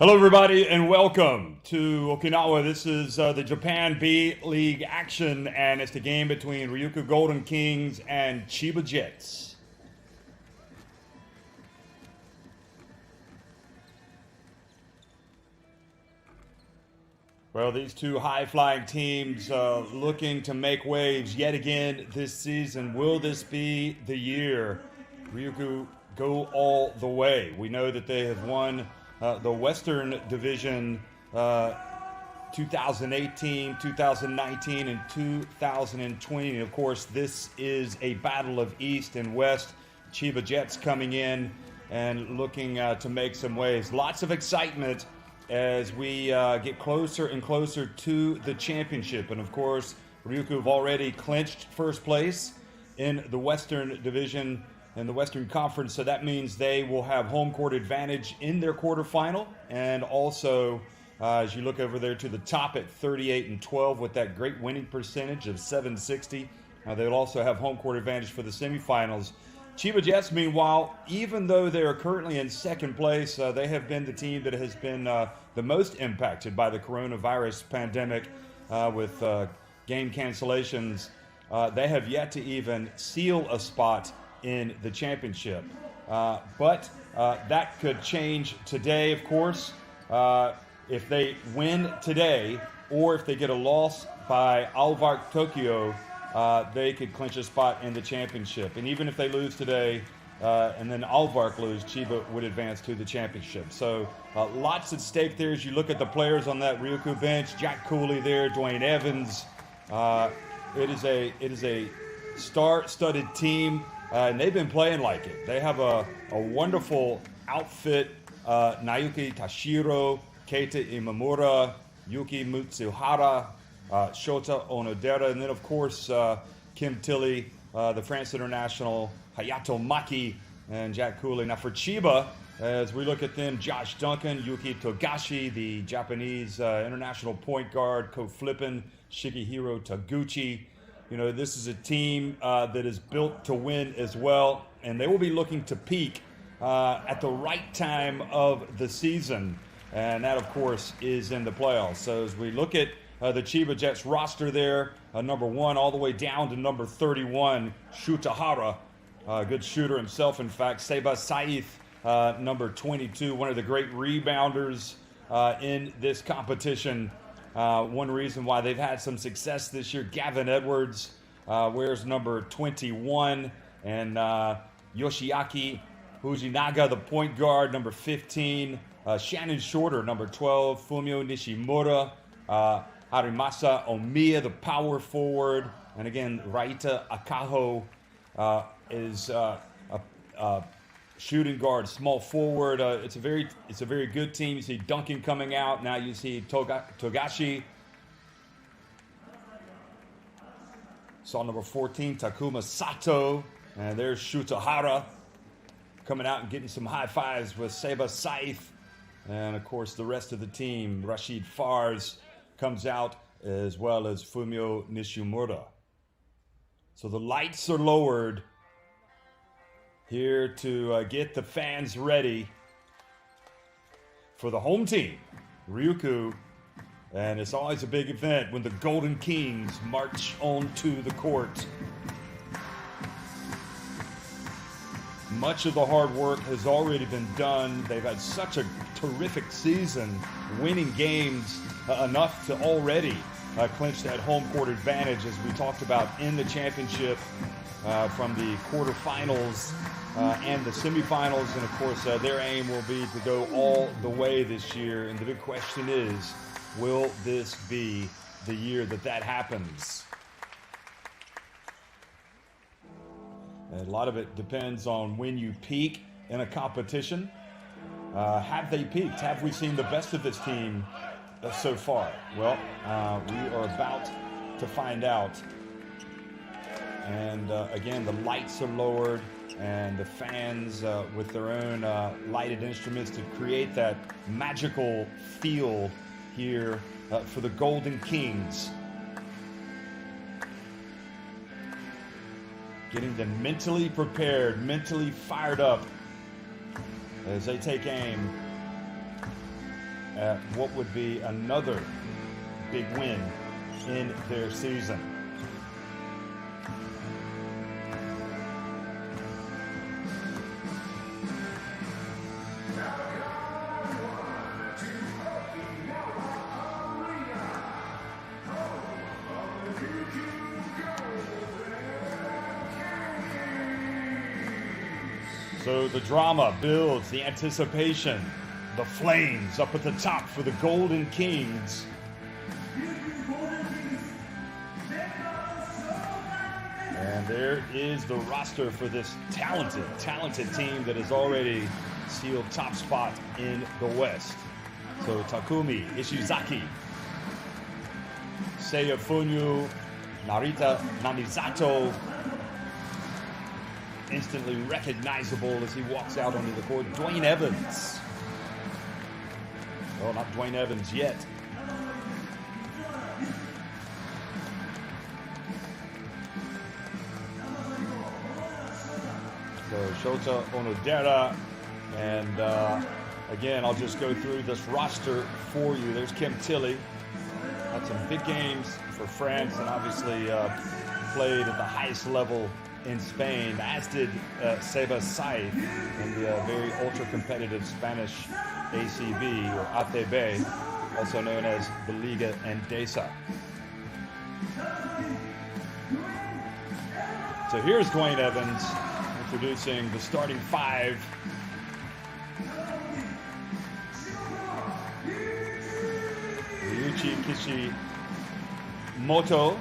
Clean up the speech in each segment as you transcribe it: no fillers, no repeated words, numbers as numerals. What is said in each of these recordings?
Hello everybody and welcome to Okinawa. This is the Japan B.LEAGUE action, and it's the game between Ryukyu Golden Kings and Chiba Jets. Well, these two high-flying teams looking to make waves yet again this season. Will this be the year Ryukyu go all the way? We know that they have won the Western Division 2018, 2019, and 2020. And of course, this is a battle of East and West. Chiba Jets coming in and looking to make some waves. Lots of excitement as we get closer and closer to the championship. And of course, Ryukyu have already clinched first place in the Western Division in the Western Conference, so that means they will have home court advantage in their quarterfinal. And also, as you look over there to the top at 38-12 with that great winning percentage of 760, they'll also have home court advantage for the semifinals. Chiba Jets, meanwhile, even though they are currently in second place, they have been the team that has been the most impacted by the coronavirus pandemic with game cancellations. They have yet to even seal a spot in the championship. But that could change today, of course. If they win today, or if they get a loss by Alvark Tokyo, they could clinch a spot in the championship. And even if they lose today, and then Alvark lose, Chiba would advance to the championship. So lots at stake there as you look at the players on that Ryukyu bench. Jack Cooley there, Dwayne Evans. It is a star-studded team. And they've been playing like it. They have a wonderful outfit. Naoki Tashiro, Keita Imamura, Yuki Mutsuhara, Shota Onodera, and then of course Kim Tilly, the France international, Hayato Maki, and Jack Cooley. Now for Chiba, as we look at them, Josh Duncan, Yuki Togashi, the Japanese international point guard, Ko Flippin, Shigehiro Taguchi. You know, this is a team that is built to win as well, and they will be looking to peak at the right time of the season, and that, of course, is in the playoffs. So as we look at the Chiba Jets roster there, number 1 all the way down to number 31, Shutahara, good shooter himself, in fact. Seba Saith, number 22, one of the great rebounders in this competition. One reason why they've had some success this year. Gavin Edwards wears number 21, and Yoshiaki Fujinaga, the point guard, number 15. Shannon Shorter, number 12. Fumio Nishimura, Harimasa Omiya, the power forward, and again Raita Akaho is a shooting guard, small forward. It's a very good team. You see Duncan coming out. Now you see Togashi. Saw number 14, Takuma Sato. And there's Shutahara coming out and getting some high fives with Seba Saith. And of course the rest of the team, Rashid Fars comes out, as well as Fumio Nishimura. So the lights are lowered here to get the fans ready for the home team, Ryukyu. And it's always a big event when the Golden Kings march onto the court. Much of the hard work has already been done. They've had such a terrific season, winning games enough to already clinch that home court advantage, as we talked about in the championship, from the quarterfinals and the semifinals. And of course, their aim will be to go all the way this year. And the big question is, will this be the year that happens? And a lot of it depends on when you peak in a competition. Have they peaked? Have we seen the best of this team so far? Well, we are about to find out. And again, the lights are lowered, and the fans with their own lighted instruments to create that magical feel here for the Golden Kings. Getting them mentally prepared, mentally fired up as they take aim at what would be another big win in their season. So the drama builds, the anticipation, the flames up at the top for the Golden Kings. And there is the roster for this talented team that has already sealed top spot in the West. So Takumi Ishizaki, Seiya Funyu, Narita Namisato, instantly recognizable as he walks out onto the court. Dwayne Evans. Well, not Dwayne Evans yet. So Shota Onodera. And again, I'll just go through this roster for you. There's Kim Tilly. Had some big games for France and obviously played at the highest level in Spain, as did Seba Saif in the very ultra-competitive Spanish ACB, or ATB, also known as BLEAGUE Endesa. So here's Dwayne Evans introducing the starting five. Ryukyu Kishimoto,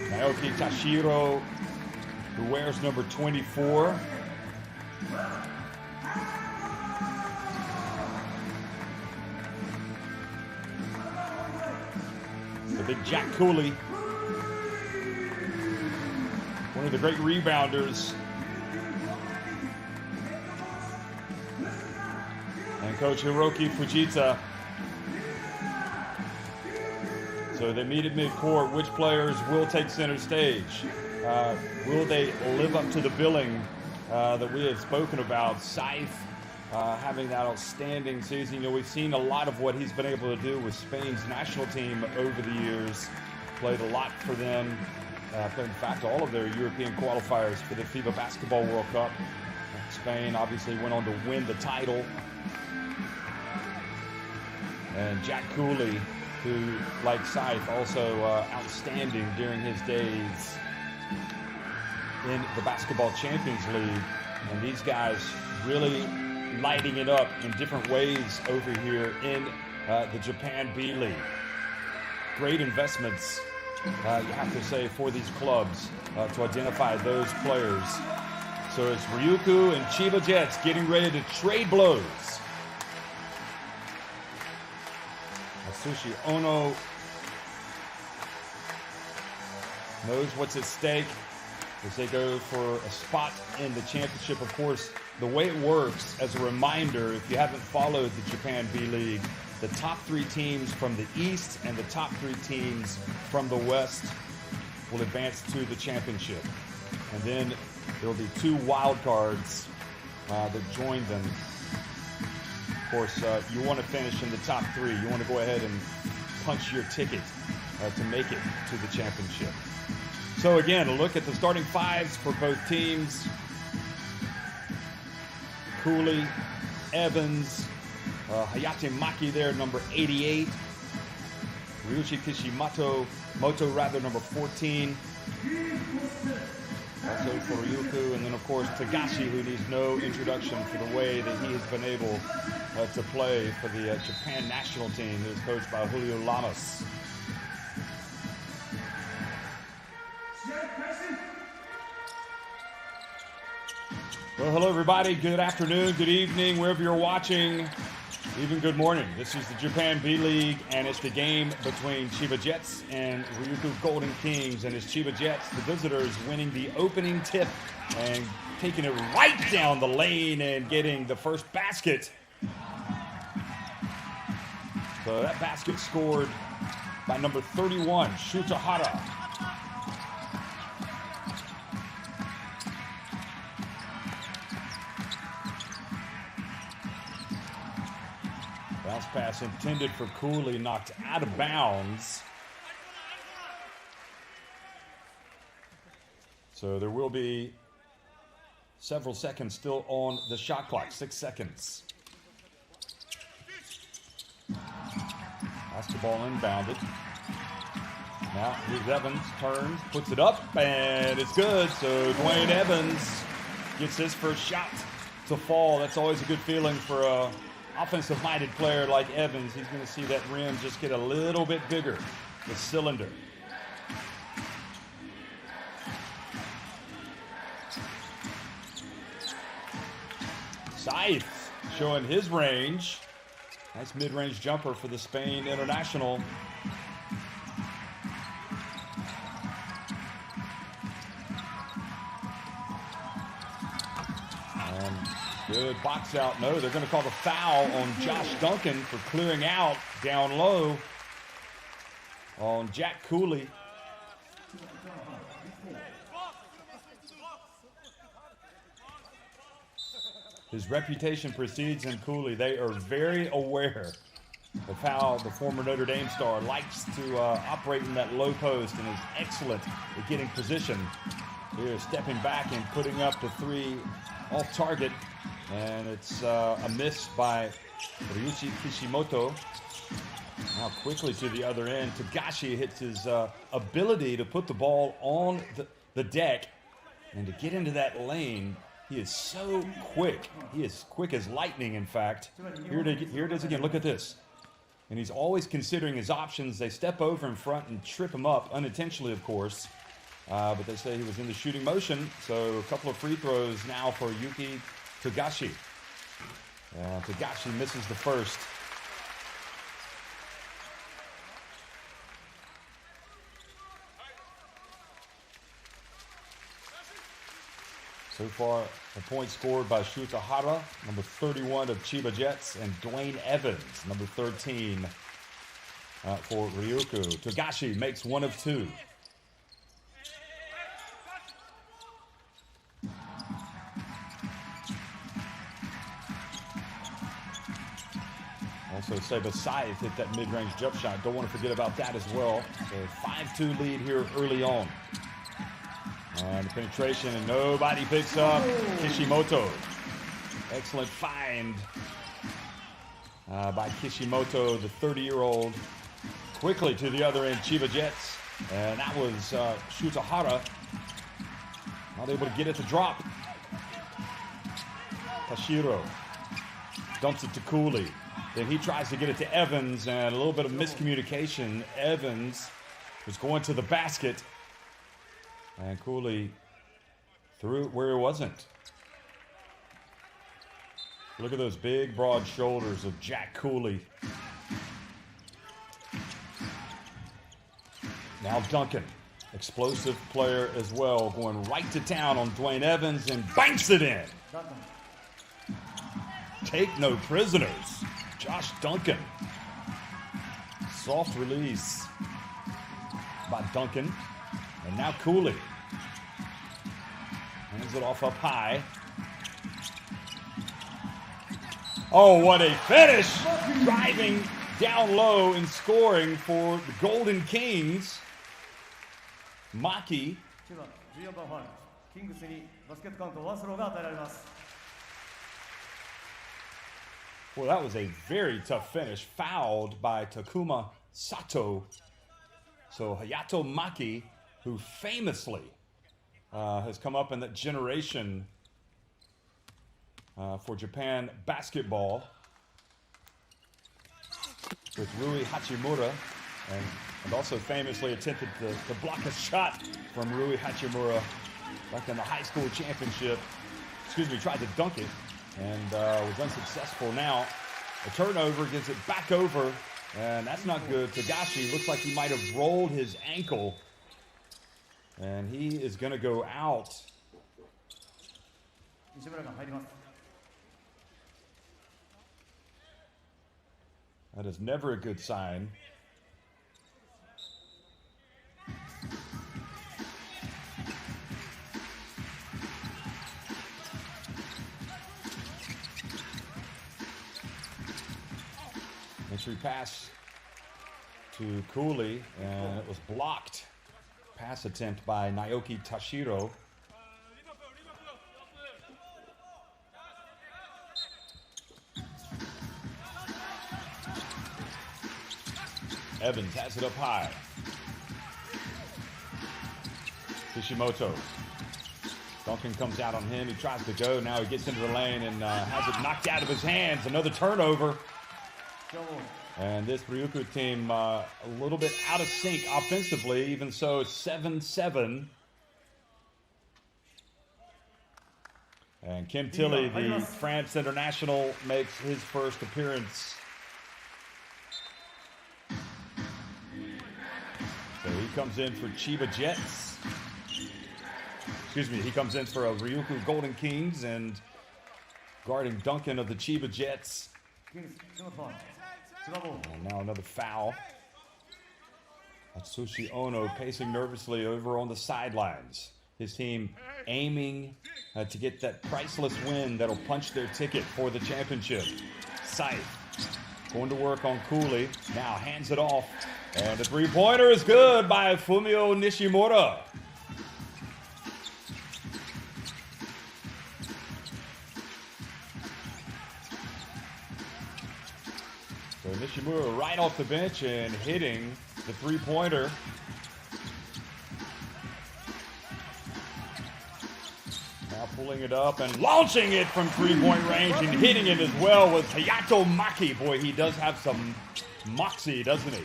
Naoki Tashiro, who wears number 24. The big Jack Cooley, one of the great rebounders. And Coach Hiroki Fujita. So they meet at midcourt. Which players will take center stage? Will they live up to the billing that we have spoken about? Saif having that outstanding season. You know, we've seen a lot of what he's been able to do with Spain's national team over the years. Played a lot for them. Played, in fact, all of their European qualifiers for the FIBA Basketball World Cup. Spain obviously went on to win the title. And Jack Cooley, who, like Saif, also outstanding during his days in the Basketball Champions League. And these guys really lighting it up in different ways over here in the Japan B.LEAGUE. Great investments, you have to say, for these clubs to identify those players. So it's Ryukyu and Chiba Jets getting ready to trade blows. Atsushi Ono knows what's at stake as they go for a spot in the championship. Of course, the way it works, as a reminder, if you haven't followed the Japan B.LEAGUE, the top three teams from the East and the top three teams from the West will advance to the championship. And then there will be two wild cards that join them. Of course, you want to finish in the top three. You want to go ahead and punch your ticket to make it to the championship. So again, a look at the starting fives for both teams. Cooley, Evans, Hayate Maki there, number 88. Ryuichi Kishimoto, number 14. Also for Ryukyu, and then of course Tagashi, who needs no introduction for the way that he has been able to play for the Japan national team, who is coached by Julio Lamas. Well, hello everybody. Good afternoon, good evening, wherever you're watching. Even good morning. This is the Japan B.LEAGUE, and it's the game between Chiba Jets and Ryukyu Golden Kings. And it's Chiba Jets, the visitors, winning the opening tip and taking it right down the lane and getting the first basket. So that basket scored by number 31, Shutahara. Bounce pass intended for Cooley, knocked out of bounds. So there will be several seconds still on the shot clock. 6 seconds. Basketball inbounded. Now here's Evans, turns, puts it up, and it's good. So Dwayne Evans gets his first shot to fall. That's always a good feeling for a offensive-minded player like Evans. He's going to see that rim just get a little bit bigger, the cylinder. Scythe showing his range. Nice mid-range jumper for the Spain international. And good box out. No, they're going to call the foul on Josh Duncan for clearing out down low on Jack Cooley. His reputation precedes him, Cooley. They are very aware of how the former Notre Dame star likes to operate in that low post and is excellent at getting position. Here, stepping back and putting up the three off target. And it's a miss by Ryukyu Kishimoto. Now quickly to the other end. Togashi hits his ability to put the ball on the deck and to get into that lane. He is so quick. He is quick as lightning, in fact. Here it is again. Look at this. And he's always considering his options. They step over in front and trip him up, unintentionally, of course. But they say he was in the shooting motion. So a couple of free throws now for Yuki Togashi. Togashi misses the first. So far, a point scored by Shuta Hara, number 31 of Chiba Jets, and Dwayne Evans, number 13 for Ryukyu. Togashi makes one of two. Also, Seba Scythe hit that mid-range jump shot. Don't want to forget about that as well. So 5-2 lead here early on. And the penetration, and nobody picks up Kishimoto. Excellent find by Kishimoto, the 30-year-old. Quickly to the other end, Chiba Jets. And that was Shuta Hara. Not able to get it to drop. Tashiro dumps it to Cooley. Then he tries to get it to Evans, and a little bit of miscommunication. Evans was going to the basket. And Cooley threw it where it wasn't. Look at those big, broad shoulders of Jack Cooley. Now Duncan, explosive player as well, going right to town on Dwayne Evans and banks it in. Take no prisoners. Josh Duncan. Soft release by Duncan. And now Cooley hands it off up high. Oh, what a finish! Driving down low and scoring for the Golden Kings. Maki. Well, that was a very tough finish. Fouled by Takuma Sato. So Hayato Maki, who famously has come up in that generation for Japan basketball with Rui Hachimura, and also famously attempted to block a shot from Rui Hachimura back in the high school championship. Tried to dunk it and was unsuccessful. Now a turnover gives it back over, and that's not good. Togashi looks like he might have rolled his ankle, and he is going to go out. That is never a good sign. entry pass to Cooley, and it was blocked. Pass attempt by Naoki Tashiro. Evans has it up high. Kishimoto. Duncan comes out on him. He tries to go. Now he gets into the lane and has it knocked out of his hands. Another turnover. And this Ryukyu team a little bit out of sync offensively. Even so, 7-7. And Kim Tilly, the France international, makes his first appearance. So he comes in for Chiba Jets. Excuse me, he comes in for Ryukyu Golden Kings and guarding Duncan of the Chiba Jets. And now another foul. Atsushi Ono pacing nervously over on the sidelines. His team aiming to get that priceless win that'll punch their ticket for the championship. Scythe going to work on Cooley. Now hands it off. And the three-pointer is good by Fumio Nishimura. So Nishimura right off the bench and hitting the three-pointer. Now pulling it up and launching it from three-point range and hitting it as well with Hayato Maki. Boy, he does have some moxie, doesn't he?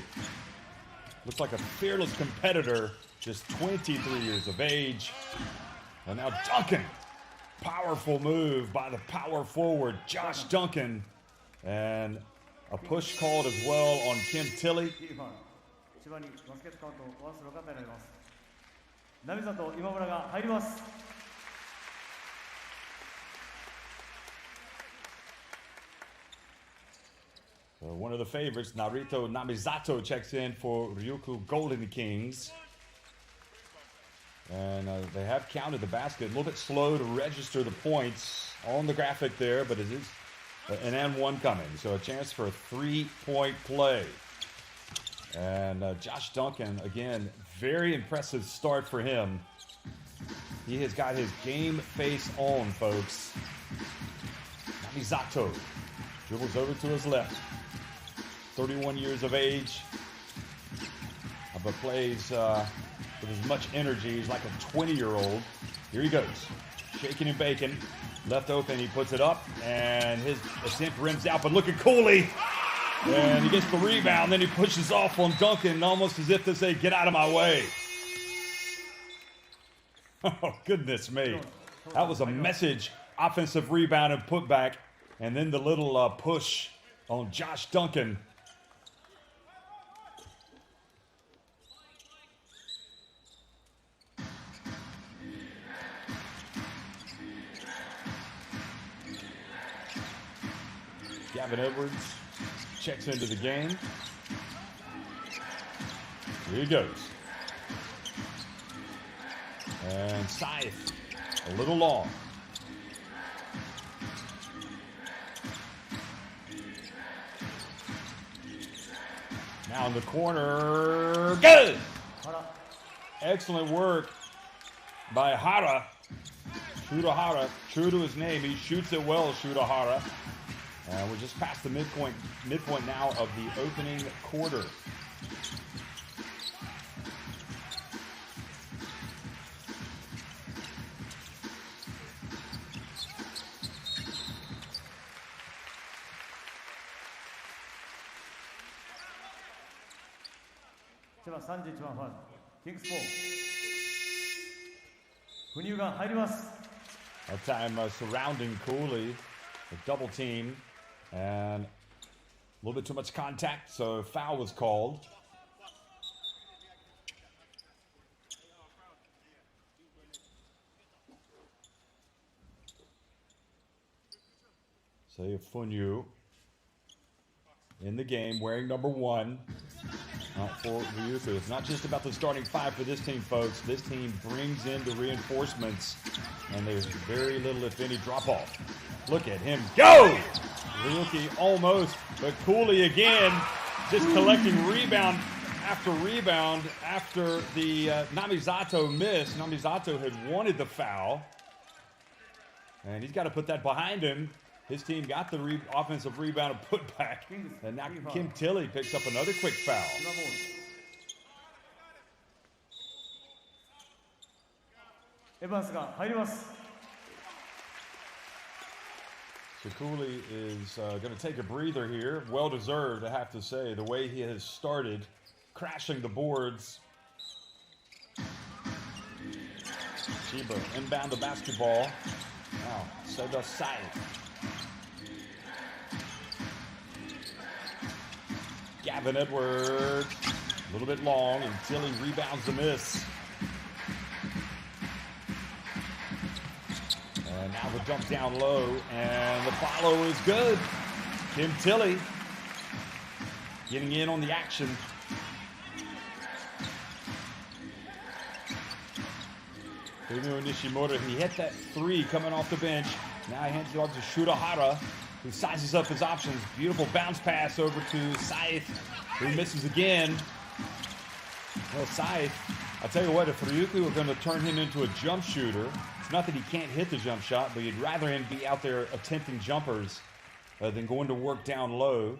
Looks like a fearless competitor, just 23 years of age. And now Duncan. Powerful move by the power forward, Josh Duncan. And a push called as well on Kim Tilly. So one of the favorites, Narito Namizato, checks in for Ryukyu Golden Kings. And they have counted the basket. A little bit slow to register the points on the graphic there, but it is an and one coming. So a chance for a three-point play. And Josh Duncan, again, very impressive start for him. He has got his game face on, folks. Namizato dribbles over to his left. 31 years of age, but plays with as much energy. He's like a 20-year-old. Here he goes, shaking and baking. Left open, he puts it up, and his attempt rims out. But look at Cooley, and he gets the rebound. Then he pushes off on Duncan, almost as if to say, "Get out of my way." Oh, goodness me. That was a message offensive rebound and putback, and then the little push on Josh Duncan. Gavin Edwards checks into the game. Here he goes. And Scythe, a little long. Now in the corner, good! Excellent work by Hara. Shuda Hara, true to his name, he shoots it well, Shuda Hara. And we're just past the midpoint now of the opening quarter. That time surrounding Cooley, a double team. And a little bit too much contact, so foul was called. Seiya Funyu in the game, wearing number 1 for Ryukyu. It's not just about the starting 5 for this team, folks. This team brings in the reinforcements, and there's very little, if any, drop-off. Look at him go! Ryukyu almost, but Cooley again, just collecting rebound after rebound after the Namizato miss. Namizato had wanted the foul, and he's got to put that behind him. His team got the offensive rebound and put back, and now Kim Tilly picks up another quick foul. Cooley is going to take a breather here. Well-deserved, I have to say, the way he has started, crashing the boards. Chiba inbound the basketball. Now, so does Sai. Gavin Edwards, a little bit long, and Tilly rebounds the miss. And now the jump down low, and the follow is good. Kim Tilly getting in on the action. Fumio Nishimura, he hit that three coming off the bench. Now he hands it off to Shurahara, who sizes up his options. Beautiful bounce pass over to Scythe, who misses again. Well, Scythe, I'll tell you what, if Ryukyu were going to turn him into a jump shooter, it's not that he can't hit the jump shot, but you'd rather him be out there attempting jumpers than going to work down low.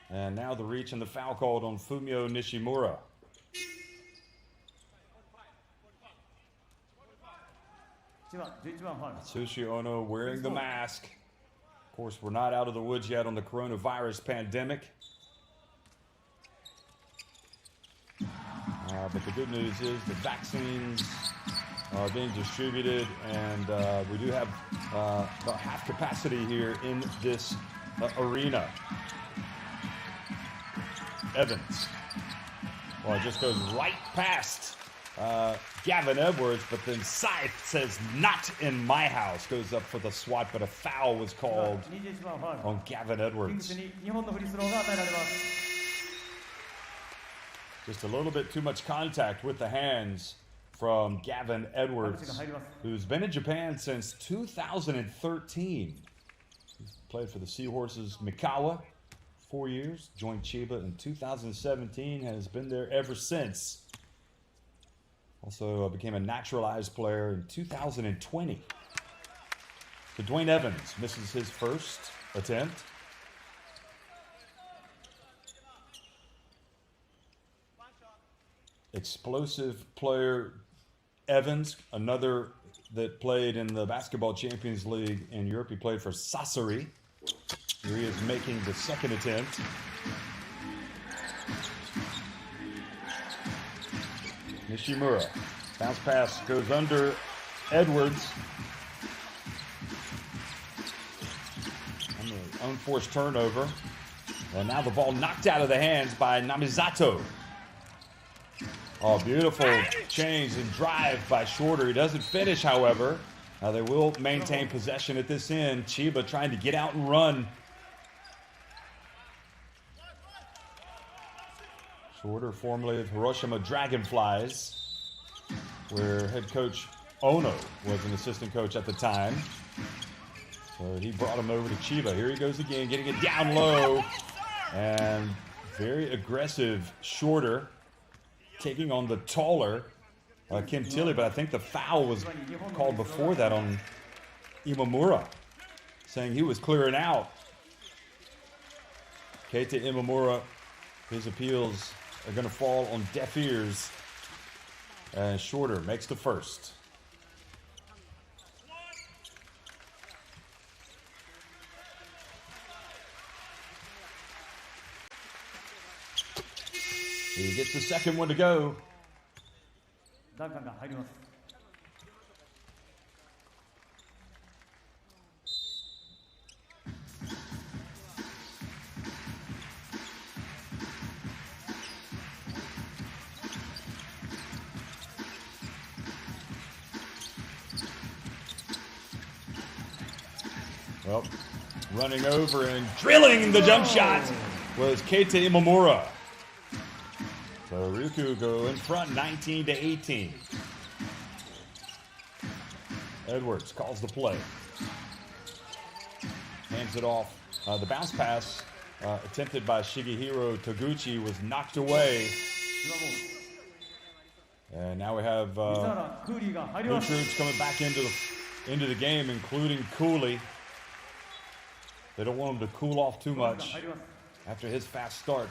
And now the reach and the foul called on Fumio Nishimura. Atsushi Ono wearing the mask. Of course, we're not out of the woods yet on the coronavirus pandemic. But the good news is the vaccines are being distributed, and we do have about half capacity here in this arena. Evans. Well, it just goes right past Gavin Edwards, but then Scythe says, "Not in my house." Goes up for the swat, but a foul was called on Gavin Edwards. Just a little bit too much contact with the hands from Gavin Edwards, who's been in Japan since 2013. He's played for the Seahorses Mikawa 4 years, joined Chiba in 2017, has been there ever since. Also became a naturalized player in 2020. So Dwayne Evans misses his first attempt. Explosive player Evans, another that played in the Basketball Champions League in Europe. He played for Sassari. Here he is making the second attempt. Nishimura. Bounce pass goes under Edwards. Unforced turnover. And now the ball knocked out of the hands by Namizato. Oh, beautiful change and drive by Shorter. He doesn't finish, however. Now they will maintain possession at this end. Chiba trying to get out and run. Shorter, formerly of Hiroshima Dragonflies, where head coach Ono was an assistant coach at the time. So he brought him over to Chiba. Here he goes again, getting it down low. And very aggressive Shorter, taking on the taller Kim Tilly, but I think the foul was called before that on Imamura, saying he was clearing out. Keita Imamura, his appeals are going to fall on deaf ears. And Shorter makes the first. He gets the second one to go. Well, running over and drilling the jump shot was Keita Imamura. So Ryukyu go in front 19-18. Edwards calls the play. Hands it off The bounce pass attempted by Shigehiro Toguchi was knocked away. And now we have new troops coming back into the game, including Cooley. They don't want him to cool off too much after his fast start.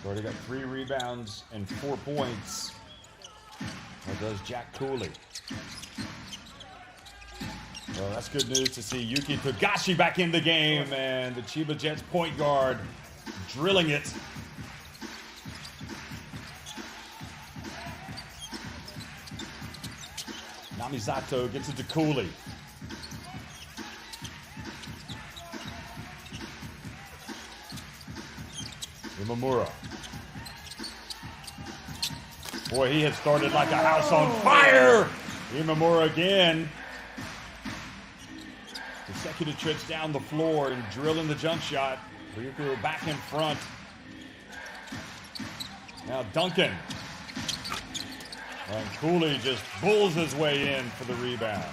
Already got 3 rebounds and 4 points. That does Jack Cooley. Well, that's good news to see Yuki Togashi back in the game, and the Chiba Jets point guard drilling it. Namizato gets it to Cooley. Imamura. Boy, he has started like a house on fire. Imamura again. Consecutive trips down the floor and drilling the jump shot. Ryukyu back in front. Now Duncan. And Cooley just bulls his way in for the rebound.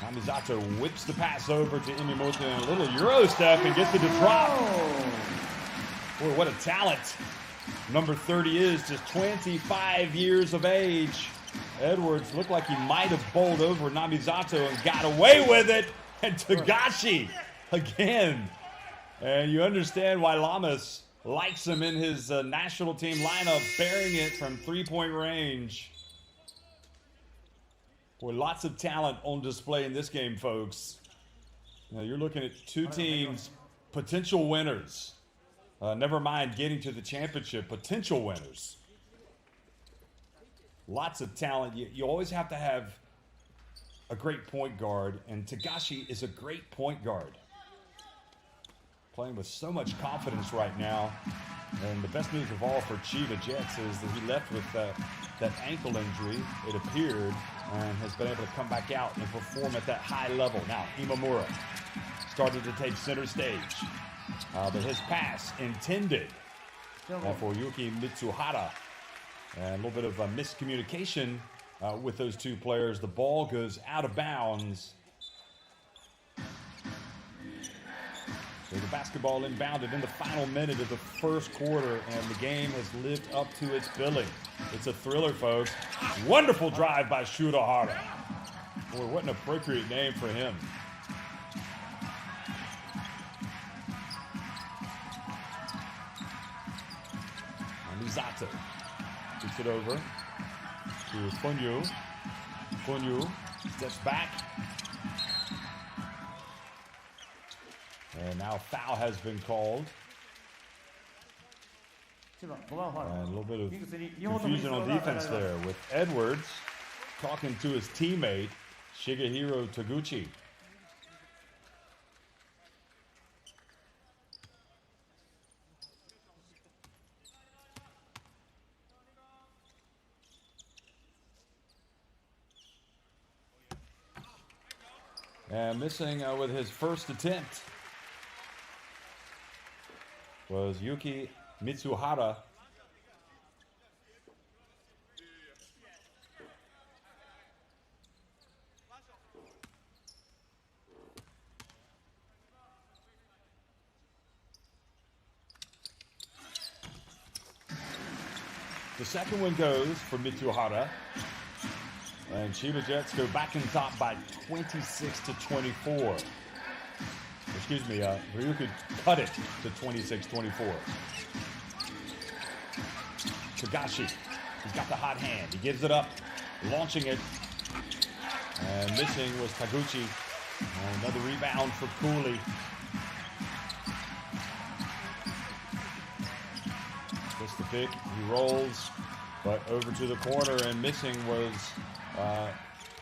Namizato whips the pass over to Imimoto in a little Euro step and gets it to drop. Boy, what a talent. Number 30 is just 25 years of age. Edwards looked like he might have bowled over Namizato and got away with it. And Togashi again. And you understand why Lamas likes him in his national team lineup, burying it from 3-point range. Boy, lots of talent on display in this game, folks. Now, you're looking at 2 teams, potential winners. Never mind getting to the championship, potential winners. Lots of talent. You always have to have a great point guard, and Togashi is a great point guard. Playing with so much confidence right now. And the best news of all for Chiba Jets is that he left with that ankle injury, it appeared, and has been able to come back out and perform at that high level. Now, Imamura started to take center stage. But his pass intended for Yuki Mitsuhara. And a little bit of a miscommunication with those 2 players. The ball goes out of bounds. So the basketball inbounded in the final minute of the first quarter, and the game has lived up to its billing. It's a thriller, folks. Wonderful drive by Shurahara. Boy, what an appropriate name for him. Misato kicks it over to Fonyu. Fonyu steps back. And now foul has been called. And a little bit of confusion on defense there with Edwards talking to his teammate, Shigehiro Toguchi. And missing with his first attempt was Yuki Mitsuhara. The second one goes for Mitsuhara. And Chiba Jets go back in top by 26-24. Excuse me, Ryukyu cut it to 26-24. Togashi, he's got the hot hand. He gives it up, launching it. And missing was Taguchi. And another rebound for Cooley. Just the pick, he rolls, but over to the corner, and missing was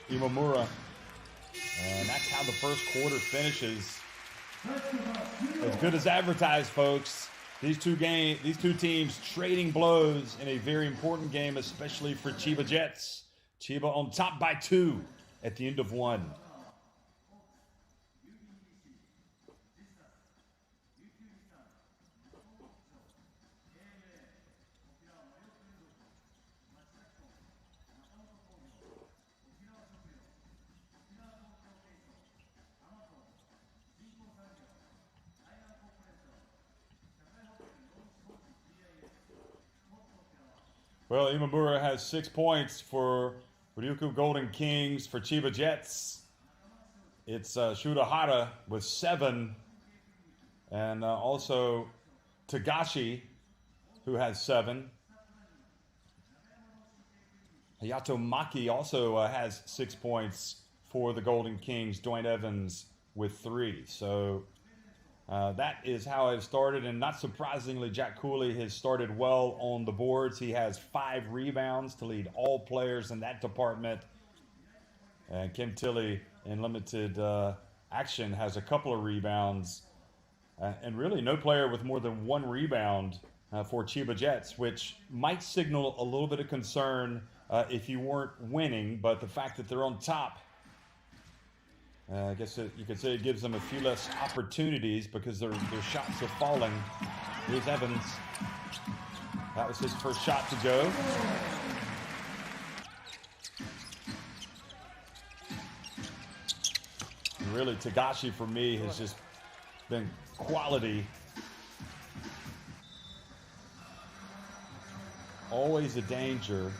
Imamura. And that's how the first quarter finishes. As good as advertised, folks. These two teams trading blows in a very important game, especially for Chiba Jets. Chiba on top by 2 at the end of 1. Well, Imamura has 6 points for Ryukyu Golden Kings. For Chiba Jets, it's Shutahara with 7. And also Tagashi, who has 7. Hayato Maki also has 6 points for the Golden Kings. Dwayne Evans with 3. So that is how it started. And not surprisingly, Jack Cooley has started well on the boards. He has 5 rebounds to lead all players in that department. And Kim Tilley, in limited action, has a couple of rebounds. And really no player with more than 1 rebound for Chiba Jets, which might signal a little bit of concern if you weren't winning. But the fact that they're on top, I guess you could say it gives them a few less opportunities because their shots are falling. Here's Evans. That was his first shot to go. And really, Tagashi for me has just been quality. Always a danger.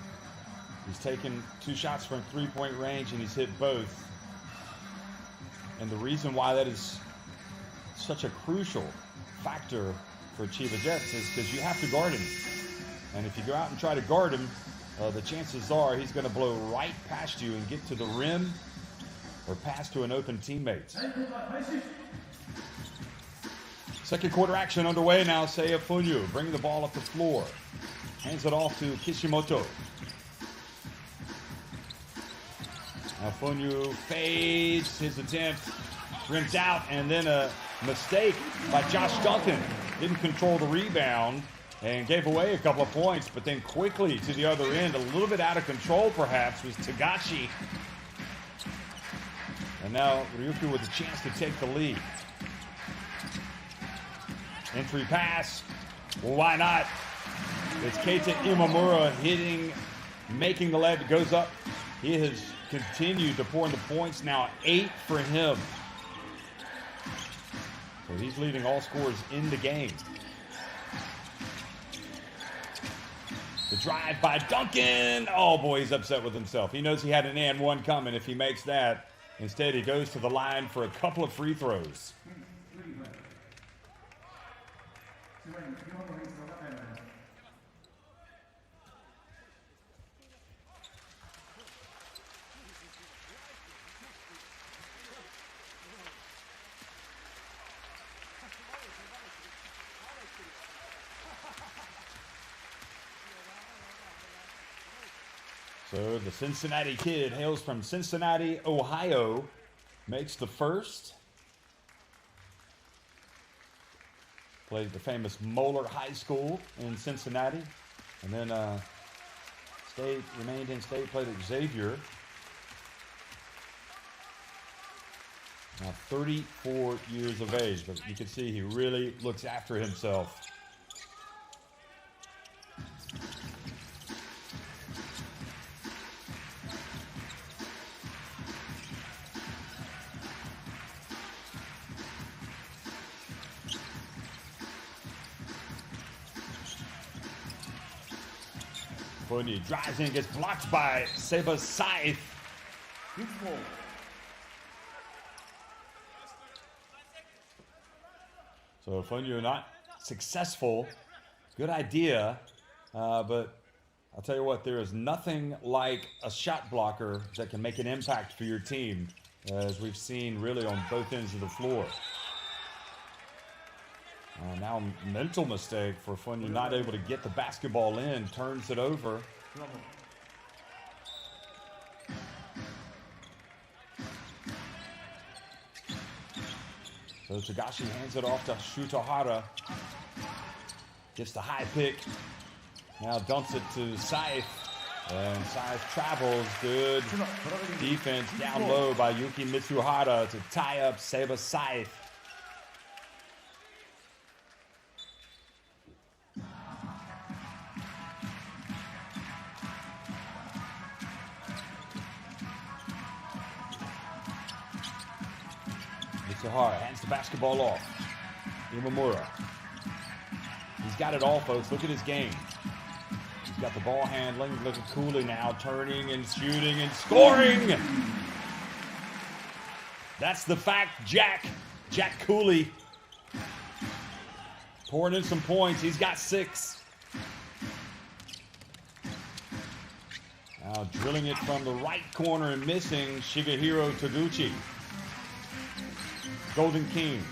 He's taken 2 shots from 3-point range and he's hit both. And the reason why that is such a crucial factor for Chiba Jets is because you have to guard him. And if you go out and try to guard him, the chances are he's going to blow right past you and get to the rim or pass to an open teammate. Second quarter action underway now. Seiya Funyu bringing the ball up the floor. Hands it off to Kishimoto. Now Funyu fades his attempt, rims out, and then a mistake by Josh Duncan. Didn't control the rebound and gave away a couple of points, but then quickly to the other end, a little bit out of control perhaps, was Tagashi. And now Ryukyu with a chance to take the lead. Entry pass. Well, why not? It's Keita Imamura hitting, making the layup. It goes up. He has continued to pour in the points, now 8 for him. So he's leading all scorers in the game. The drive by Duncan. Oh boy, he's upset with himself. He knows he had an and one coming if he makes that. Instead, he goes to the line for a couple of free throws. So the Cincinnati kid hails from Cincinnati, Ohio, makes the first. Played at the famous Moeller High School in Cincinnati. And then remained in state, played at Xavier. Now 34 years of age, but you can see he really looks after himself. Funyu drives in, gets blocked by Seba Scythe. So Funyu not successful. Good idea, but I'll tell you what, there is nothing like a shot blocker that can make an impact for your team, as we've seen really on both ends of the floor. Now mental mistake for Funyu, not able to get the basketball in, turns it over. So Tagashi hands it off to Shutahara. Gets the high pick. Now dumps it to Scythe. And Scythe travels. Good defense down low by Yuki Mitsuhara to tie up Seba Scythe. Mitsuhara hands the basketball off. Imamura. He's got it all, folks. Look at his game. He's got the ball handling. Look at Cooley now turning and shooting and scoring. That's the fact, Jack Cooley. Pouring in some points. He's got 6. Now drilling it from the right corner and missing Shigehiro Taguchi. Golden Kings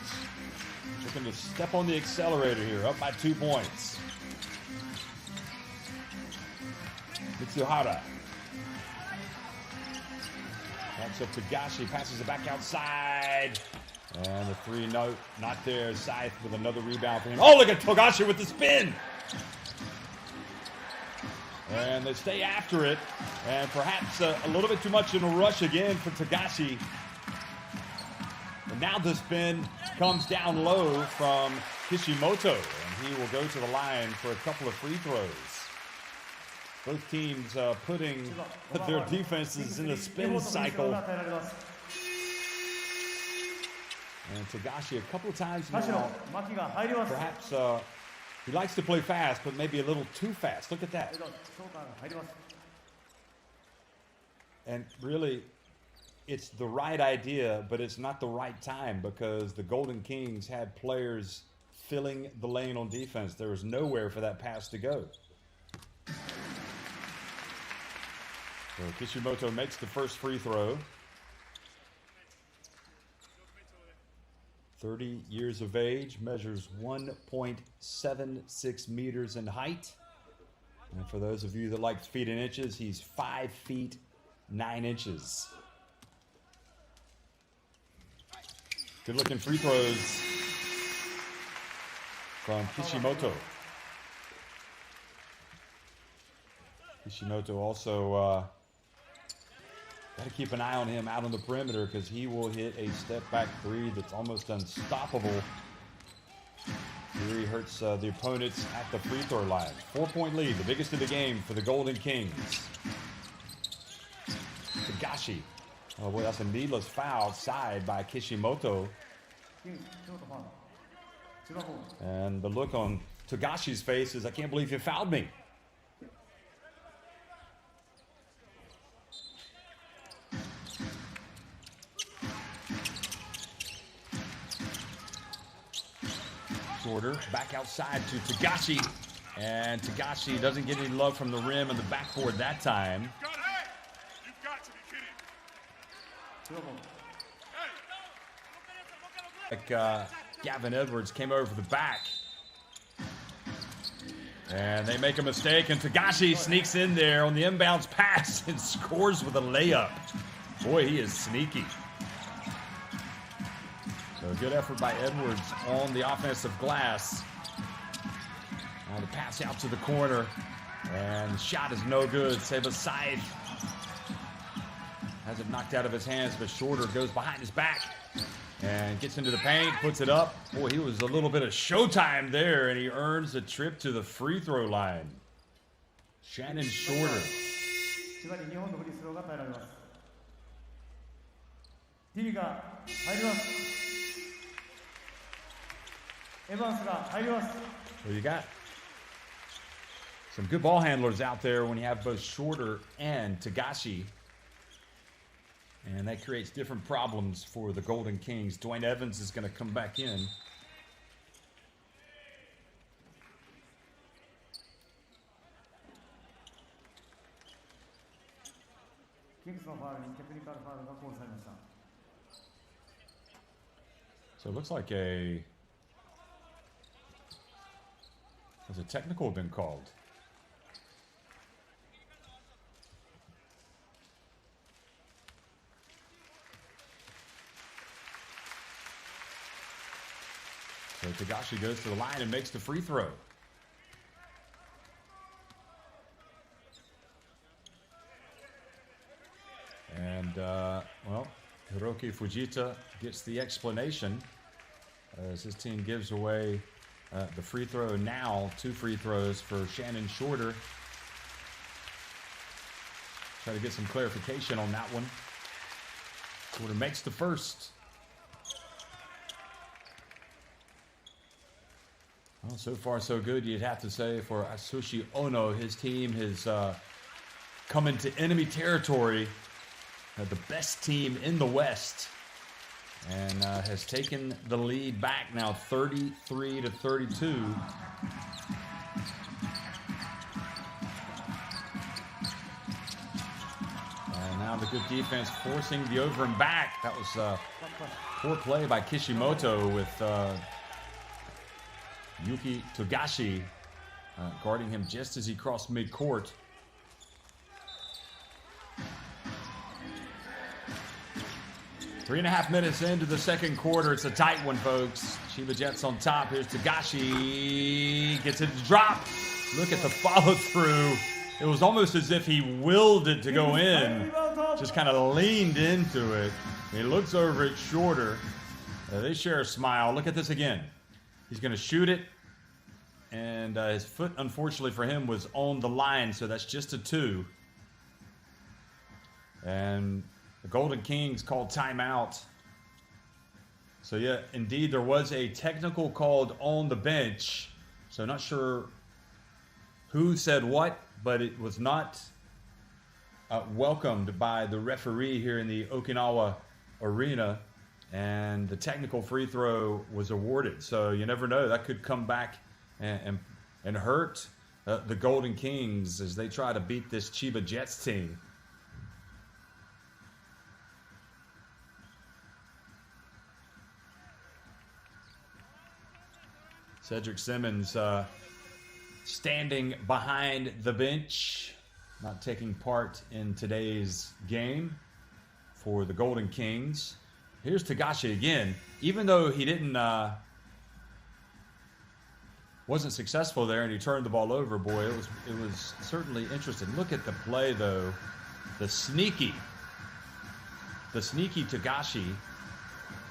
looking to step on the accelerator here, up by 2 points. Mitsuhara. Backs up to Gashi, passes it back outside. And the 3, no, not there. Scythe with another rebound for him. Oh, look at Togashi with the spin. And they stay after it. And perhaps a little bit too much in a rush again for Togashi. And now the spin comes down low from Kishimoto. And he will go to the line for a couple of free throws. Both teams putting their defenses in a spin cycle. And Togashi a couple of times now, perhaps he likes to play fast, but maybe a little too fast. Look at that. And really, it's the right idea, but it's not the right time because the Golden Kings had players filling the lane on defense. There was nowhere for that pass to go. So Kishimoto makes the first free throw. 30 years of age, measures 1.76 meters in height. And for those of you that like feet and inches, he's 5 feet 9 inches. Good looking free throws from Kishimoto. Kishimoto also got to keep an eye on him out on the perimeter because he will hit a step-back 3 that's almost unstoppable. Here he hurts the opponents at the free throw line. 4-point lead, the biggest of the game for the Golden Kings. Togashi. Oh boy, that's a needless foul side by Kishimoto. And the look on Togashi's face is, I can't believe you fouled me. Shorter, back outside to Togashi. And Togashi doesn't get any love from the rim and the backboard that time. You've got to be kidding. Like Gavin Edwards came over the back. And they make a mistake, and Togashi sneaks in there on the inbounds pass and scores with a layup. Boy, he is sneaky. So good effort by Edwards on the offensive glass. Now the pass out to the corner, and the shot is no good. Seba Scythe has it knocked out of his hands, but Shorter goes behind his back and gets into the paint, puts it up. Boy, he was a little bit of showtime there, and he earns a trip to the free throw line. Shannon Shorter. Well, you got some good ball handlers out there when you have both Shorter and Togashi. And that creates different problems for the Golden Kings. Dwayne Evans is going to come back in. So it looks like has a technical been called? So Togashi goes to the line and makes the free throw. And, well, Hiroki Fujita gets the explanation as his team gives away the free throw now. 2 free throws for Shannon Shorter. Try to get some clarification on that one. Shorter makes the first. Well, so far so good, you'd have to say, for Atsushi Ono. His team has come into enemy territory, the best team in the West, and has taken the lead back now 33-32. And now the good defense forcing the over and back. That was poor play by Kishimoto with Yuki Togashi guarding him just as he crossed midcourt. Three and a half minutes into the second quarter. It's a tight one, folks. Chiba Jets on top. Here's Togashi. Gets it to drop. Look at the follow through. It was almost as if he willed it to go in. Just kind of leaned into it. He looks over at Shorter. They share a smile. Look at this again. He's going to shoot it. And his foot, unfortunately for him, was on the line. So that's just a 2. And the Golden Kings called timeout. So, yeah, indeed, there was a technical called on the bench. So not sure who said what, but it was not welcomed by the referee here in the Okinawa Arena. And the technical free throw was awarded. So you never know. That could come back and hurt the Golden Kings as they try to beat this Chiba Jets team. Cedric Simmons standing behind the bench, not taking part in today's game for the Golden Kings. Here's Togashi again. Even though he wasn't successful there and he turned the ball over, boy, it was certainly interesting. Look at the play, though. The sneaky Togashi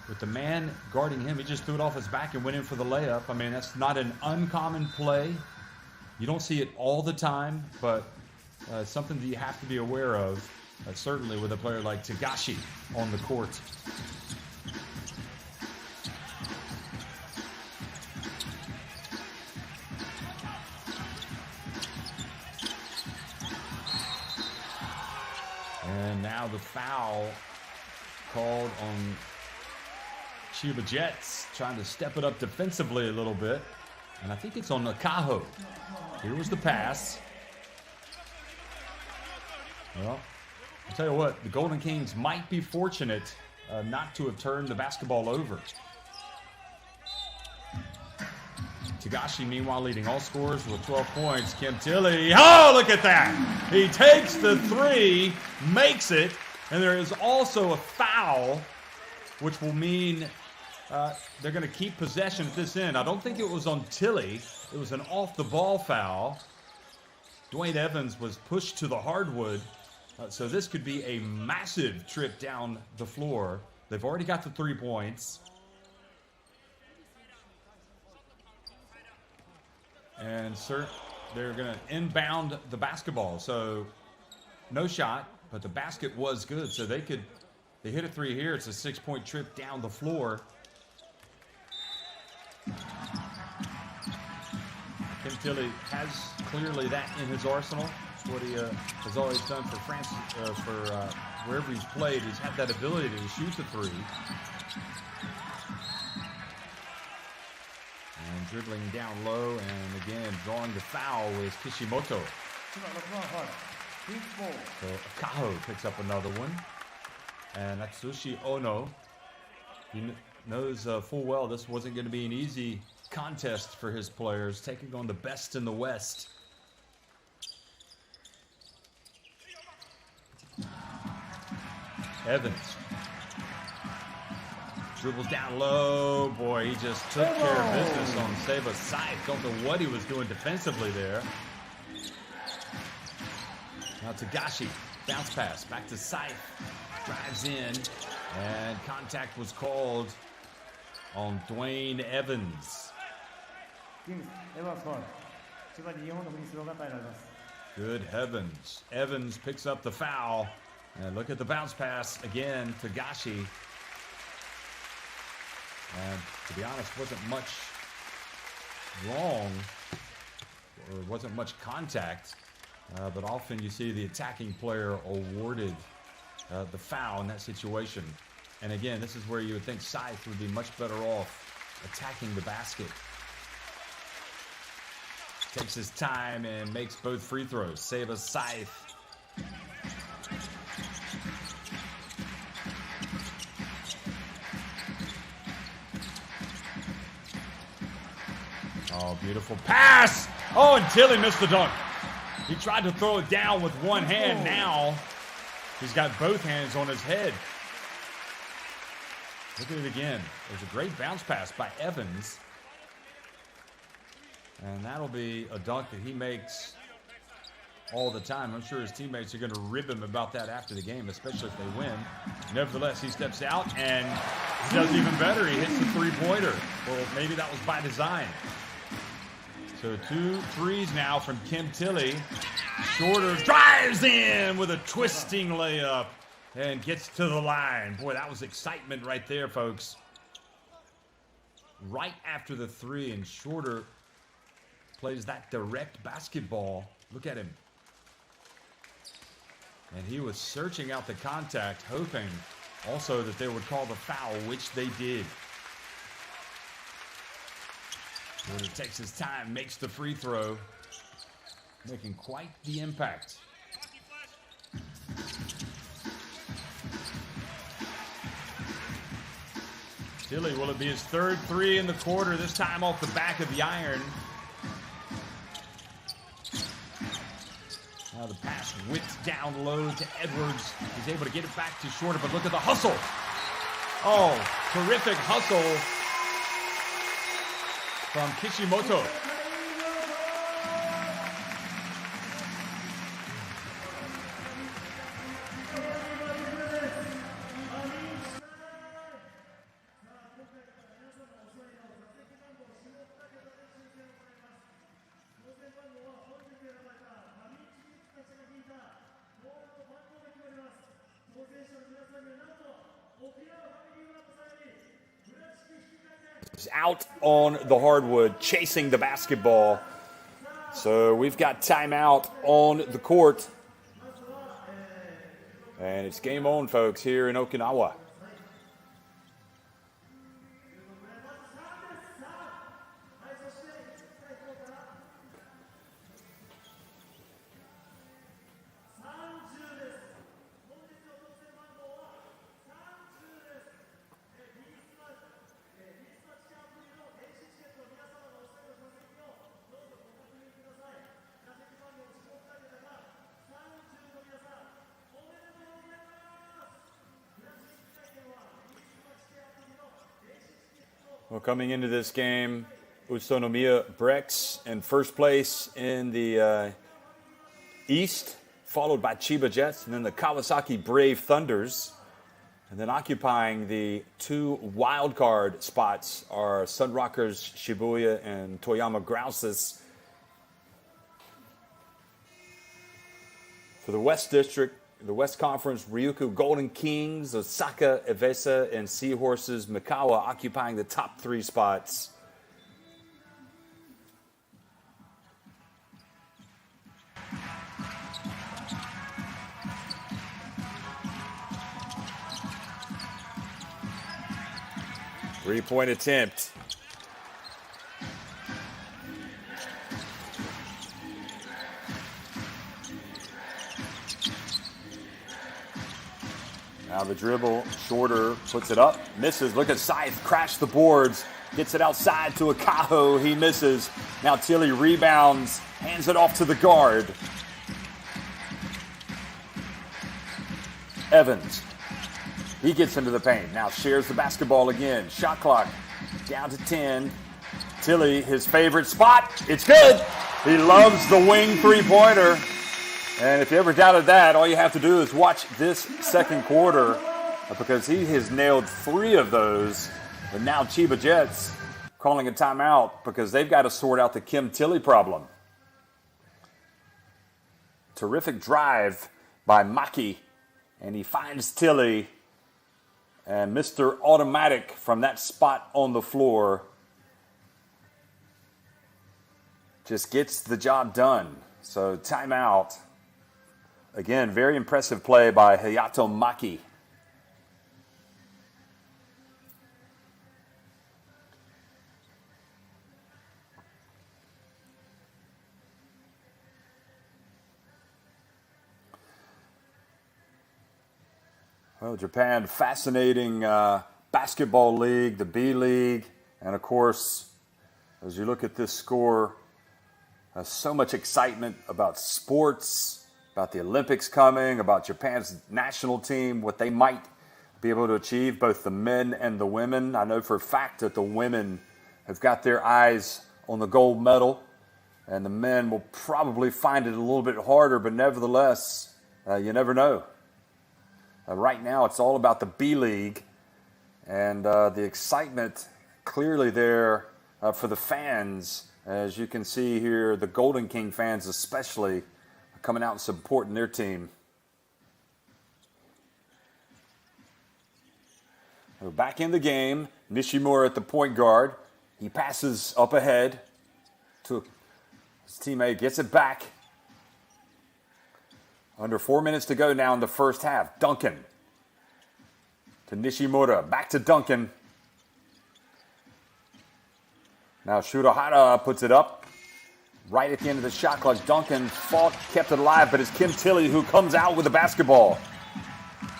with the man guarding him. He just threw it off his back and went in for the layup. I mean, that's not an uncommon play. You don't see it all the time, but it's something that you have to be aware of, certainly with a player like Togashi on the court. And now the foul called on Chiba Jets, trying to step it up defensively a little bit. And I think it's on Nakaho. Here was the pass. Well, I'll tell you what, the Golden Kings might be fortunate not to have turned the basketball over. Togashi, meanwhile, leading all scorers with 12 points. Kim Tilly, oh, look at that! He takes the 3, makes it, and there is also a foul, which will mean they're going to keep possession at this end. I don't think it was on Tilly. It was an off-the-ball foul. Dwayne Evans was pushed to the hardwood. So this could be a massive trip down the floor. They've already got the 3 points. And they're going to inbound the basketball. So no shot, but the basket was good. So they hit a 3 here. It's a 6-point trip down the floor. Kim Tilly has clearly that in his arsenal. It's what he has always done for France, wherever he's played. He's had that ability to shoot the 3. And dribbling down low, and again drawing the foul with Kishimoto. So Akaho picks up another one. And Atsushi Ono, he knows full well this wasn't going to be an easy contest for his players, taking on the best in the West. Evans dribbles down low. Boy, he just took care of business on Seiba's side. Don't know what he was doing defensively there. Now Togashi, bounce pass, back to Seife. Drives in, and contact was called on Dwayne Evans. Good heavens. Evans picks up the foul. And look at the bounce pass again, Togashi. And to be honest, wasn't much wrong, or wasn't much contact, but often you see the attacking player awarded the foul in that situation. And again, this is where you would think Scythe would be much better off attacking the basket. Takes his time and makes both free throws. Save a Scythe. Oh, beautiful pass. Oh, and Tilly missed the dunk. He tried to throw it down with one hand. Now he's got both hands on his head. Look at it again. There's a great bounce pass by Evans. And that'll be a dunk that he makes all the time. I'm sure his teammates are going to rib him about that after the game, especially if they win. Nevertheless, he steps out and he does even better. He hits the three-pointer. Well, maybe that was by design. So 2 threes now from Kim Tilly. Shorter drives in with a twisting layup and gets to the line. Boy, that was excitement right there, folks. Right after the three, and Shorter plays that direct basketball. Look at him. And he was searching out the contact, hoping also that they would call the foul, which they did. Shorter takes his time, makes the free throw, making quite the impact. Tilly, will it be his third three in the quarter, this time off the back of the iron? Now the pass whipped down low to Edwards. He's able to get it back to Shorter, but look at the hustle. Oh, terrific hustle from Kishimoto. Out on the hardwood, chasing the basketball. So we've got timeout on the court. And it's game on, folks, here in Okinawa. Well, coming into this game, Utsunomiya Brex in first place in the East, followed by Chiba Jets, and then the Kawasaki Brave Thunders. And then occupying the 2 wild card spots are Sun Rockers Shibuya and Toyama Grouses. For the West District, the West Conference, Ryukyu Golden Kings, Osaka Evesa, and Seahorses Mikawa occupying the top 3 spots. Three-point attempt. Now the dribble, Shorter puts it up, misses. Look at Scythe, crash the boards, gets it outside to Akaho, he misses. Now Tilly rebounds, hands it off to the guard. Evans, he gets into the paint, now shares the basketball again. Shot clock down to 10. Tilly, his favorite spot, it's good. He loves the wing three-pointer. And if you ever doubted that, all you have to do is watch this second quarter, because he has nailed 3 of those. And now Chiba Jets calling a timeout because they've got to sort out the Kim Tilly problem. Terrific drive by Maki, and he finds Tilly. And Mr. Automatic from that spot on the floor just gets the job done. So timeout. Again, very impressive play by Hayato Maki. Well, Japan, fascinating basketball league, the B.LEAGUE, and of course, as you look at this score, so much excitement about sports, about the Olympics coming, about Japan's national team, what they might be able to achieve, both the men and the women. I know for a fact that the women have got their eyes on the gold medal, and the men will probably find it a little bit harder, but nevertheless, you never know. Right now, it's all about the B.LEAGUE, and the excitement clearly there for the fans. As you can see here, the Golden King fans especially coming out and supporting their team. We're back in the game. Nishimura at the point guard. He passes up ahead to his teammate, gets it back. Under 4 minutes to go now in the first half. Duncan to Nishimura. Back to Duncan. Now Shurahara puts it up. Right at the end of the shot clock. Duncan fought, kept it alive, but it's Kim Tilly who comes out with the basketball.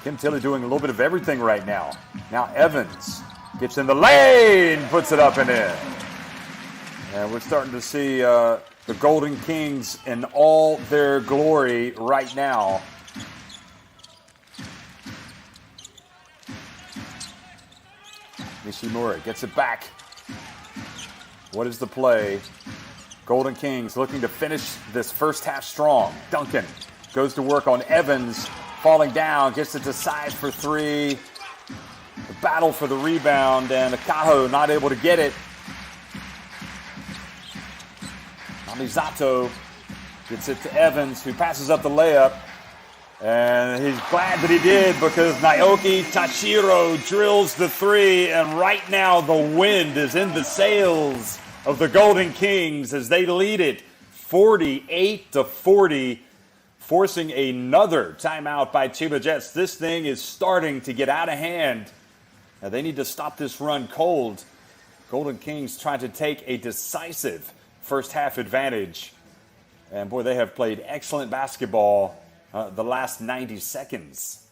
Kim Tilly doing a little bit of everything right now. Now Evans gets in the lane, puts it up and in. And we're starting to see the Golden Kings in all their glory right now. Nishimura gets it back. What is the play? Golden Kings looking to finish this first half strong. Duncan goes to work on Evans, falling down, gets it to size for three. The battle for the rebound, and Akaho not able to get it. Mizato gets it to Evans, who passes up the layup. And he's glad that he did, because Naoki Tashiro drills the three. And right now the wind is in the sails of the Golden Kings as they lead it 48-40, forcing another timeout by Chiba Jets. This thing is starting to get out of hand. Now they need to stop this run cold. Golden Kings trying to take a decisive first half advantage. And boy, they have played excellent basketball the last 90 seconds.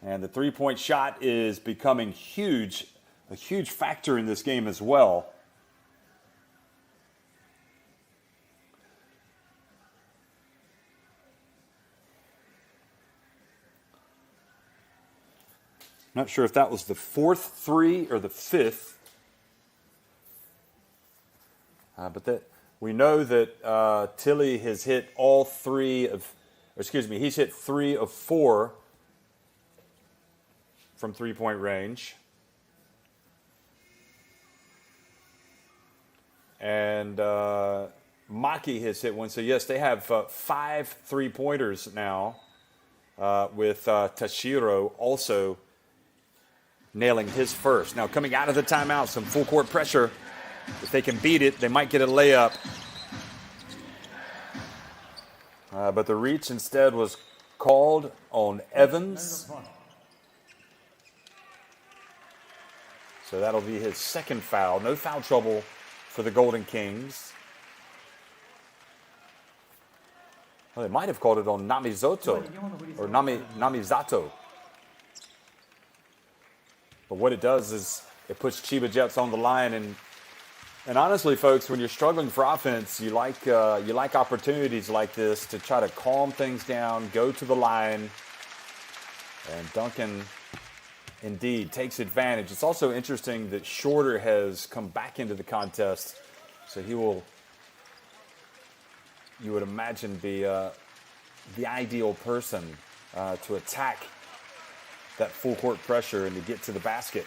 And the three-point shot is becoming huge, a huge factor in this game as well. Not sure if that was the fourth three or the fifth. But that we know that Tilly has hit all three of, he's hit 3 of 4 from three-point range. And Maki has hit one. So, yes, they have 5 three-pointers now with Tashiro also nailing his first. Now, coming out of the timeout, some full-court pressure. If they can beat it, they might get a layup. But the reach instead was called on Evans. So that'll be his second foul. No foul trouble for the Golden Kings. Well, they might have called it on Namizoto or Namizato. But what it does is it puts Chiba Jets on the line. And honestly, folks, when you're struggling for offense, you like opportunities like this to try to calm things down, go to the line. And Duncan, indeed, takes advantage. It's also interesting that Shorter has come back into the contest. So he will, you would imagine, be the ideal person to attack that full court pressure and to get to the basket.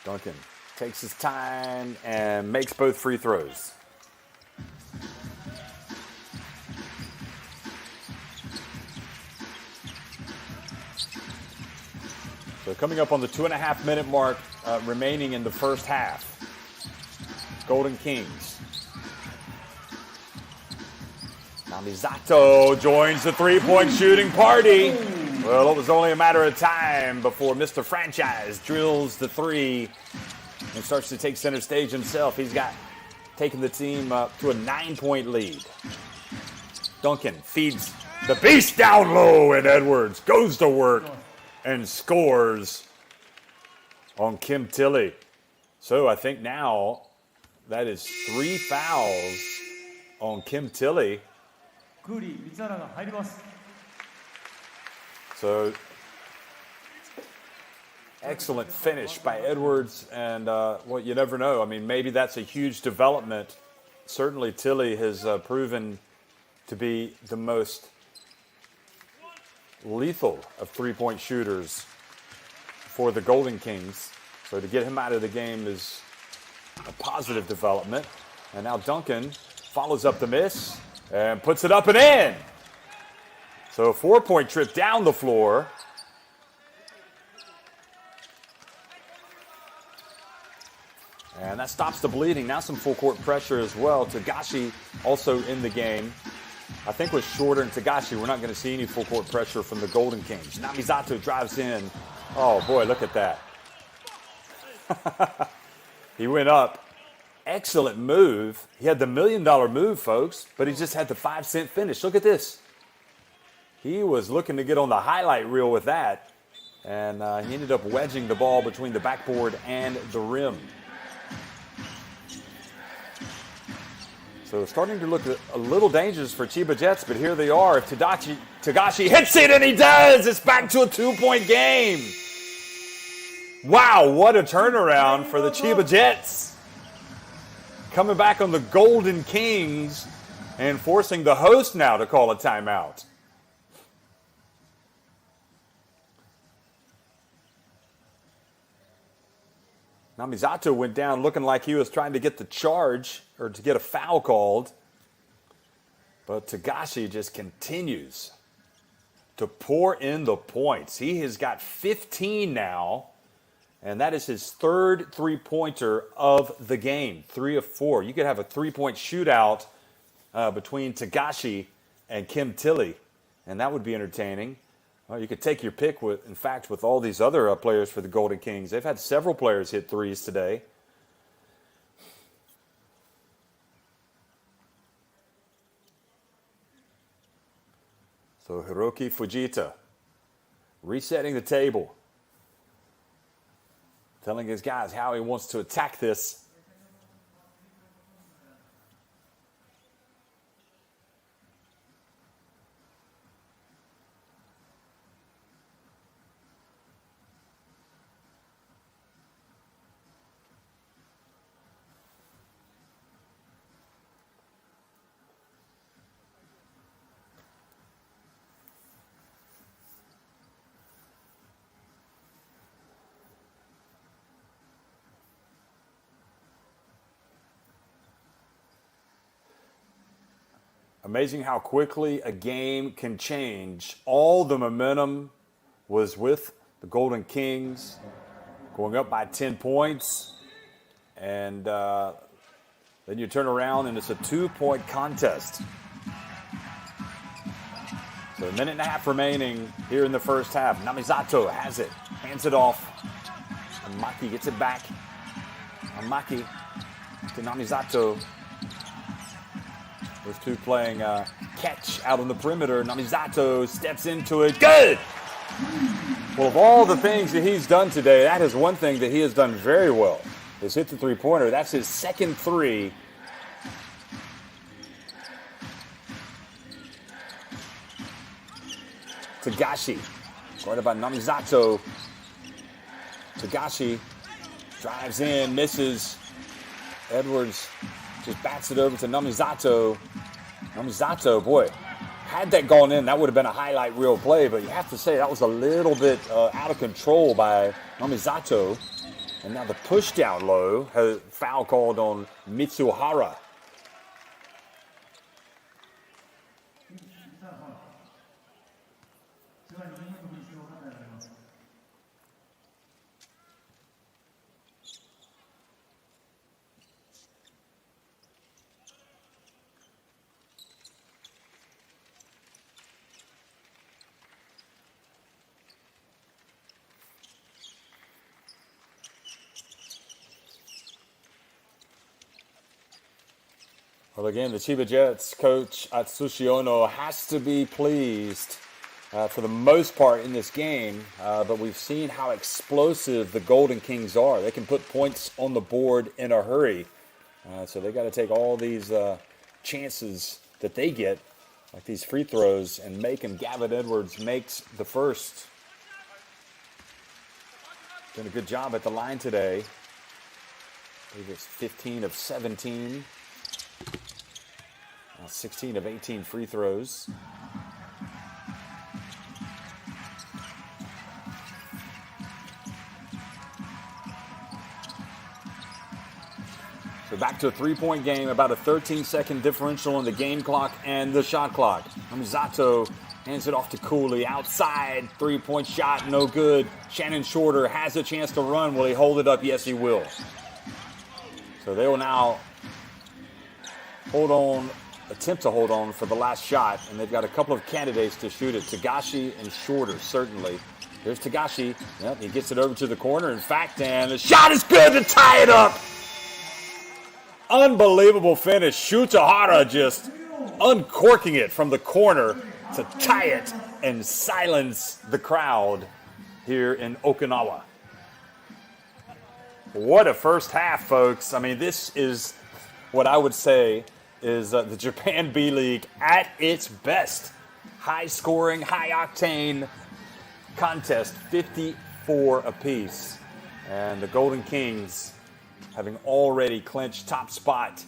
Duncan takes his time and makes both free throws. So coming up on the 2.5 minute mark remaining in the first half. Golden Kings. Namizato joins the three-point shooting party. Well, it was only a matter of time before Mr. Franchise drills the three and starts to take center stage himself. He's taken the team to a 9-point lead. Duncan feeds the beast down low, and Edwards goes to work and scores on Kim Tilly. So I think now that is 3 fouls on Kim Tilly. So excellent finish by Edwards, and well, you never know. I mean, maybe that's a huge development. Certainly Tilly has proven to be the most lethal of three-point shooters for the Golden Kings. So to get him out of the game is a positive development. And now Duncan follows up the miss and puts it up and in. So a 4-point trip down the floor. And that stops the bleeding. Now some full court pressure as well. Tagashi also in the game. I think with Shorter and Tagashi, we're not going to see any full court pressure from the Golden Kings. Namizato drives in. Oh boy, look at that. He went up. Excellent move. He had the $1 million move, folks, but he just had the 5-cent finish. Look at this. He was looking to get on the highlight reel with that, and he ended up wedging the ball between the backboard and the rim. So starting to look a little dangerous for Chiba Jets, but here they are. If Tagashi hits it, and he does, it's back to a 2-point game. Wow, what a turnaround for the Chiba Jets. Coming back on the Golden Kings and forcing the host now to call a timeout. Namizato went down looking like he was trying to get the charge or to get a foul called. But Tagashi just continues to pour in the points. He has got 15 now, and that is his third three-pointer of the game, 3 of 4. You could have a three-point shootout between Tagashi and Kim Tilly, and that would be entertaining. Well, you could take your pick, with all these other players for the Golden Kings. They've had several players hit threes today. So Hiroki Fujita resetting the table, telling his guys how he wants to attack this. Amazing how quickly a game can change. All the momentum was with the Golden Kings going up by 10 points. And then you turn around and it's a 2-point contest. So a minute and a half remaining here in the first half. Namizato has it, hands it off. Amaki gets it back. Amaki to Namizato. Those two playing catch out on the perimeter. Namizato steps into it. Good! Well, of all the things that he's done today, that is one thing that he has done very well. Is hit the three-pointer. That's his second three. Tagashi, guarded by Namizato. Tagashi drives in, misses. Edwards just bats it over to Namizato. Namizato, boy, had that gone in, that would have been a highlight reel play, but you have to say that was a little bit out of control by Namizato. And now the push down low, has foul called on Mitsuhara. Well, again, the Chiba Jets coach Atsushi Ono has to be pleased for the most part in this game, but we've seen how explosive the Golden Kings are. They can put points on the board in a hurry, so they got to take all these chances that they get, like these free throws, and make them. Gavin Edwards makes the first. Doing a good job at the line today. I believe it's 15 of 17. 16 of 18 free throws. So back to a three-point game, about a 13-second differential on the game clock and the shot clock. Misato hands it off to Cooley. Outside, three-point shot, no good. Shannon Shorter has a chance to run. Will he hold it up? Yes, he will. So they will now attempt to hold on for the last shot, and they've got a couple of candidates to shoot it. Tagashi and Shorter, certainly. There's Tagashi. Yep, he gets it over to the corner. In fact, and the shot is good to tie it up. Unbelievable finish. Shutahara just uncorking it from the corner to tie it and silence the crowd here in Okinawa. What a first half, folks. I mean, this is what I would say is the Japan B-League at its best. High-scoring, high-octane contest, 54 apiece. And the Golden Kings, having already clinched top spot,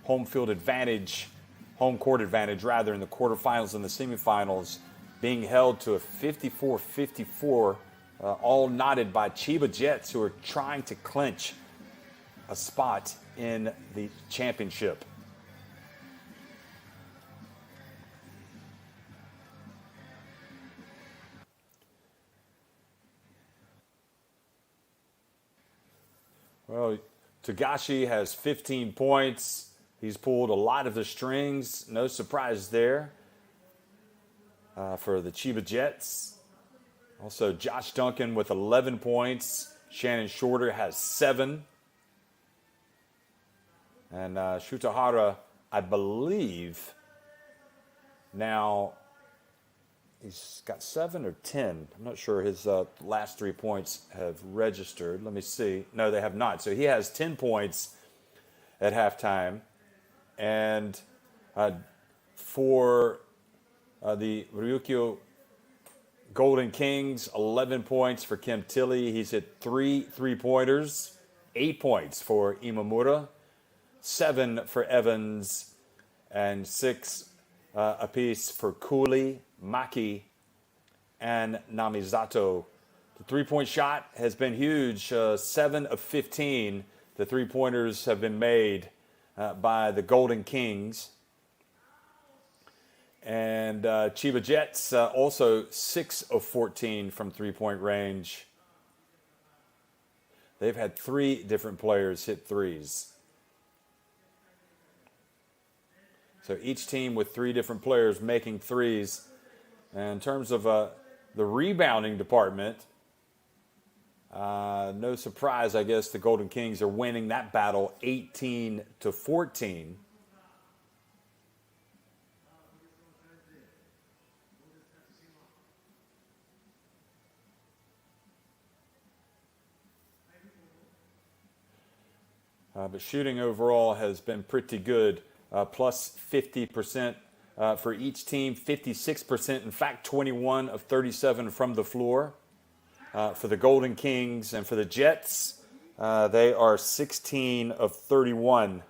home court advantage, in the quarterfinals and the semifinals, being held to a 54-54, all knotted by Chiba Jets, who are trying to clinch a spot in the championship. Well, Tagashi has 15 points. He's pulled a lot of the strings. No surprise there for the Chiba Jets. Also, Josh Duncan with 11 points. Shannon Shorter has 7. And Shutahara, I believe, now he's got 7 or 10. I'm not sure his last 3 points have registered. Let me see. No, they have not. So he has 10 points at halftime. And for the Ryukyu Golden Kings, 11 points for Kim Tilly. He's hit 3 3-pointers, 8 points for Imamura, 7 for Evans, and 6 apiece for Cooley, Maki, and Namizato. The three-point shot has been huge. 7 of 15. The three-pointers have been made by the Golden Kings. And Chiba Jets also 6 of 14 from three-point range. They've had 3 different players hit threes. So each team with 3 different players making threes. And in terms of the rebounding department, no surprise, I guess the Golden Kings are winning that battle 18-14. But shooting overall has been pretty good, plus 50% for each team, 56%, in fact 21 of 37 from the floor. For the Golden Kings and for the Jets, they are 16 of 31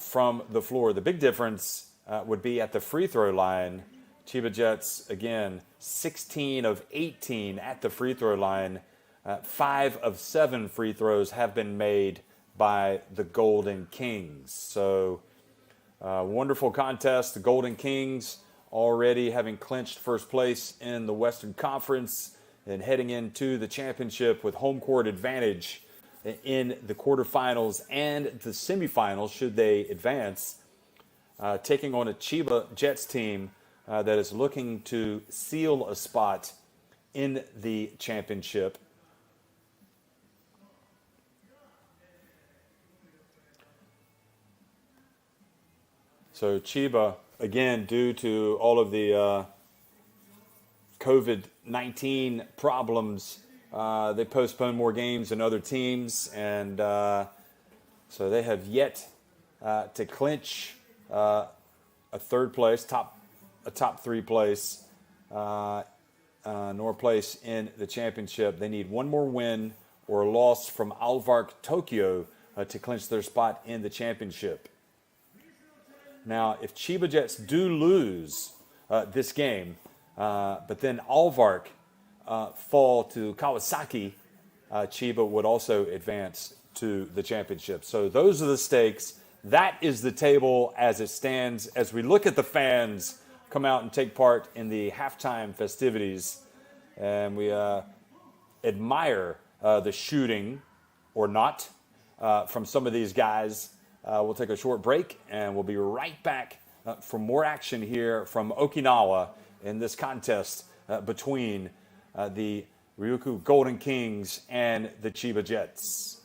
from the floor. The big difference would be at the free throw line. Chiba Jets, again, 16 of 18 at the free throw line. 5 of 7 free throws have been made by the Golden Kings. So, wonderful contest. The Golden Kings already having clinched first place in the Western Conference and heading into the championship with home court advantage in the quarterfinals and the semifinals should they advance, taking on a Chiba Jets team that is looking to seal a spot in the championship. So Chiba, again, due to all of the COVID-19 problems, they postponed more games than other teams, and so they have yet to clinch a third place, a top three place, nor place in the championship. They need one more win or a loss from Alvark Tokyo to clinch their spot in the championship. Now, if Chiba Jets do lose this game, but then Alvark fall to Kawasaki, Chiba would also advance to the championship. So those are the stakes. That is the table as it stands. As we look at the fans come out and take part in the halftime festivities, and we admire the shooting or not from some of these guys. We'll take a short break, and we'll be right back for more action here from Okinawa in this contest between the Ryukyu Golden Kings and the Chiba Jets.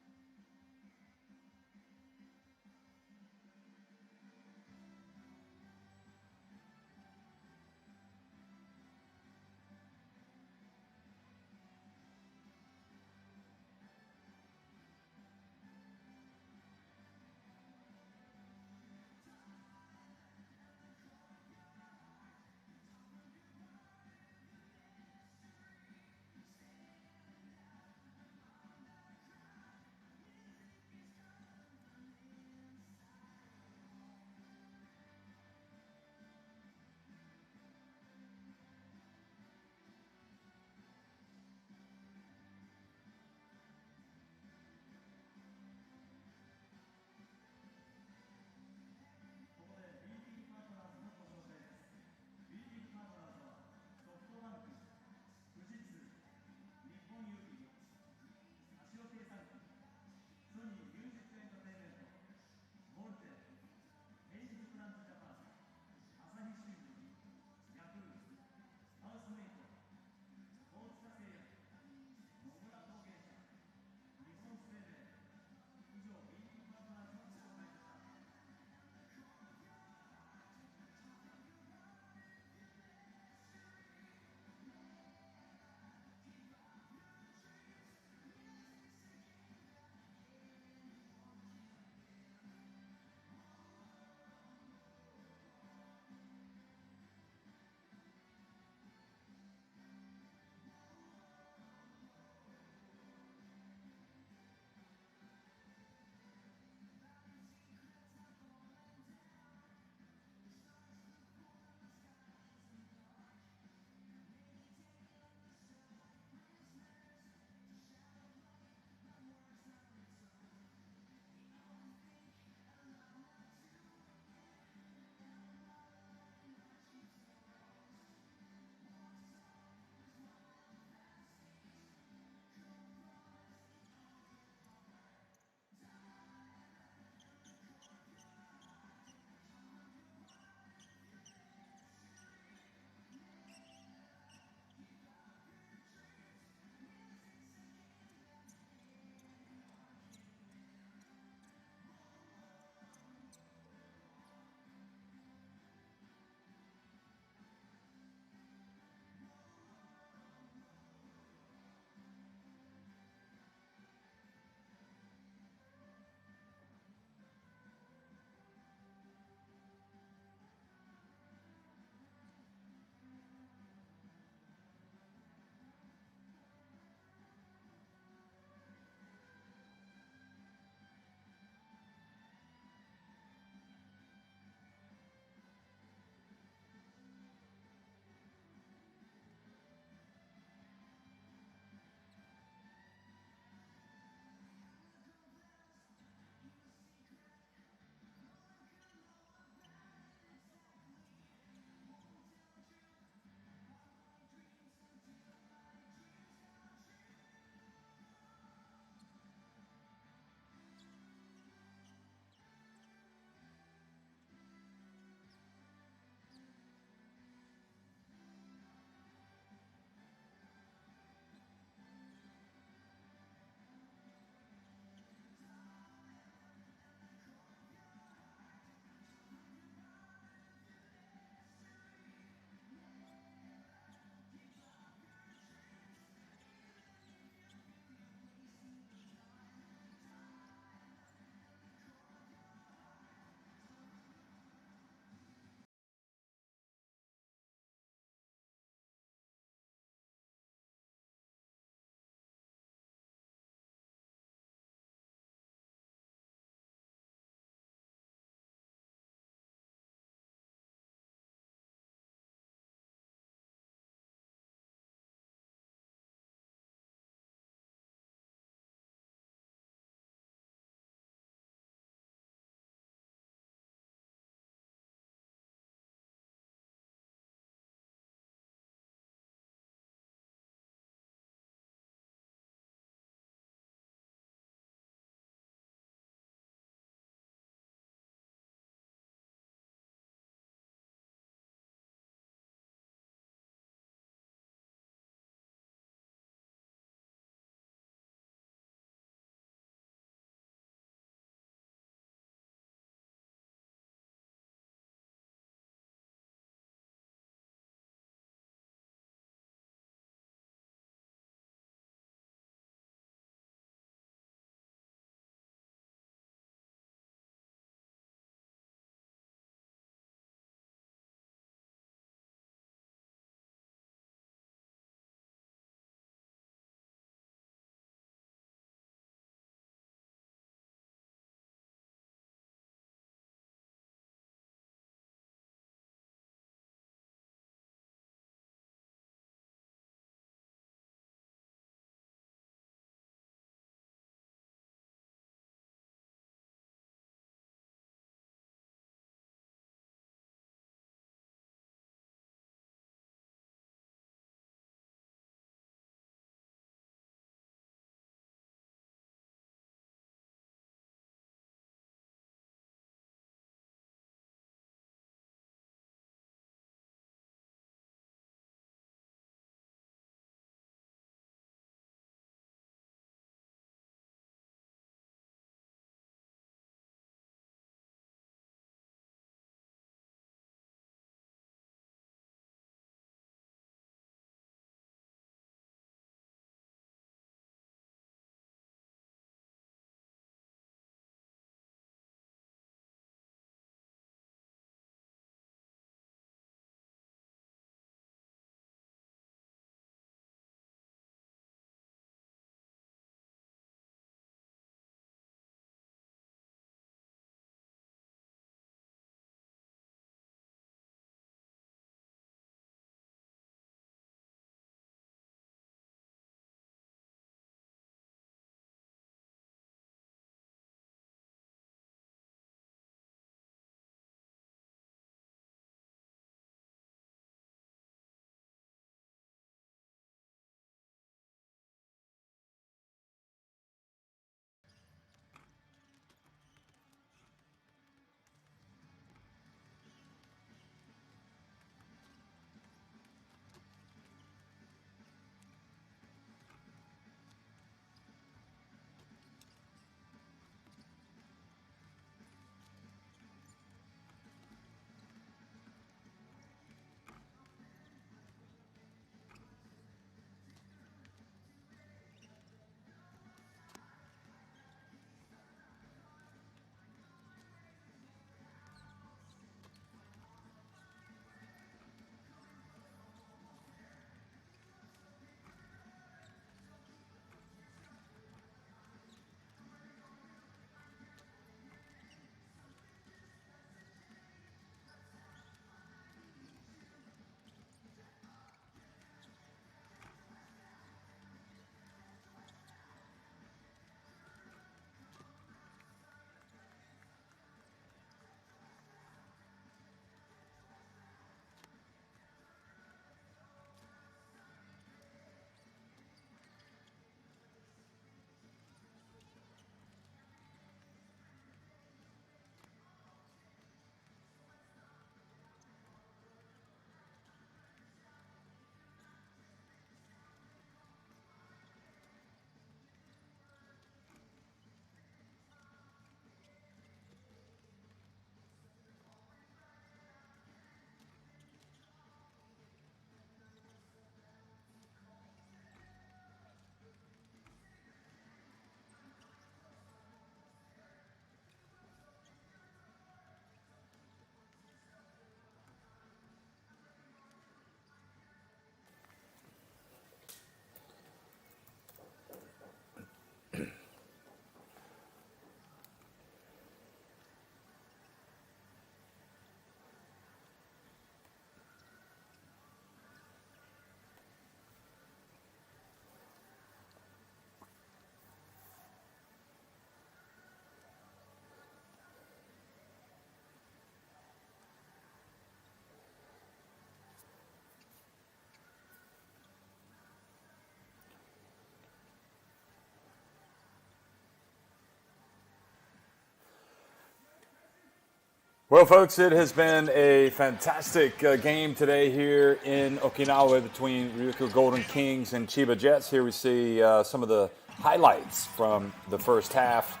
Well, folks, it has been a fantastic game today here in Okinawa between Ryukyu Golden Kings and Chiba Jets. Here we see some of the highlights from the first half.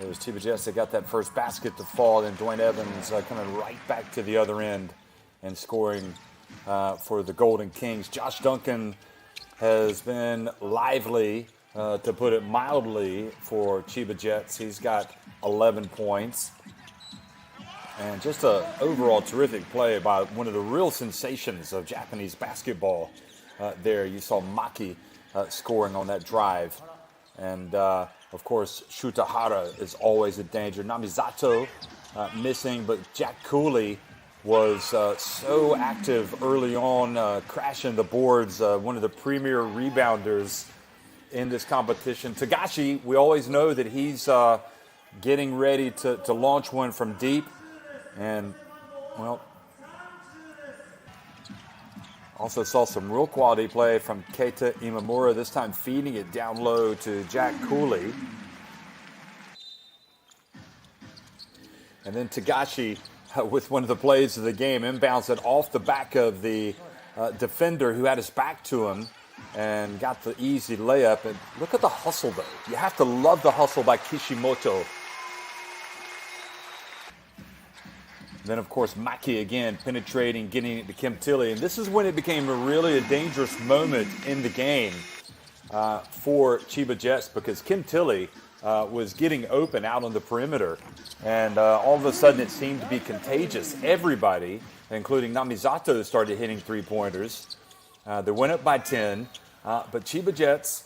It was Chiba Jets that got that first basket to fall, and Dwayne Evans coming right back to the other end and scoring for the Golden Kings. Josh Duncan has been lively, to put it mildly, for Chiba Jets. He's got 11 points. And just an overall terrific play by one of the real sensations of Japanese basketball there. You saw Maki scoring on that drive. And, of course, Shutahara is always a danger. Namizato missing, but Jack Cooley was so active early on, crashing the boards, one of the premier rebounders in this competition. Tagashi, we always know that he's getting ready to launch one from deep. And, well, also saw some real quality play from Keita Imamura, this time feeding it down low to Jack Cooley. And then Tagashi with one of the plays of the game, inbounds it off the back of the defender who had his back to him and got the easy layup. And look at the hustle, though. You have to love the hustle by Kishimoto. Then, of course, Maki again penetrating, getting it to Kim Tilly. And this is when it became really a dangerous moment in the game for Chiba Jets, because Kim Tilly was getting open out on the perimeter. And all of a sudden it seemed to be contagious. Everybody, including Namizato, started hitting three-pointers. They went up by 10. But Chiba Jets,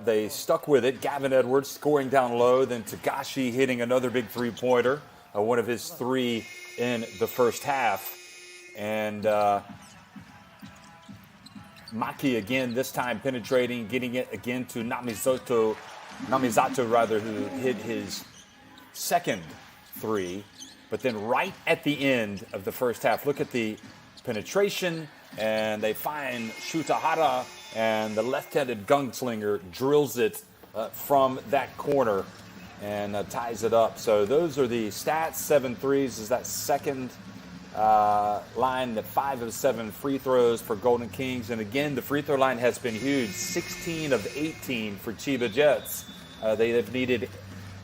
they stuck with it. Gavin Edwards scoring down low. Then Tagashi hitting another big three-pointer, one of his three in the first half. And Maki again, this time penetrating, getting it again to Namizato, who hit his second three. But then right at the end of the first half, look at the penetration, and they find Shutahara, and the left-handed gunslinger drills it from that corner and ties it up. So those are the stats. 7 threes is that second line, the 5 of 7 free throws for Golden Kings. And again, the free throw line has been huge. 16 of 18 for Chiba Jets. They have needed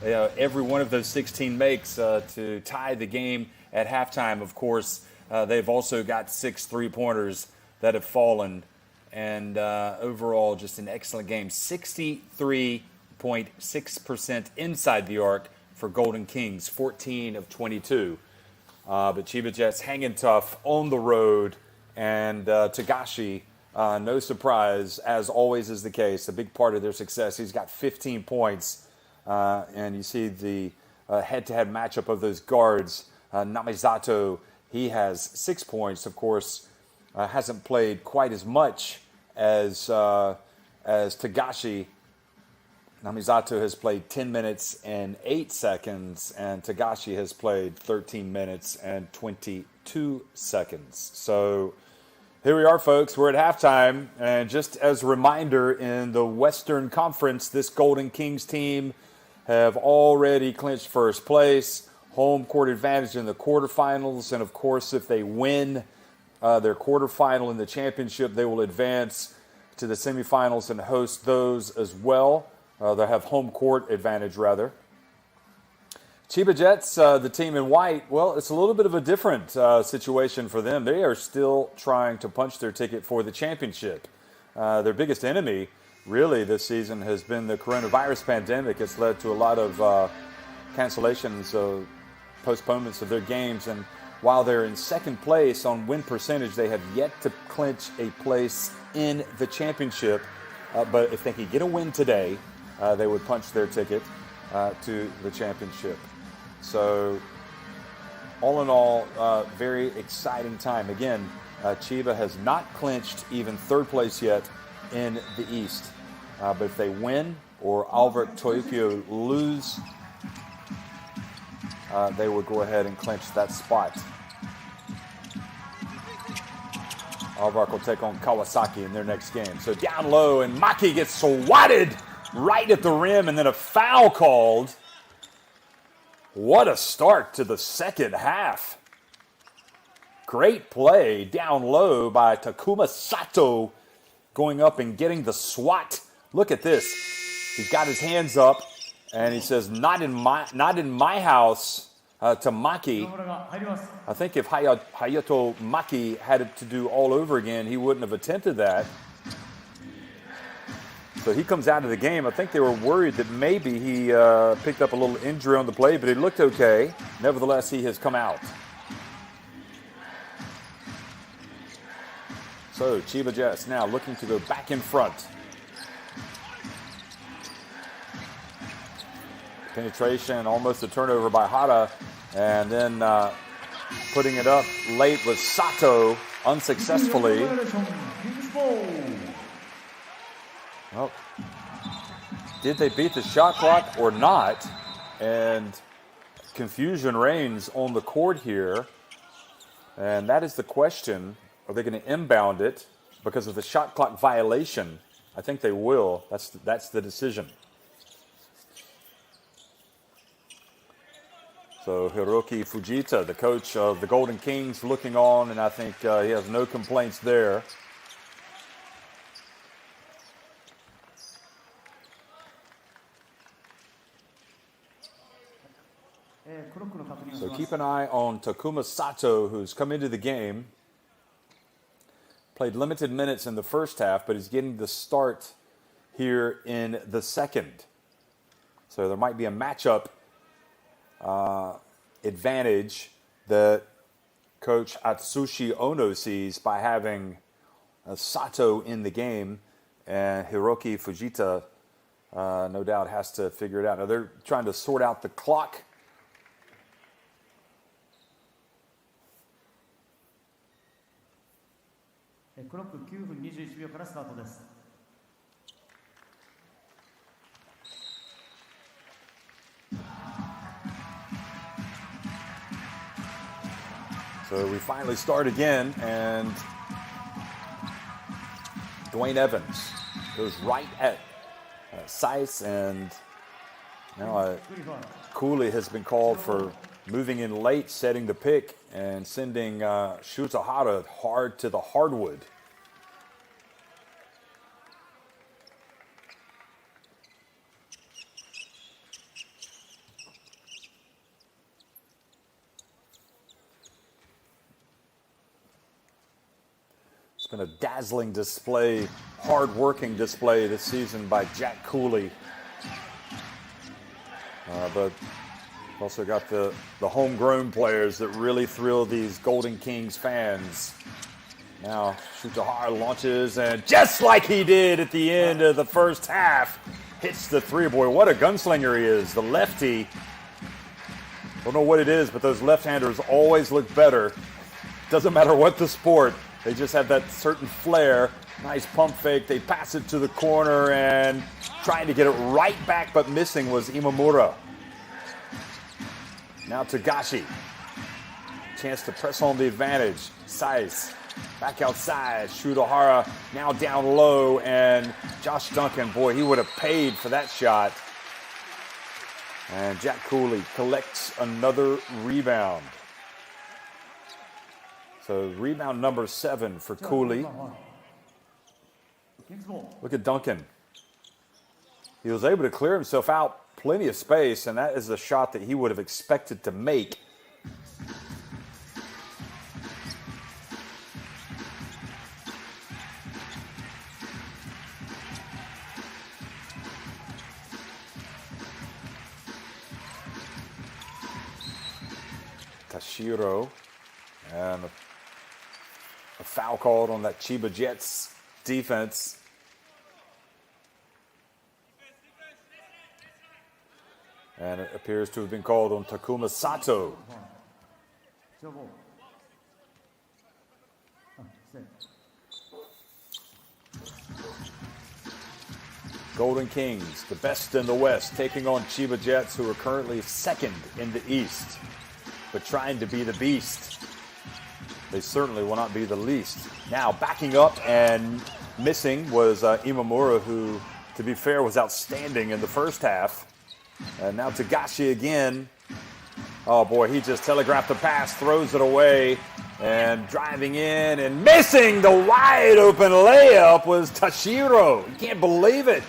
every one of those 16 makes to tie the game at halftime. Of course, they've also got 6 three-pointers that have fallen. And overall, just an excellent game. 63.6% inside the arc for Golden Kings, 14 of 22. But Chiba Jets hanging tough on the road. And Tagashi, no surprise, as always is the case, a big part of their success. He's got 15 points. And you see the head-to-head matchup of those guards. Namizato, he has 6 points. Of course, hasn't played quite as much as Tagashi. Namizato has played 10 minutes and 8 seconds, and Tagashi has played 13 minutes and 22 seconds. So here we are, folks. We're at halftime, and just as a reminder, in the Western Conference, this Golden Kings team have already clinched first place, home court advantage in the quarterfinals, and of course, if they win their quarterfinal in the championship, they will advance to the semifinals and host those as well. They'll have home court advantage, rather. Chiba Jets, the team in white, well, it's a little bit of a different situation for them. They are still trying to punch their ticket for the championship. Their biggest enemy, really, this season has been the coronavirus pandemic. It's led to a lot of cancellations, postponements of their games. And while they're in second place on win percentage, they have yet to clinch a place in the championship. But if they could get a win today, they would punch their ticket to the championship. So, all in all, very exciting time. Again, Chiba has not clinched even third place yet in the East. But if they win or Albert Toyokyo lose, they would go ahead and clinch that spot. Alvark will take on Kawasaki in their next game. So down low, and Maki gets swatted right at the rim, and then a foul called. What a start to the second half. Great play down low by Takuma Sato, going up and getting the swat. Look at this. He's got his hands up, and he says, not in my house, to Maki. I think if Hayato Maki had it to do all over again, he wouldn't have attempted that. So he comes out of the game. I think they were worried that maybe he picked up a little injury on the play, but he looked okay. Nevertheless, he has come out. So Chiba Jets now looking to go back in front. Penetration, almost a turnover by Hara, and then putting it up late with Sato unsuccessfully. Well, did they beat the shot clock or not? And confusion reigns on the court here. And that is the question. Are they going to inbound it because of the shot clock violation? I think they will. That's the decision. So Hiroki Fujita, the coach of the Golden Kings, looking on, and I think he has no complaints there. So keep an eye on Takuma Sato, who's come into the game. Played limited minutes in the first half, but he's getting the start here in the second. So there might be a matchup advantage that Coach Atsushi Ono sees by having Sato in the game, and Hiroki Fujita no doubt has to figure it out. Now they're trying to sort out the clock. So we finally start again, and Dwayne Evans goes right at Seiss, and now Cooley has been called for moving in late, setting the pick, and sending Shuta Hara hard to the hardwood. It's been a dazzling display, hard-working display this season by Jack Cooley. But also got the homegrown players that really thrill these Golden Kings fans. Now Shuta Hara launches, and just like he did at the end of the first half, hits the three. Boy, what a gunslinger he is. The lefty. Don't know what it is, but those left-handers always look better. Doesn't matter what the sport. They just have that certain flair. Nice pump fake. They pass it to the corner, and trying to get it right back, but missing was Imamura. Now Tagashi. Chance to press on the advantage. Seiss back outside. Shuta Hara now down low, and Josh Duncan, boy, he would have paid for that shot. And Jack Cooley collects another rebound. So rebound number 7 for Cooley. Look at Duncan. He was able to clear himself out, plenty of space, and that is a shot that he would have expected to make. Tashiro, and a foul called on that Chiba Jets defense. And it appears to have been called on Takuma Sato. Golden Kings, the best in the West, taking on Chiba Jets, who are currently second in the East, but trying to be the beast. They certainly will not be the least. Now backing up and missing was Imamura, who, to be fair, was outstanding in the first half. And now Tagashi again. Oh, boy, he just telegraphed the pass, throws it away, and driving in and missing the wide-open layup was Tashiro. You can't believe it.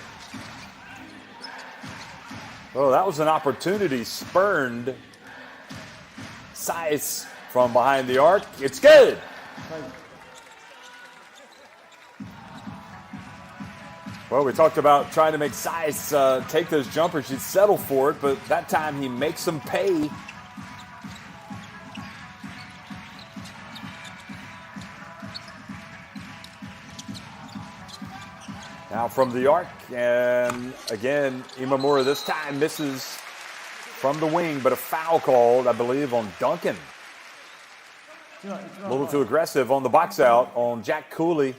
Oh, that was an opportunity spurned. Size from behind the arc. It's good. Well, we talked about trying to make Size take those jumpers. He'd settle for it, but that time he makes them pay. Now from the arc, and again, Imamura this time misses from the wing, but a foul called, I believe, on Duncan. A little too aggressive on the box out on Jack Cooley.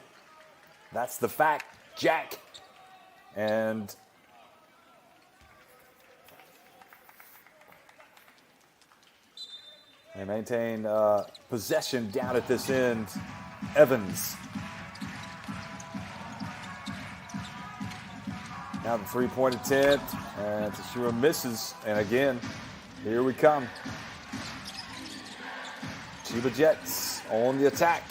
That's the fact, Jack. And they maintain possession down at this end. Evans. Now the three-point attempt, and Tashiro misses. And again, here we come. Chiba Jets on the attack.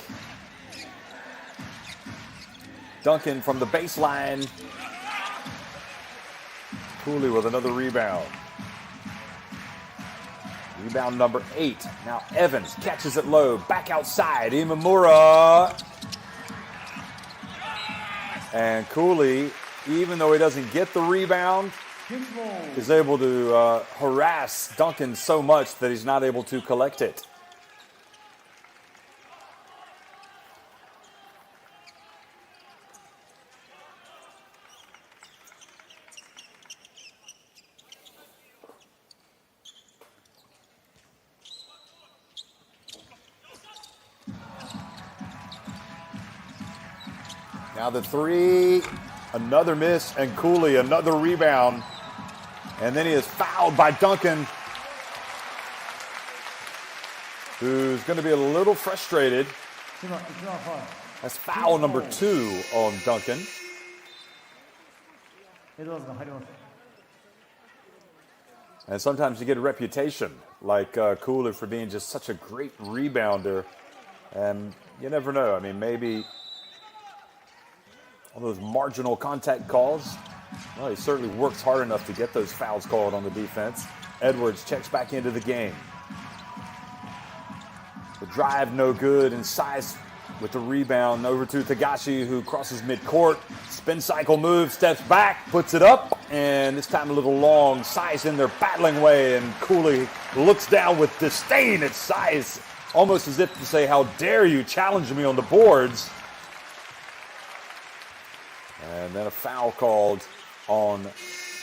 Duncan from the baseline. Cooley with another rebound. Rebound number 8. Now Evans catches it low, back outside. Imamura. And Cooley, even though he doesn't get the rebound, is able to harass Duncan so much that he's not able to collect it. Now the three, another miss, and Cooley another rebound. And then he is fouled by Duncan, who's going to be a little frustrated. That's foul number 2 on Duncan. And sometimes you get a reputation like Cooley for being just such a great rebounder. And you never know. I mean, maybe all those marginal contact calls. Well, he certainly works hard enough to get those fouls called on the defense. Edwards checks back into the game. The drive no good, and Size with the rebound over to Tagashi, who crosses midcourt. Spin cycle move, steps back, puts it up, and this time a little long. Size in their battling way, and Cooley looks down with disdain at Size, almost as if to say, how dare you challenge me on the boards. And then a foul called on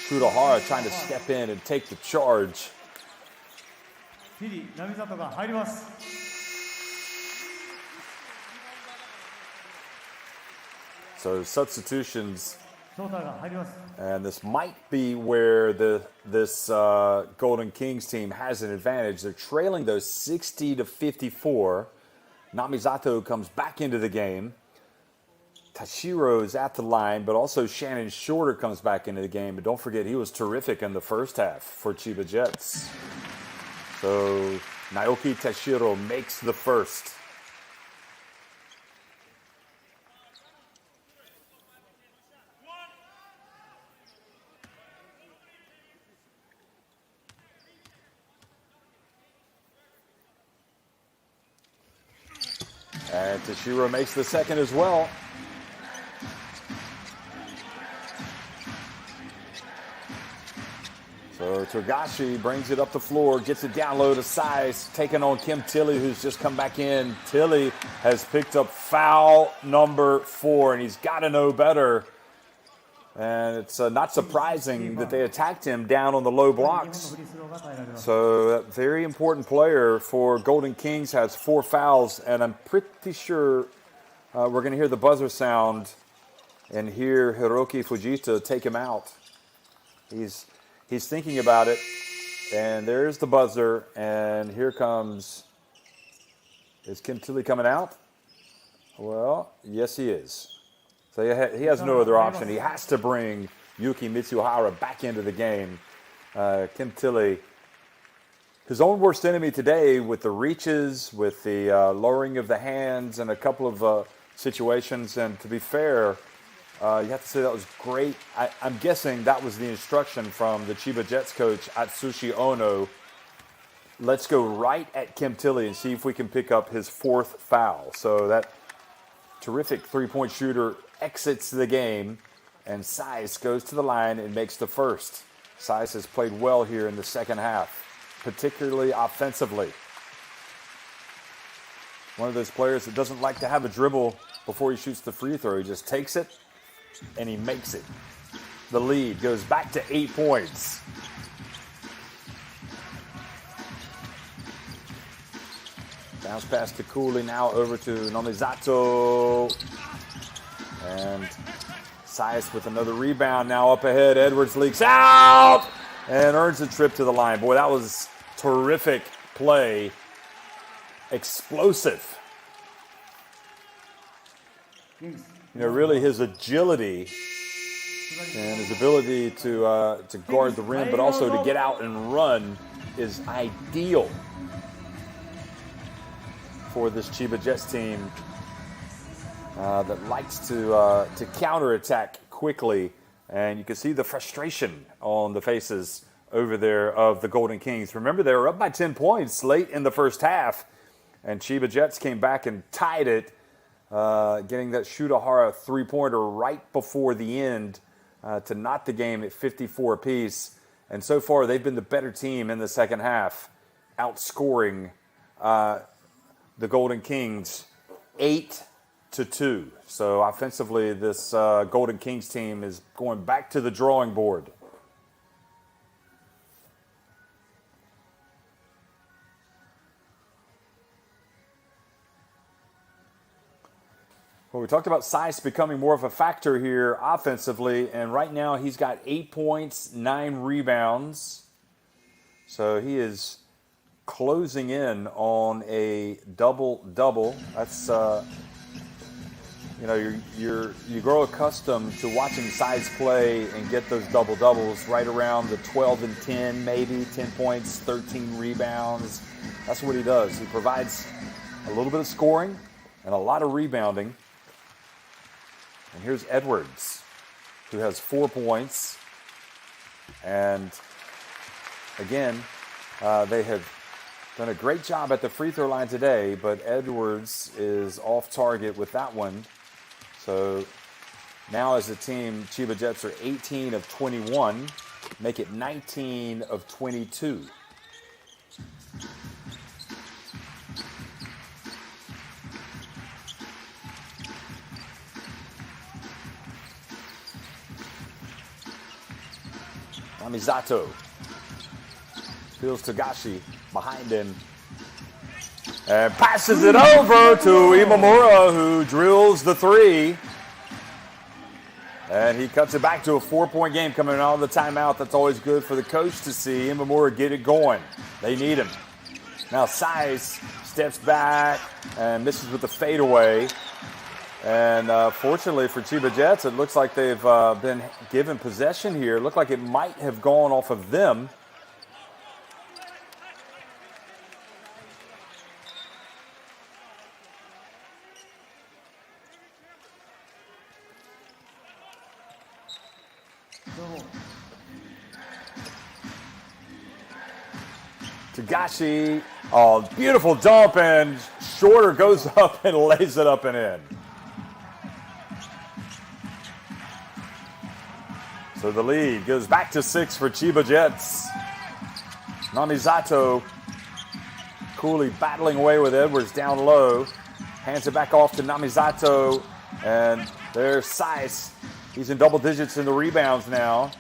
Kurohara, trying to step in and take the charge. So substitutions, and this might be where this Golden Kings team has an advantage. They're trailing those 60-54. Namizato comes back into the game. Tashiro is at the line, but also Shannon Shorter comes back into the game. But don't forget, he was terrific in the first half for Chiba Jets. So Naoki Tashiro makes the first. And Tashiro makes the second as well. So Togashi brings it up the floor, gets it down low to Size, taking on Kim Tilly, who's just come back in. Tilly has picked up foul number 4, and he's got to know better. And it's not surprising that they attacked him down on the low blocks. So a very important player for Golden Kings has 4 fouls, and I'm pretty sure we're going to hear the buzzer sound and hear Hiroki Fujita take him out. He's thinking about it, and there's the buzzer, and here comes, is Kim Tilly coming out? Well, yes he is. So he has no other option. He has to bring Yuki Mitsuhara back into the game. Kim Tilly his own worst enemy today with the reaches, with the lowering of the hands, and a couple of situations. And to be fair, you have to say that was great. I'm guessing that was the instruction from the Chiba Jets coach, Atsushi Ono. Let's go right at Kim Tilly and see if we can pick up his 4th foul. So that terrific three-point shooter exits the game, and Saiz goes to the line and makes the first. Saiz has played well here in the second half, particularly offensively. One of those players that doesn't like to have a dribble before he shoots the free throw. He just takes it, and he makes it. The lead goes back to 8 points. Bounce pass to Cooley, now over to Nomizato. And Saiz with another rebound, now up ahead. Edwards leaks out and earns a trip to the line. Boy, that was terrific play. Explosive. You know, really his agility and his ability to guard the rim, but also to get out and run is ideal for this Chiba Jets team that likes to counterattack quickly. And you can see the frustration on the faces over there of the Golden Kings. Remember, they were up by 10 points late in the first half, and Chiba Jets came back and tied it, getting that Shutahara three-pointer right before the end to knot the game at 54 apiece. And so far, they've been the better team in the second half, outscoring the Golden Kings 8-2. So offensively, this Golden Kings team is going back to the drawing board. Well, we talked about Saiz becoming more of a factor here offensively, and right now he's got 8 points, 9 rebounds. So he is closing in on a double-double. That's you grow accustomed to watching Saiz play and get those double-doubles right around the 12 and 10, maybe 10 points, 13 rebounds. That's what he does. He provides a little bit of scoring and a lot of rebounding. And here's Edwards, who has 4 points. And again, they have done a great job at the free throw line today, but Edwards is off target with that one. So now as a team, Chiba Jets are 18 of 21, make it 19 of 22. Nomizato feels Togashi behind him and passes it over to Imamura, who drills the three. And he cuts it back to a 4-point game coming out of the timeout. That's always good for the coach to see Imamura get it going. They need him. Now Saiz steps back and misses with the fadeaway. And fortunately for Chiba Jets, it looks like they've been given possession here. It looked like it might have gone off of them. Togashi, oh, beautiful dump, and Shorter goes up and lays it up and in. So the lead goes back to 6 for Chiba Jets. Nomizato, Cooley battling away with Edwards down low. Hands it back off to Nomizato, and there's Saiz. He's in double digits in the rebounds now.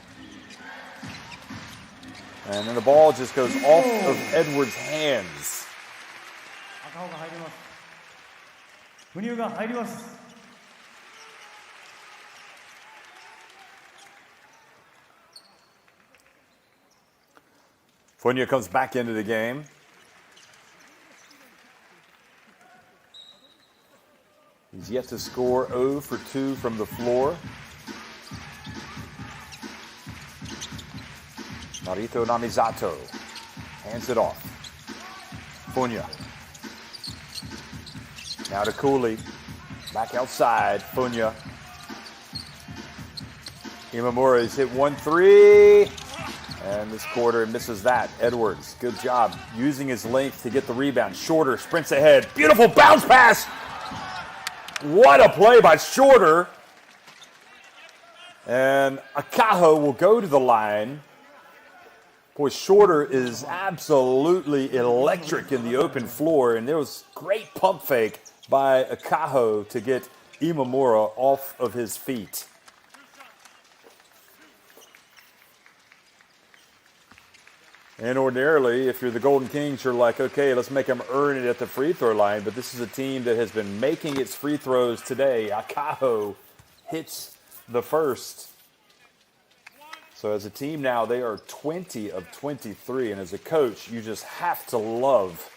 And then the ball just goes off of Edwards' hands. Funya comes back into the game. He's yet to score 0 for 2 from the floor. Narito Nomizato hands it off. Funya. Now to Cooley. Back outside. Funya. Imamura's hit 1-3. And this quarter misses that. Edwards, good job using his length to get the rebound. Shorter sprints ahead. Beautiful bounce pass. What a play by Shorter. And Akaho will go to the line. Boy, Shorter is absolutely electric in the open floor. And there was great pump fake by Akaho to get Imamura off of his feet. And ordinarily, if you're the Golden Kings, you're like, okay, let's make them earn it at the free throw line. But this is a team that has been making its free throws today. Akaho hits the first. So as a team now, they are 20 of 23. And as a coach, you just have to love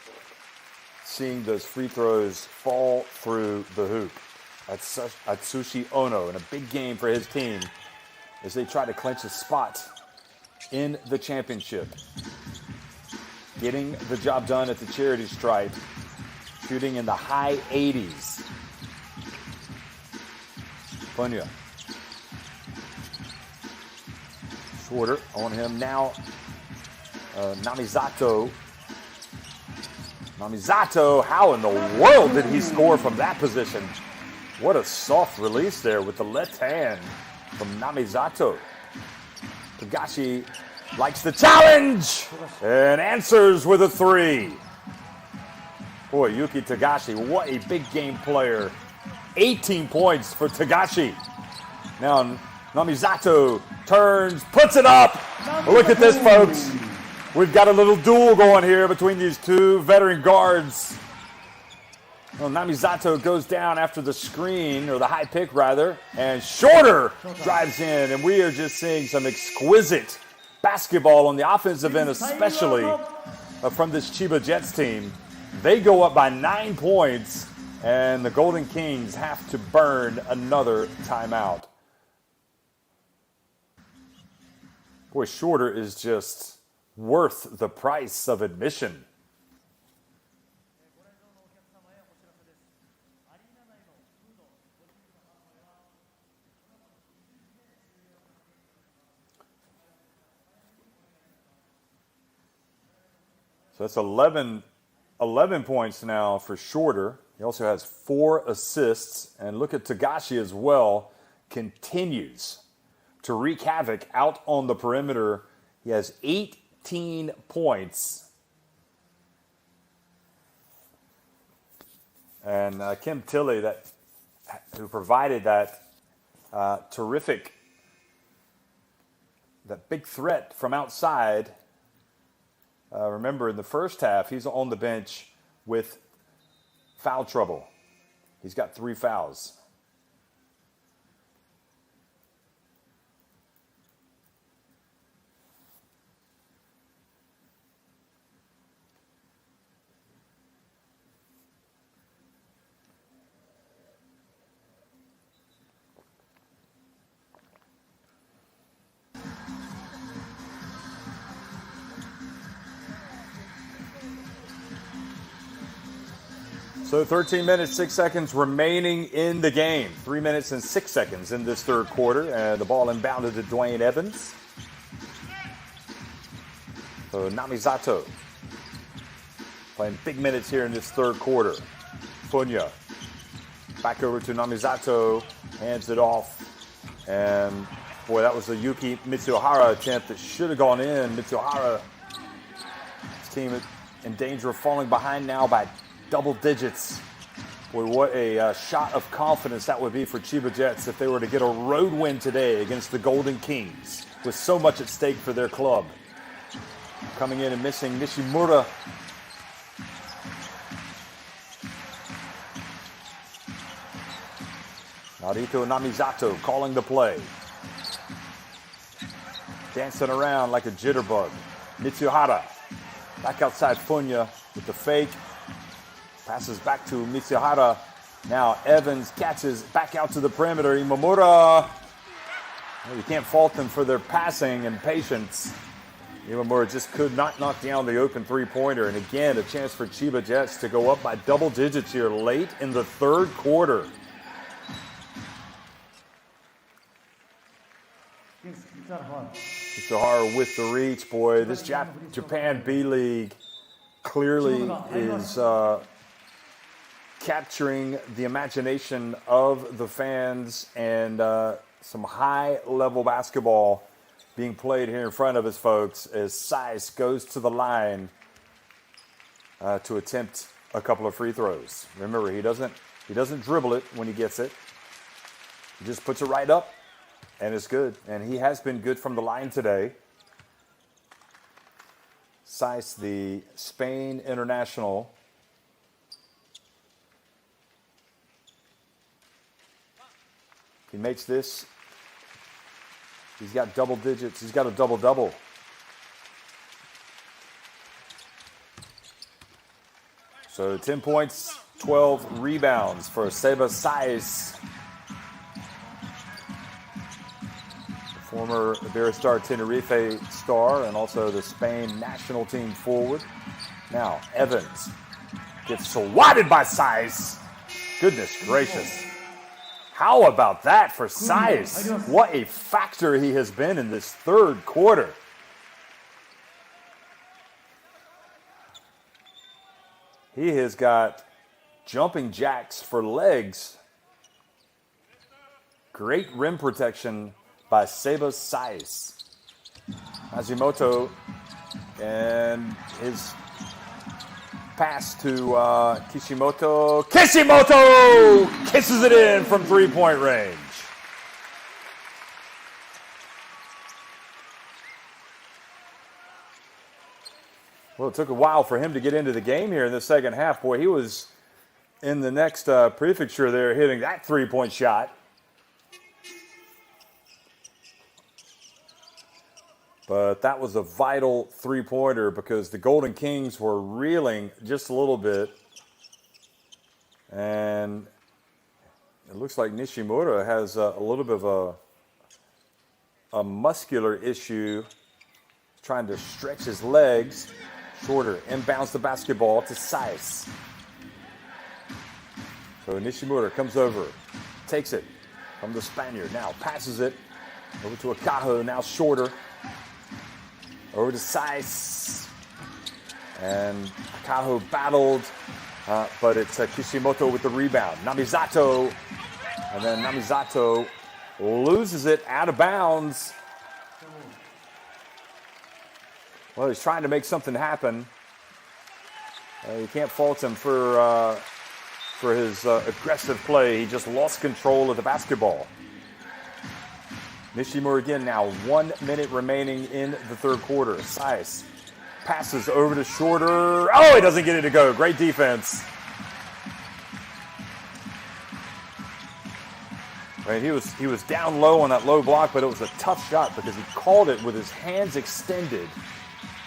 seeing those free throws fall through the hoop. That's Atsushi Ono in a big game for his team as they try to clinch a spot in the championship. Getting the job done at the charity stripe. Shooting in the high 80s. Funya. Shorter on him now. Namizato. Namizato, how in the world did he score from that position? What a soft release there with the left hand from Namizato. Tagashi likes the challenge and answers with a three. Boy, Yuki Tagashi, what a big game player. 18 points for Tagashi. Now Namizato turns, puts it up. Look at this, folks. We've got a little duel going here between these two veteran guards. Well, Namizato goes down after the screen, or the high pick rather, and Shorter drives in, and we are just seeing some exquisite basketball on the offensive end, especially from this Chiba Jets team. They go up by 9 points, and the Golden Kings have to burn another timeout. Boy, Shorter is just worth the price of admission. So that's 11 points now for Shorter. He also has 4 assists. And look at Tagashi as well. Continues to wreak havoc out on the perimeter. He has 18 points. And Kim Tilley, who provided that terrific, that big threat from outside. Remember, in the first half, he's on the bench with foul trouble. He's got 3 fouls. So 13 minutes, 6 seconds remaining in the game. 3 minutes and 6 seconds in this third quarter. The ball inbounded to Dwayne Evans. So Namizato playing big minutes here in this third quarter. Funya back over to Namizato, hands it off. And boy, that was a Yuki Mitsuhara attempt that should have gone in. Mitsuhara, his team in danger of falling behind now by double digits. Boy, what a shot of confidence that would be for Chiba Jets if they were to get a road win today against the Golden Kings with so much at stake for their club. Coming in and missing Nishimura. Narito Namizato calling the play. Dancing around like a jitterbug. Mitsuhara back outside Funya with the fake. Passes back to Mitsuhara. Now Evans catches back out to the perimeter. Imamura. Well, you can't fault them for their passing and patience. Imamura just could not knock down the open three-pointer. And again, a chance for Chiba Jets to go up by double digits here late in the third quarter. Kitahara with the reach, boy. This Japan B-League clearly is capturing the imagination of the fans, and some high-level basketball being played here in front of us, folks, as Saiz goes to the line to attempt a couple of free throws. Remember, he doesn't dribble it when he gets it. He just puts it right up, and it's good. And he has been good from the line today. Saiz, the Spain international. He makes this. He's got double digits. He's got a double-double. So 10 points, 12 rebounds for Chiba Saiz. Former Iberostar Tenerife star and also the Spain national team forward. Now, Evans gets swatted by Saiz. Goodness gracious. How about that for Saiz? What a factor he has been in this third quarter. He has got jumping jacks for legs. Great rim protection by Chiba Saiz. Hashimoto and his pass to Kishimoto. Kishimoto kisses it in from three-point range. Well, it took a while for him to get into the game here in the second half. Boy, he was in the next prefecture there hitting that three-point shot. But that was a vital three-pointer because the Golden Kings were reeling just a little bit. And it looks like Nishimura has a little bit of a muscular issue, trying to stretch his legs. Shorter, inbounds the basketball to Saiz. So Nishimura comes over, takes it from the Spaniard, now passes it over to Akaho, now shorter. Over to Saiz. And Akaho battled, but it's Kishimoto with the rebound. Namizato, and then Namizato loses it out of bounds. Well, he's trying to make something happen. You can't fault him for his aggressive play. He just lost control of the basketball. Nishimura again now, 1 minute remaining in the third quarter. Saiz passes over to Shorter. Oh, he doesn't get it to go. Great defense. Right, he was down low on that low block, but it was a tough shot because he called it with his hands extended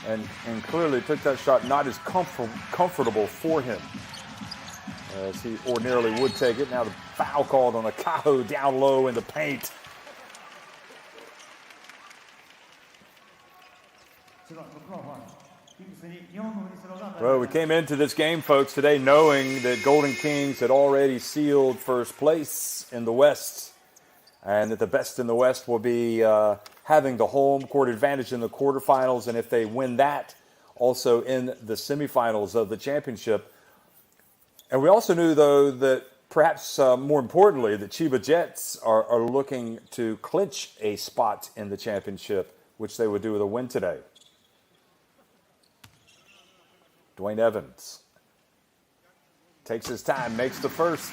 and clearly took that shot not as comfortable for him as he ordinarily would take it. Now the foul called on Akaho down low in the paint. Well, we came into this game, folks, today knowing that Golden Kings had already sealed first place in the West and that the best in the West will be having the home court advantage in the quarterfinals, and if they win that, also in the semifinals of the championship. And we also knew, though, that perhaps more importantly, the Chiba Jets are looking to clinch a spot in the championship, which they would do with a win today. Dwayne Evans takes his time, makes the first.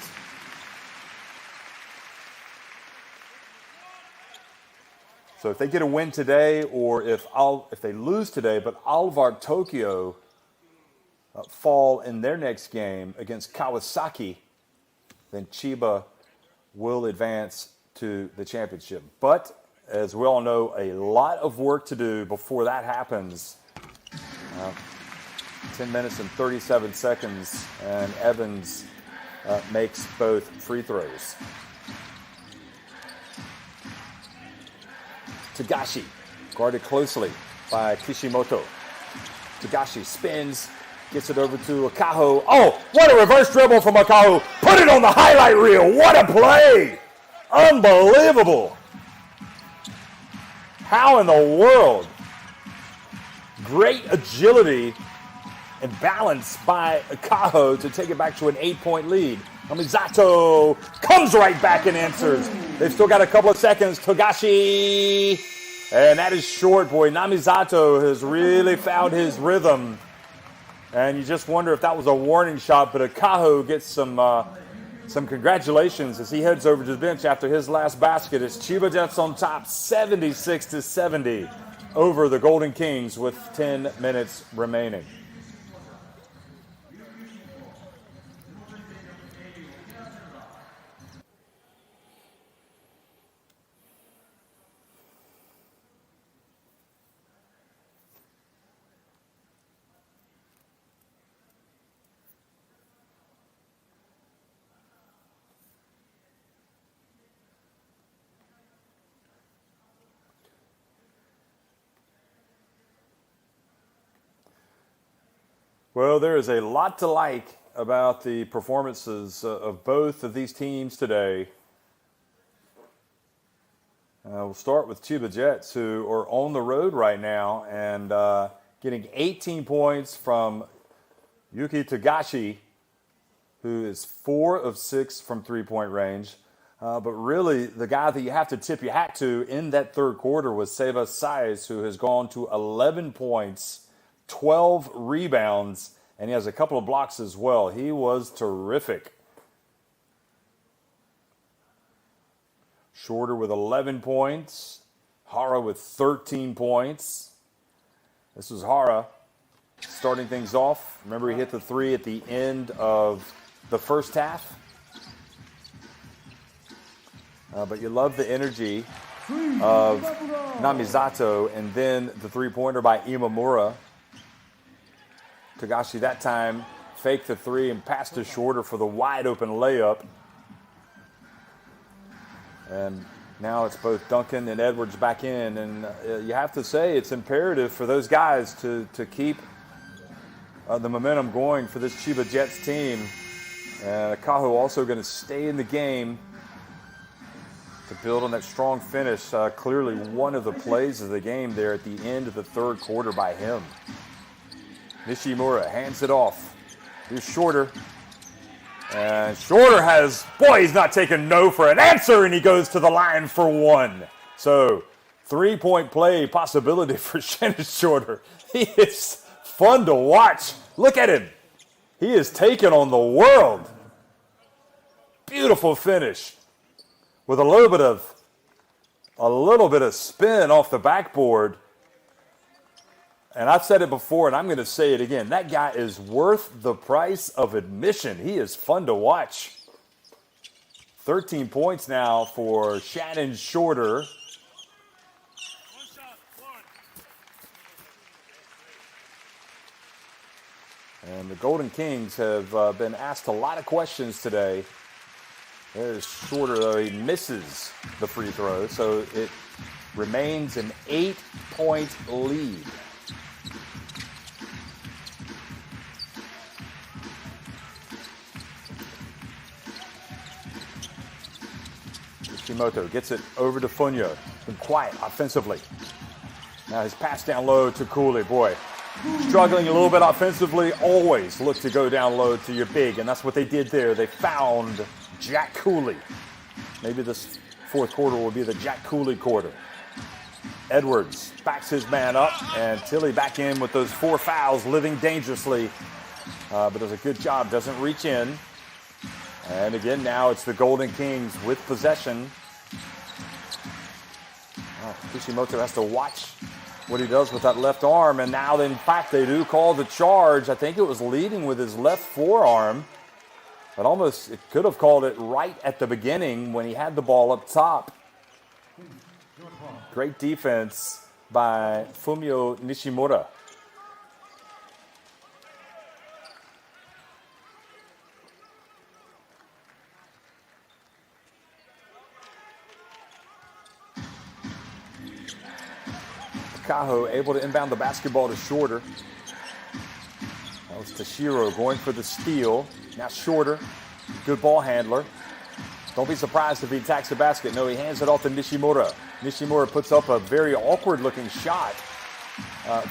So if they get a win today, or if they lose today, but Alvar Tokyo fall in their next game against Kawasaki, then Chiba will advance to the championship. But as we all know, a lot of work to do before that happens. 10 minutes and 37 seconds, and Evans makes both free throws. Tagashi guarded closely. by Kishimoto. Togashi spins, gets it over to Akaho. Oh, what a reverse dribble from Akaho. Put it on the highlight reel. What a play. Unbelievable. How in the world? Great agility and balance by Akaho to take it back to an 8-point lead. Namizato comes right back and answers. They've still got a couple of seconds. Togashi. And that is short, boy. Namizato has really found his rhythm. And you just wonder if that was a warning shot. But Akaho gets some congratulations as he heads over to the bench after his last basket. It's Chiba Jets on top, 76-70 over the Golden Kings with 10 minutes remaining. Well, there is a lot to like about the performances of both of these teams today. We'll start with Chiba Jets, who are on the road right now and getting 18 points from Yuki Togashi, who is 4 of 6 from three-point range. But really, the guy that you have to tip your hat to in that third quarter was Seiba Sais, who has gone to 11 points, 12 rebounds, and he has a couple of blocks as well. He was terrific. Shorter with 11 points. Hara with 13 points. This was Hara starting things off. Remember, he hit the three at the end of the first half. But you love the energy of Namizato, and then the three-pointer by Imamura. Togashi that time faked the three and passed to Shorter for the wide-open layup. And now it's both Duncan and Edwards back in. And you have to say it's imperative for those guys to keep the momentum going for this Chiba Jets team. And Akaho also going to stay in the game to build on that strong finish. Clearly one of the plays of the game there at the end of the third quarter by him. Nishimura hands it off. Here's Shorter. And Shorter has, boy, he's not taking no for an answer, and he goes to the line for one. So, three-point play possibility for Shannon Shorter. He is fun to watch. Look at him. He is taking on the world. Beautiful finish with a little bit of spin off the backboard. And I've said it before, and I'm going to say it again. That guy is worth the price of admission. He is fun to watch. 13 points now for Shannon Shorter. And the Golden Kings have been asked a lot of questions today. There's Shorter, though. He misses the free throw, so it remains an 8-point lead. Kishimoto gets it over to Funyo. Been quiet offensively. Now his pass down low to Cooley. Boy, struggling a little bit offensively. Always look to go down low to your big, and that's what they did there. They found Jack Cooley. Maybe this fourth quarter will be the Jack Cooley quarter. Edwards backs his man up, and Tilly back in with those 4 fouls, living dangerously. But does a good job, doesn't reach in. And again, now it's the Golden Kings with possession. Kishimoto has to watch what he does with that left arm. And now, in fact, they do call the charge. I think it was leading with his left forearm. But almost, it could have called it right at the beginning when he had the ball up top. Great defense by Fumio Nishimura. Kaho able to inbound the basketball to Shorter. That was Tashiro going for the steal. Now Shorter, good ball handler. Don't be surprised if he attacks the basket. No, he hands it off to Nishimura. Nishimura puts up a very awkward-looking shot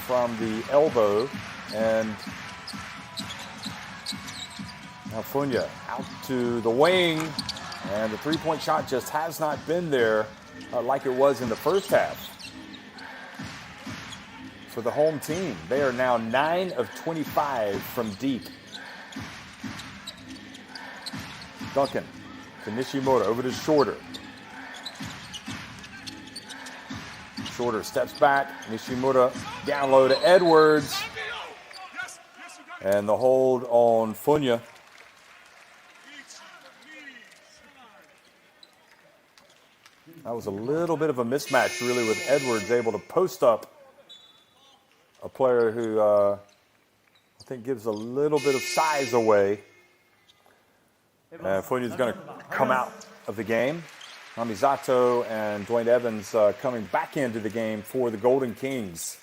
from the elbow. And now Funya out to the wing. And the three-point shot just has not been there like it was in the first half. For the home team, they are now 9 of 25 from deep. Duncan to Nishimura, over to Shorter. Shorter steps back. Nishimura down low to Edwards. And the hold on Funya. That was a little bit of a mismatch, really, with Edwards able to post up a player who I think gives a little bit of size away. And Funya's going to come out of the game. Namizato and Dwayne Evans coming back into the game for the Golden Kings.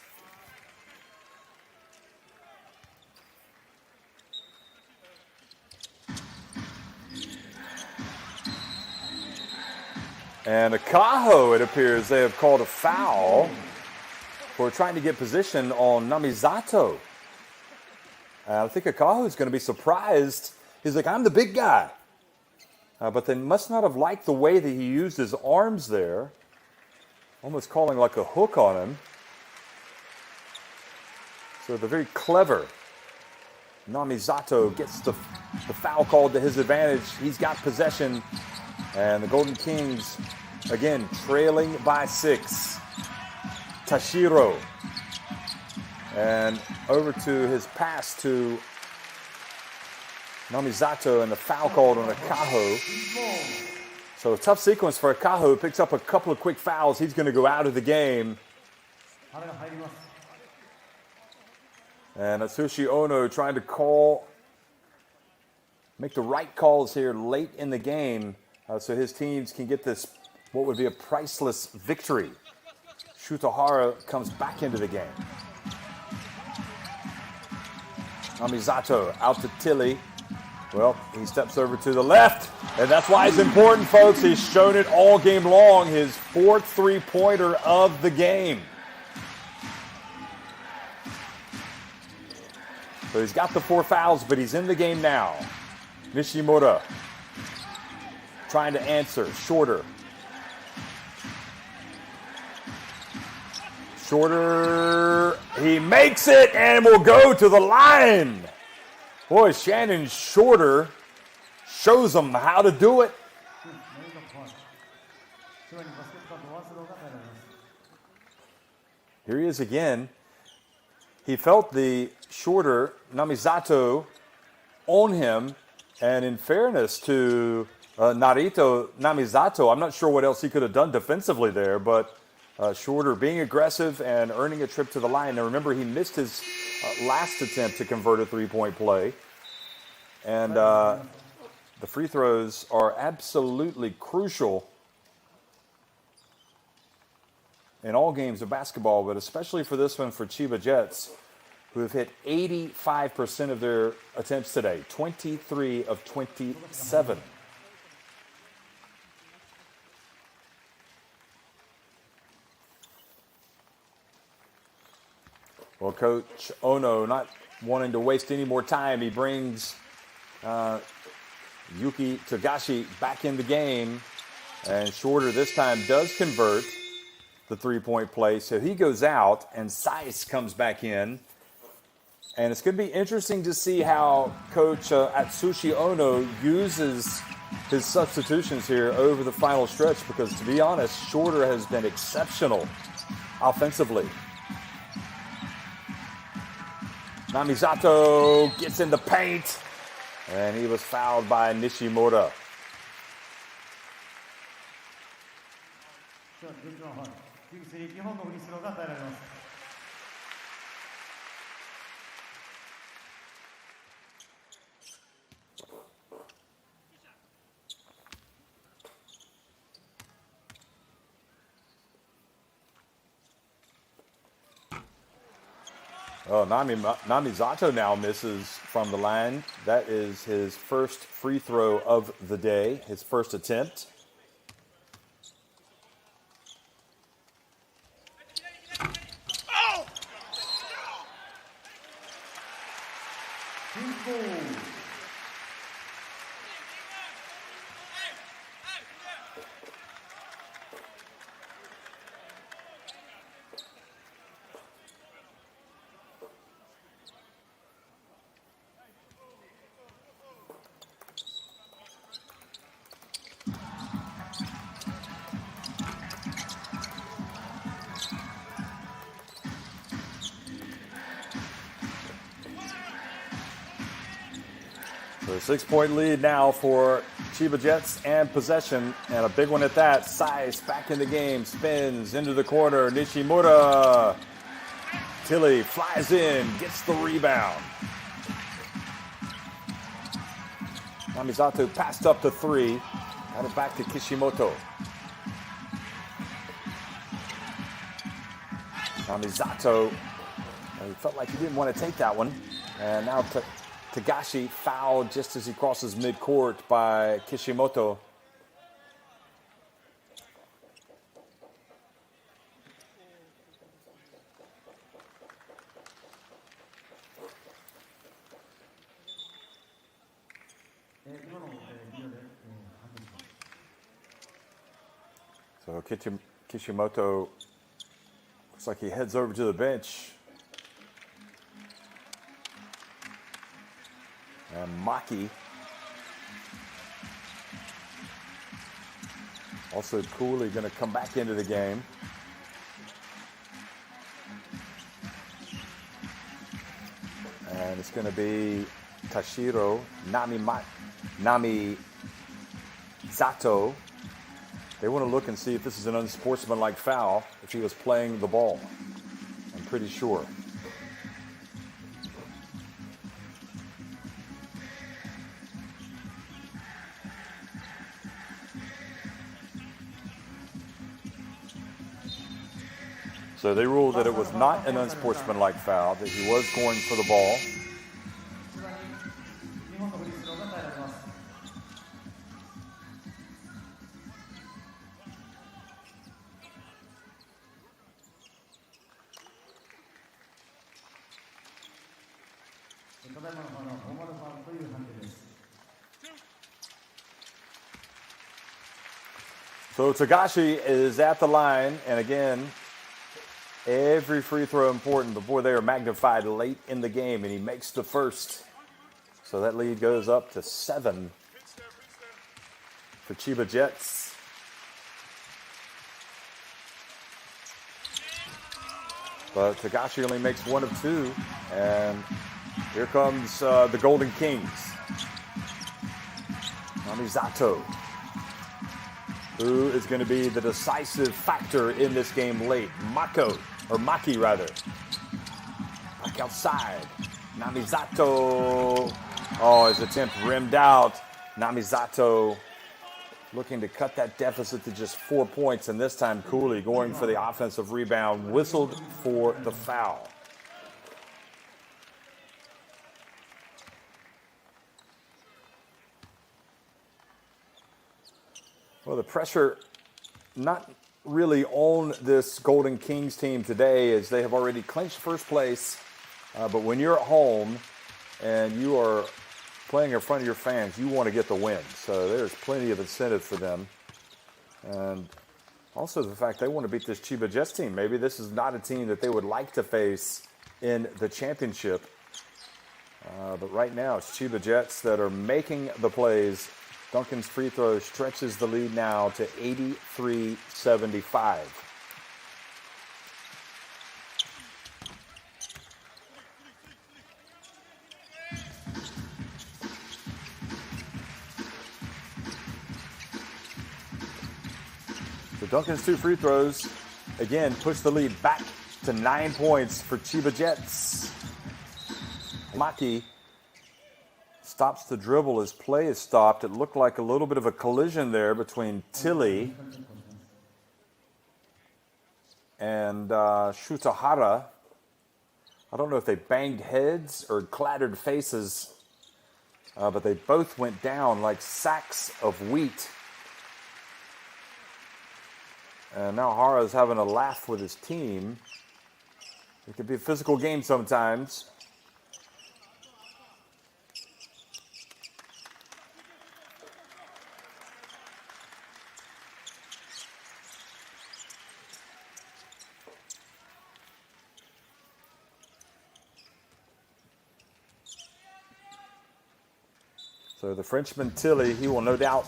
And Akaho, it appears they have called a foul for trying to get position on Namizato. I think Akaho is going to be surprised. He's like, I'm the big guy. But they must not have liked the way that he used his arms there. Almost calling like a hook on him. So they're very clever. Namizato gets the foul called to his advantage. He's got possession. And the Golden Kings, again, trailing by 6. Tashiro. And over to his pass to Namizato, and the foul called on Akaho. So a tough sequence for Akaho. Picks up a couple of quick fouls. He's going to go out of the game. And Atsushi Ono trying to make the right calls here late in the game so his teams can get this, what would be a priceless victory. Shutahara comes back into the game. Namizato out to Tilly. Well, he steps over to the left, and that's why it's important, folks. He's shown it all game long, his 4th three-pointer of the game. So he's got the 4 fouls, but he's in the game now. Nishimura trying to answer. Shorter. Shorter, he makes it and will go to the line. Boy, Shannon Shorter shows them how to do it. Here he is again. He felt the Shorter, Namizato, on him. And in fairness to Narito Namizato, I'm not sure what else he could have done defensively there, but Shorter being aggressive and earning a trip to the line. Now remember, he missed his last attempt to convert a three-point play. And the free throws are absolutely crucial in all games of basketball, but especially for this one for Chiba Jets, who have hit 85% of their attempts today, 23 of 27. Well, Coach Ono not wanting to waste any more time, he brings Yuki Togashi back in the game, and Shorter this time does convert the three-point play, so he goes out, and Seiss comes back in, and it's going to be interesting to see how Coach Atsushi Ono uses his substitutions here over the final stretch, because to be honest, Shorter has been exceptional offensively. Namizato gets in the paint, and he was fouled by Nishimura. Oh, Namizato now misses from the line. That is his first free throw of the day, his first attempt. So a 6-point lead now for Chiba Jets and possession, and a big one at that. Saiz back in the game, spins into the corner. Nishimura. Tilly flies in, gets the rebound. Namizato passed up to 3. Got it back to Kishimoto. Namizato, he felt like he didn't want to take that one. And now Tagashi fouled just as he crosses midcourt by Kishimoto. So Kishimoto looks like he heads over to the bench. And Maki. Also Cooley going to come back into the game. And it's going to be Tashiro Namizato. They want to look and see if this is an unsportsmanlike foul, if he was playing the ball. I'm pretty sure. So they ruled that it was not an unsportsmanlike foul, that he was going for the ball. So Tagashi is at the line, and again, every free throw important, but boy, they are magnified late in the game, and he makes the first. So that lead goes up to 7 for Chiba Jets. But Tagashi only makes 1 of 2, and here comes the Golden Kings. Namizato, who is going to be the decisive factor in this game late. Maki rather. Back outside. Namizato. Oh, his attempt rimmed out. Namizato looking to cut that deficit to just 4 points, and this time Cooley going for the offensive rebound, whistled for the foul. Well, the pressure not really on this Golden Kings team today, as they have already clinched first place. But when you're at home and you are playing in front of your fans, you want to get the win. So there's plenty of incentive for them. And also the fact they want to beat this Chiba Jets team. Maybe this is not a team that they would like to face in the championship. But right now it's Chiba Jets that are making the plays. Duncan's free throw stretches the lead now to 83-75. So Duncan's 2 free throws, again, push the lead back to 9 points for Chiba Jets. Maki stops the dribble. His play is stopped. It looked like a little bit of a collision there between Tilly and Shutahara. I don't know if they banged heads or clattered faces, but they both went down like sacks of wheat. And now Hara's having a laugh with his team. It could be a physical game sometimes. So the Frenchman Tilly, he will no doubt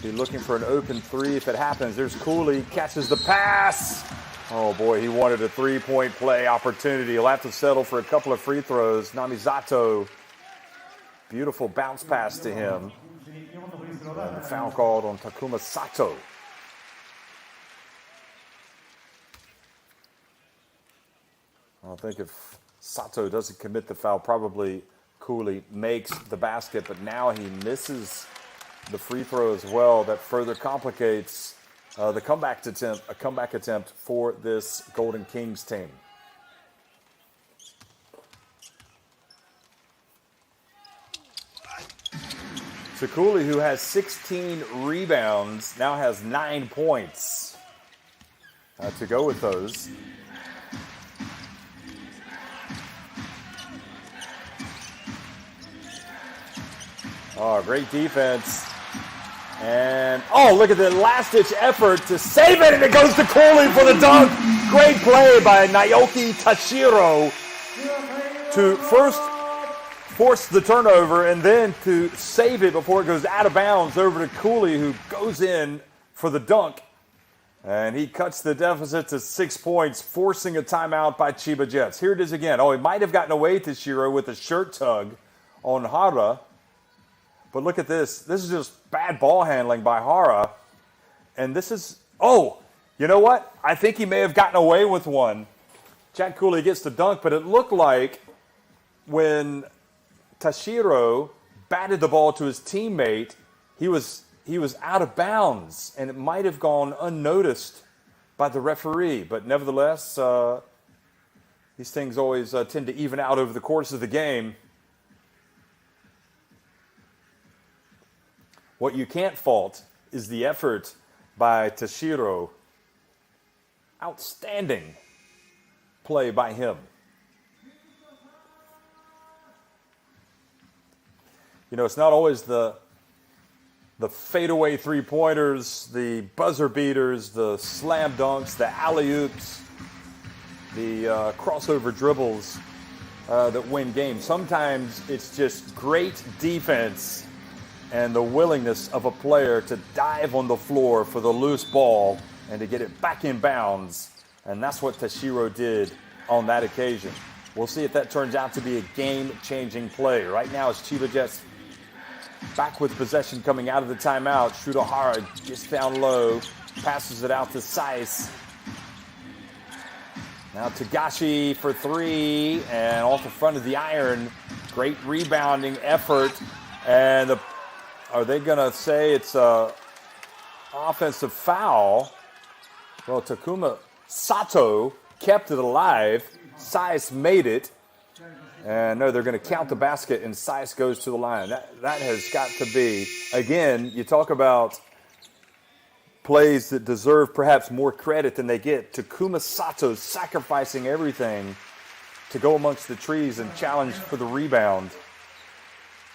be looking for an open three if it happens. There's Cooley, catches the pass. Oh boy, he wanted a three-point play opportunity. He'll have to settle for a couple of free throws. Namizato, beautiful bounce pass to him. And the foul called on Takuma Sato. I think if Sato doesn't commit the foul, probably Cooley makes the basket, but now he misses the free throw as well. That further complicates the comeback attempt for this Golden Kings team. So Cooley, who has 16 rebounds, now has 9 points to go with those. Oh, great defense. And, oh, look at the last-ditch effort to save it, and it goes to Cooley for the dunk. Great play by Naoki Tashiro to first force the turnover and then to save it before it goes out of bounds over to Cooley, who goes in for the dunk. And he cuts the deficit to 6 points, forcing a timeout by Chiba Jets. Here it is again. Oh, he might have gotten away, Tashiro, with a shirt tug on Hara. But look at this. This is just bad ball handling by Hara. And this is, oh, you know what? I think he may have gotten away with one. Jack Cooley gets the dunk, but it looked like when Tashiro batted the ball to his teammate, he was out of bounds, and it might have gone unnoticed by the referee. But nevertheless, these things always tend to even out over the course of the game. What you can't fault is the effort by Tashiro. Outstanding play by him. You know, it's not always the fadeaway three-pointers, the buzzer beaters, the slam dunks, the alley-oops, the crossover dribbles that win games. Sometimes it's just great defense and the willingness of a player to dive on the floor for the loose ball and to get it back in bounds. And that's what Tashiro did on that occasion. We'll see if that turns out to be a game-changing play. Right now, it's Chiba Jets back with possession coming out of the timeout. Shuto Hara gets down low, passes it out to Saiz. Now Tagashi for three, and off the front of the iron. Great rebounding effort. And are they going to say it's an offensive foul? Well, Takuma Sato kept it alive. Saiz made it. And no, they're going to count the basket, and Saiz goes to the line. That has got to be, again, you talk about plays that deserve perhaps more credit than they get. Takuma Sato sacrificing everything to go amongst the trees and challenge for the rebound.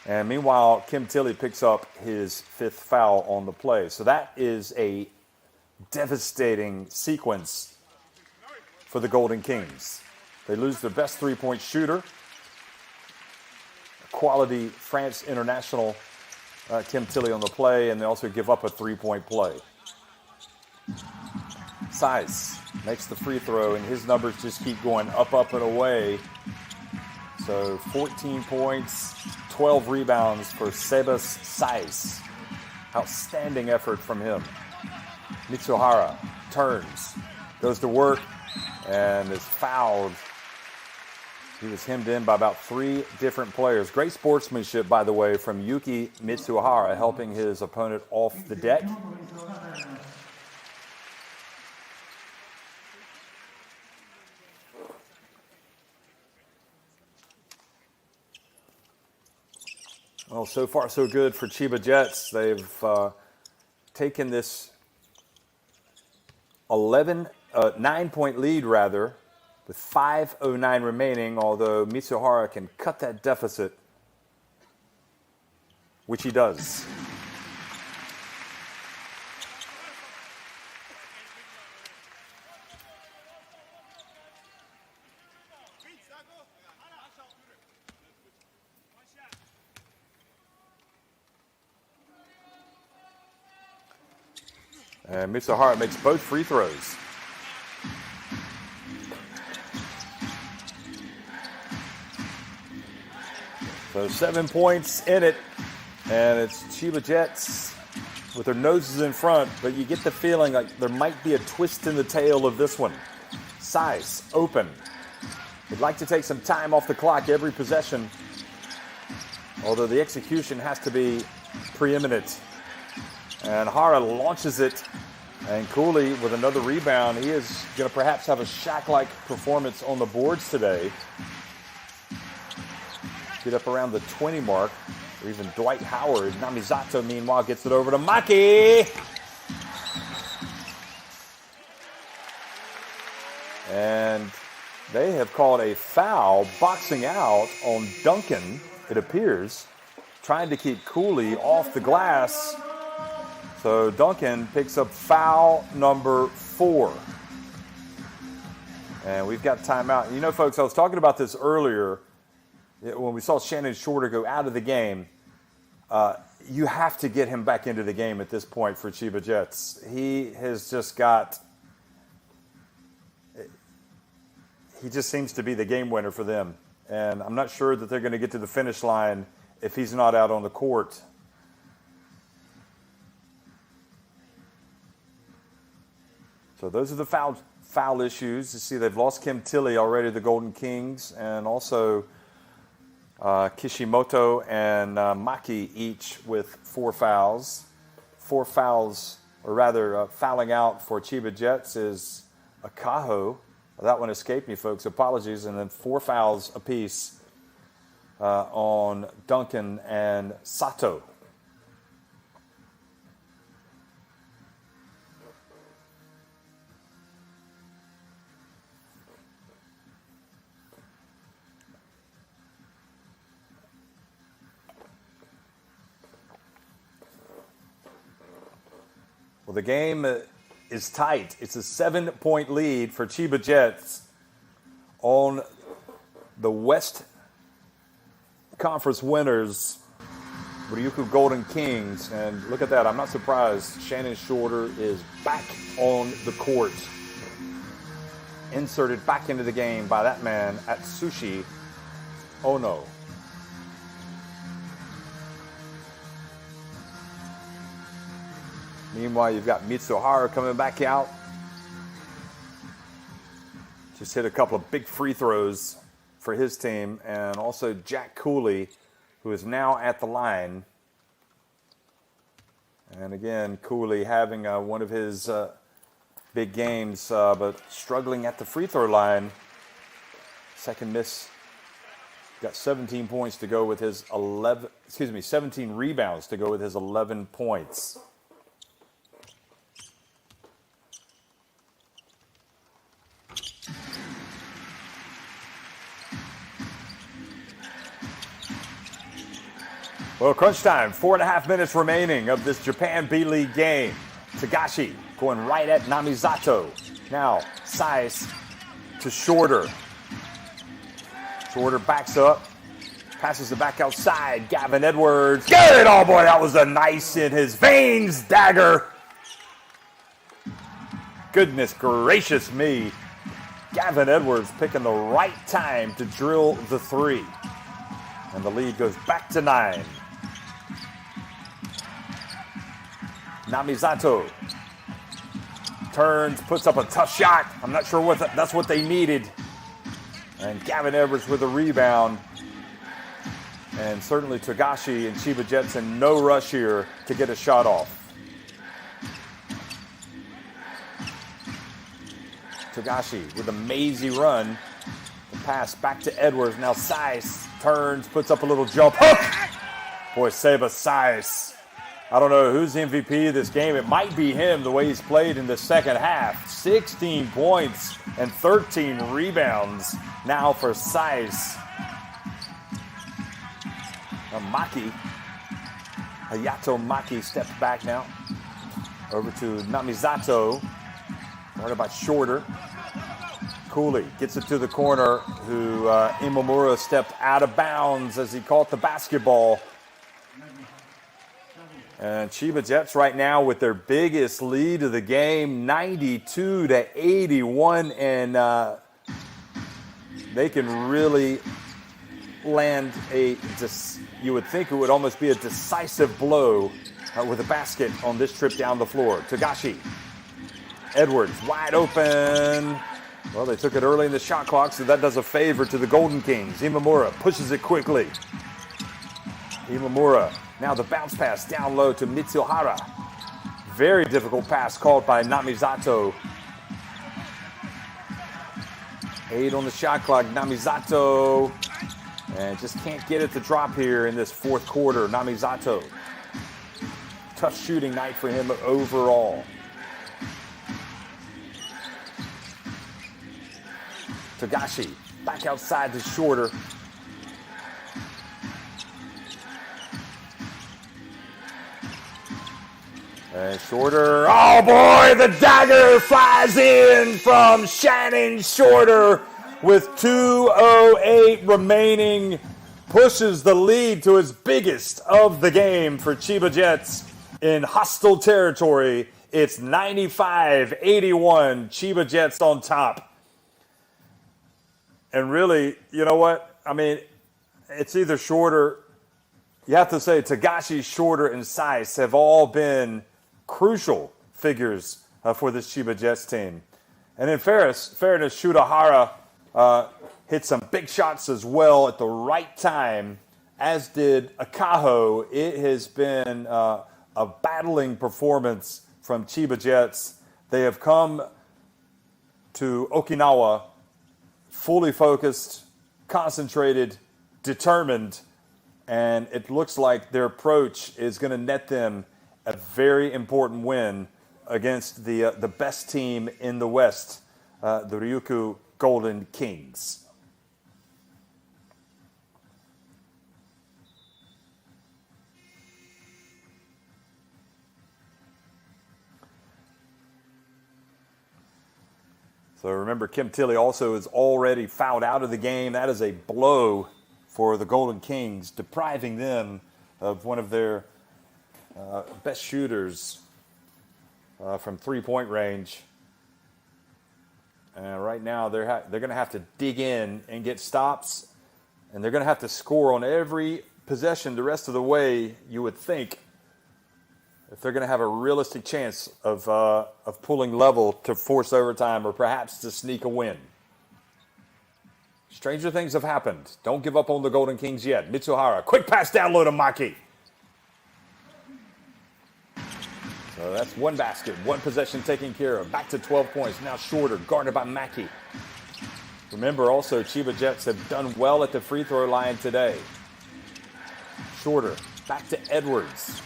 And meanwhile, Kim Tilly picks up his fifth foul on the play. So that is a devastating sequence for the Golden Kings. They lose their best three-point shooter, quality France international Kim Tilly on the play, and they also give up a three-point play. Saiz makes the free throw, and his numbers just keep going up, and away. So 14 points, 12 rebounds for Sebas Saiz. Outstanding effort from him. Mitsuhara turns, goes to work, and is fouled. He was hemmed in by about three different players. Great sportsmanship, by the way, from Yuki Mitsuhara, helping his opponent off the deck. Well, so far so good for Chiba Jets. They've taken this 9-point lead, rather, with 5:09 remaining, although Mitsuhara can cut that deficit, which he does. And Mitsuhara makes both free throws. So 7 points in it, and it's Chiba Jets with their noses in front, but you get the feeling like there might be a twist in the tail of this one. Size, open. They'd like to take some time off the clock every possession, although the execution has to be preeminent. And Hara launches it, and Cooley with another rebound. He is going to perhaps have a Shaq-like performance on the boards today. Get up around the 20 mark, or even Dwight Howard. Namizato, meanwhile, gets it over to Maki. And they have called a foul, boxing out on Duncan, it appears, trying to keep Cooley off the glass. So Duncan picks up foul number 4. And we've got timeout. You know, folks, I was talking about this earlier when we saw Shannon Shorter go out of the game. You have to get him back into the game at this point for Chiba Jets. He has just got... He just seems to be the game winner for them. And I'm not sure that they're going to get to the finish line if he's not out on the court. So those are the foul issues. You see they've lost Kim Tilly already, the Golden Kings, and also Kishimoto and Maki each with 4 fouls. 4 fouls, or rather fouling out for Chiba Jets is Akaho. That one escaped me, folks. Apologies. And then 4 fouls apiece on Duncan and Sato. Well, the game is tight. It's a 7-point lead for Chiba Jets on the West Conference winners, Ryukyu Golden Kings. And look at that. I'm not surprised. Shannon Shorter is back on the court. Inserted back into the game by that man, Atsushi Ono. Meanwhile, you've got Mitsuhara coming back out. Just hit a couple of big free throws for his team. And also Jack Cooley, who is now at the line. And again, Cooley having one of his big games, but struggling at the free throw line. Second miss. Got 17 points to go with his 17 rebounds to go with his 11 points. Well, crunch time. 4.5 minutes remaining of this Japan B.LEAGUE game. Tagashi going right at Namizato. Now, Sais to Shorter. Shorter backs up. Passes it back outside. Gavin Edwards. Get it! Oh, boy, that was a nice in his veins dagger. Goodness gracious me. Gavin Edwards picking the right time to drill the 3. And the lead goes back to 9. Namizato turns, puts up a tough shot. I'm not sure that's what they needed. And Gavin Edwards with a rebound. And certainly Tagashi and Chiba Jets in no rush here to get a shot off. Tagashi with a mazy run. The pass back to Edwards. Now Sais turns, puts up a little jump hook. Boy, Seba Sais. I don't know who's MVP of this game. It might be him, the way he's played in the second half. 16 points and 13 rebounds now for Sais. Maki. Hayato Maki steps back now. Over to Namizato. Worried about Shorter. Cooley gets it to the corner, who Imamura stepped out of bounds as he caught the basketball. And Chiba Jets right now with their biggest lead of the game, 92-81, and they can really land you would think it would almost be a decisive blow with a basket on this trip down the floor. Togashi, Edwards, wide open. Well, they took it early in the shot clock, so that does a favor to the Golden Kings. Imamura pushes it quickly. Imamura. Now the bounce pass down low to Mitsuhara. Very difficult pass called by Namizato. 8 on the shot clock. Namizato. And just can't get it to drop here in this fourth quarter. Namizato. Tough shooting night for him overall. Togashi back outside to Shorter. And Shorter, oh boy, the dagger flies in from Shannon Shorter with 2:08 remaining. Pushes the lead to his biggest of the game for Chiba Jets in hostile territory. It's 95-81, Chiba Jets on top. And really, you know what? I mean, it's either Shorter. You have to say Togashi, Shorter, and Sais have all been crucial figures for this Chiba Jets team. And in fairness, Shudahara hit some big shots as well at the right time, as did Akaho. It has been a battling performance from Chiba Jets. They have come to Okinawa fully focused, concentrated, determined, and it looks like their approach is going to net them a very important win against the best team in the West, the Ryukyu Golden Kings. So remember, Kim Tilly also is already fouled out of the game. That is a blow for the Golden Kings, depriving them of one of their best shooters from three-point range. And right now, they're going to have to dig in and get stops, and they're going to have to score on every possession the rest of the way, you would think, if they're going to have a realistic chance of pulling level to force overtime or perhaps to sneak a win. Stranger things have happened. Don't give up on the Golden Kings yet. Mitsuhara, quick pass down low to Maki. So that's one basket, one possession taken care of. Back to 12 points. Now Shorter, guarded by Maki. Remember also, Chiba Jets have done well at the free throw line today. Shorter, back to Edwards.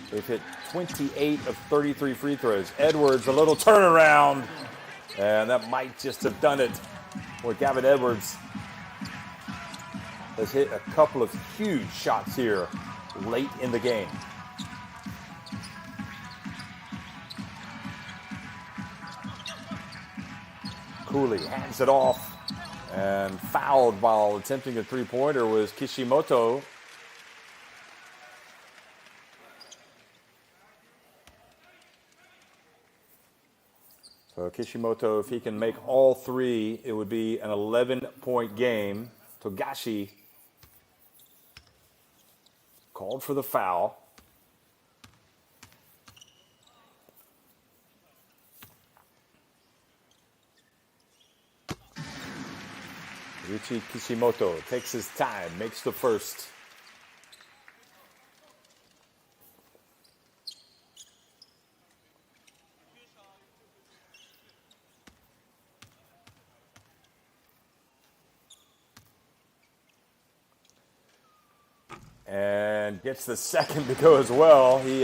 They've hit 28 of 33 free throws. Edwards, a little turnaround, and that might just have done it. Boy, Gavin Edwards has hit a couple of huge shots here late in the game. Cooley hands it off, and fouled while attempting a three-pointer was Kishimoto. So Kishimoto, if he can make all three, it would be an 11-point game. Togashi called for the foul. Ryuichi Kishimoto takes his time, makes the first. And and gets the second to go as well. He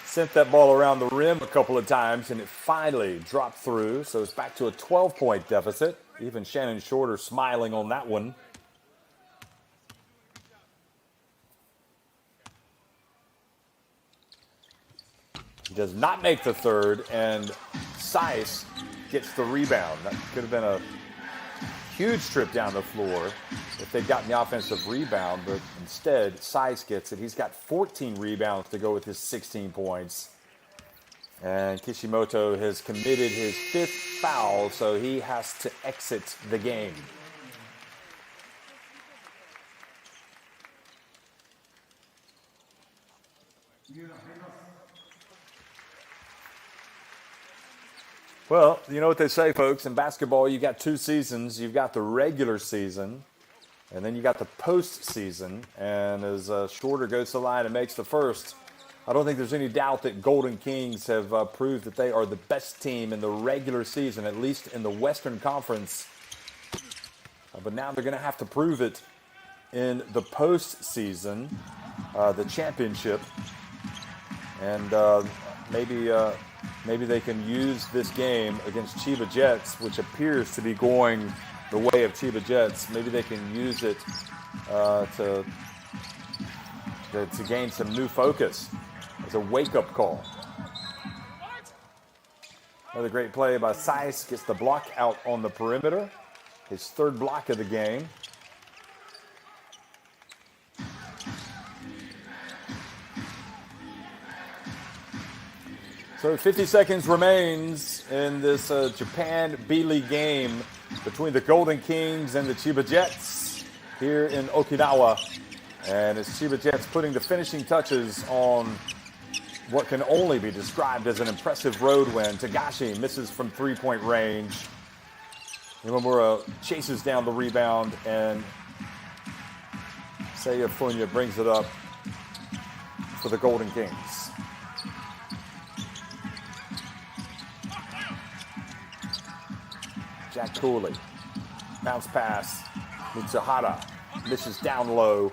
sent that ball around the rim a couple of times, and it finally dropped through. So it's back to a 12-point deficit. Even Shannon Shorter smiling on that one. He does not make the third, and Seiss gets the rebound. That could have been a huge trip down the floor if they'd gotten the offensive rebound, but instead, Seiss gets it. He's got 14 rebounds to go with his 16 points. And Kishimoto has committed his 5th foul, so he has to exit the game. Well, you know what they say, folks. In basketball, you got 2 seasons. You've got the regular season, and then you got the postseason. And as Shorter goes to the line and makes the first, I don't think there's any doubt that Golden Kings have proved that they are the best team in the regular season, at least in the Western Conference. But now they're going to have to prove it in the postseason, the championship. And maybe they can use this game against Chiba Jets, which appears to be going the way of Chiba Jets. Maybe they can use it to gain some new focus as a wake-up call. Another great play by Seiss. Gets the block out on the perimeter. His 3rd block of the game. So 50 seconds remains in this Japan B.LEAGUE game between the Golden Kings and the Chiba Jets here in Okinawa. And it's Chiba Jets putting the finishing touches on what can only be described as an impressive road win. Tagashi misses from 3-point range. Imamura chases down the rebound, and Seiya Funya brings it up for the Golden Kings. Jack Cooley, bounce pass, Mitsuhara misses down low.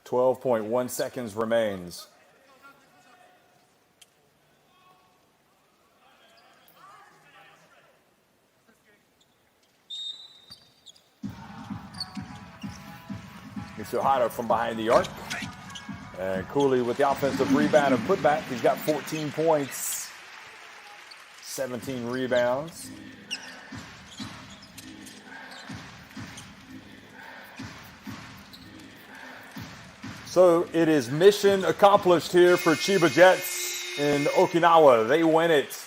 .1 seconds remains. Mitsuhara from behind the arc. And Cooley with the offensive rebound and putback. He's got 14 points, 17 rebounds. So it is mission accomplished here for Chiba Jets in Okinawa. They win it.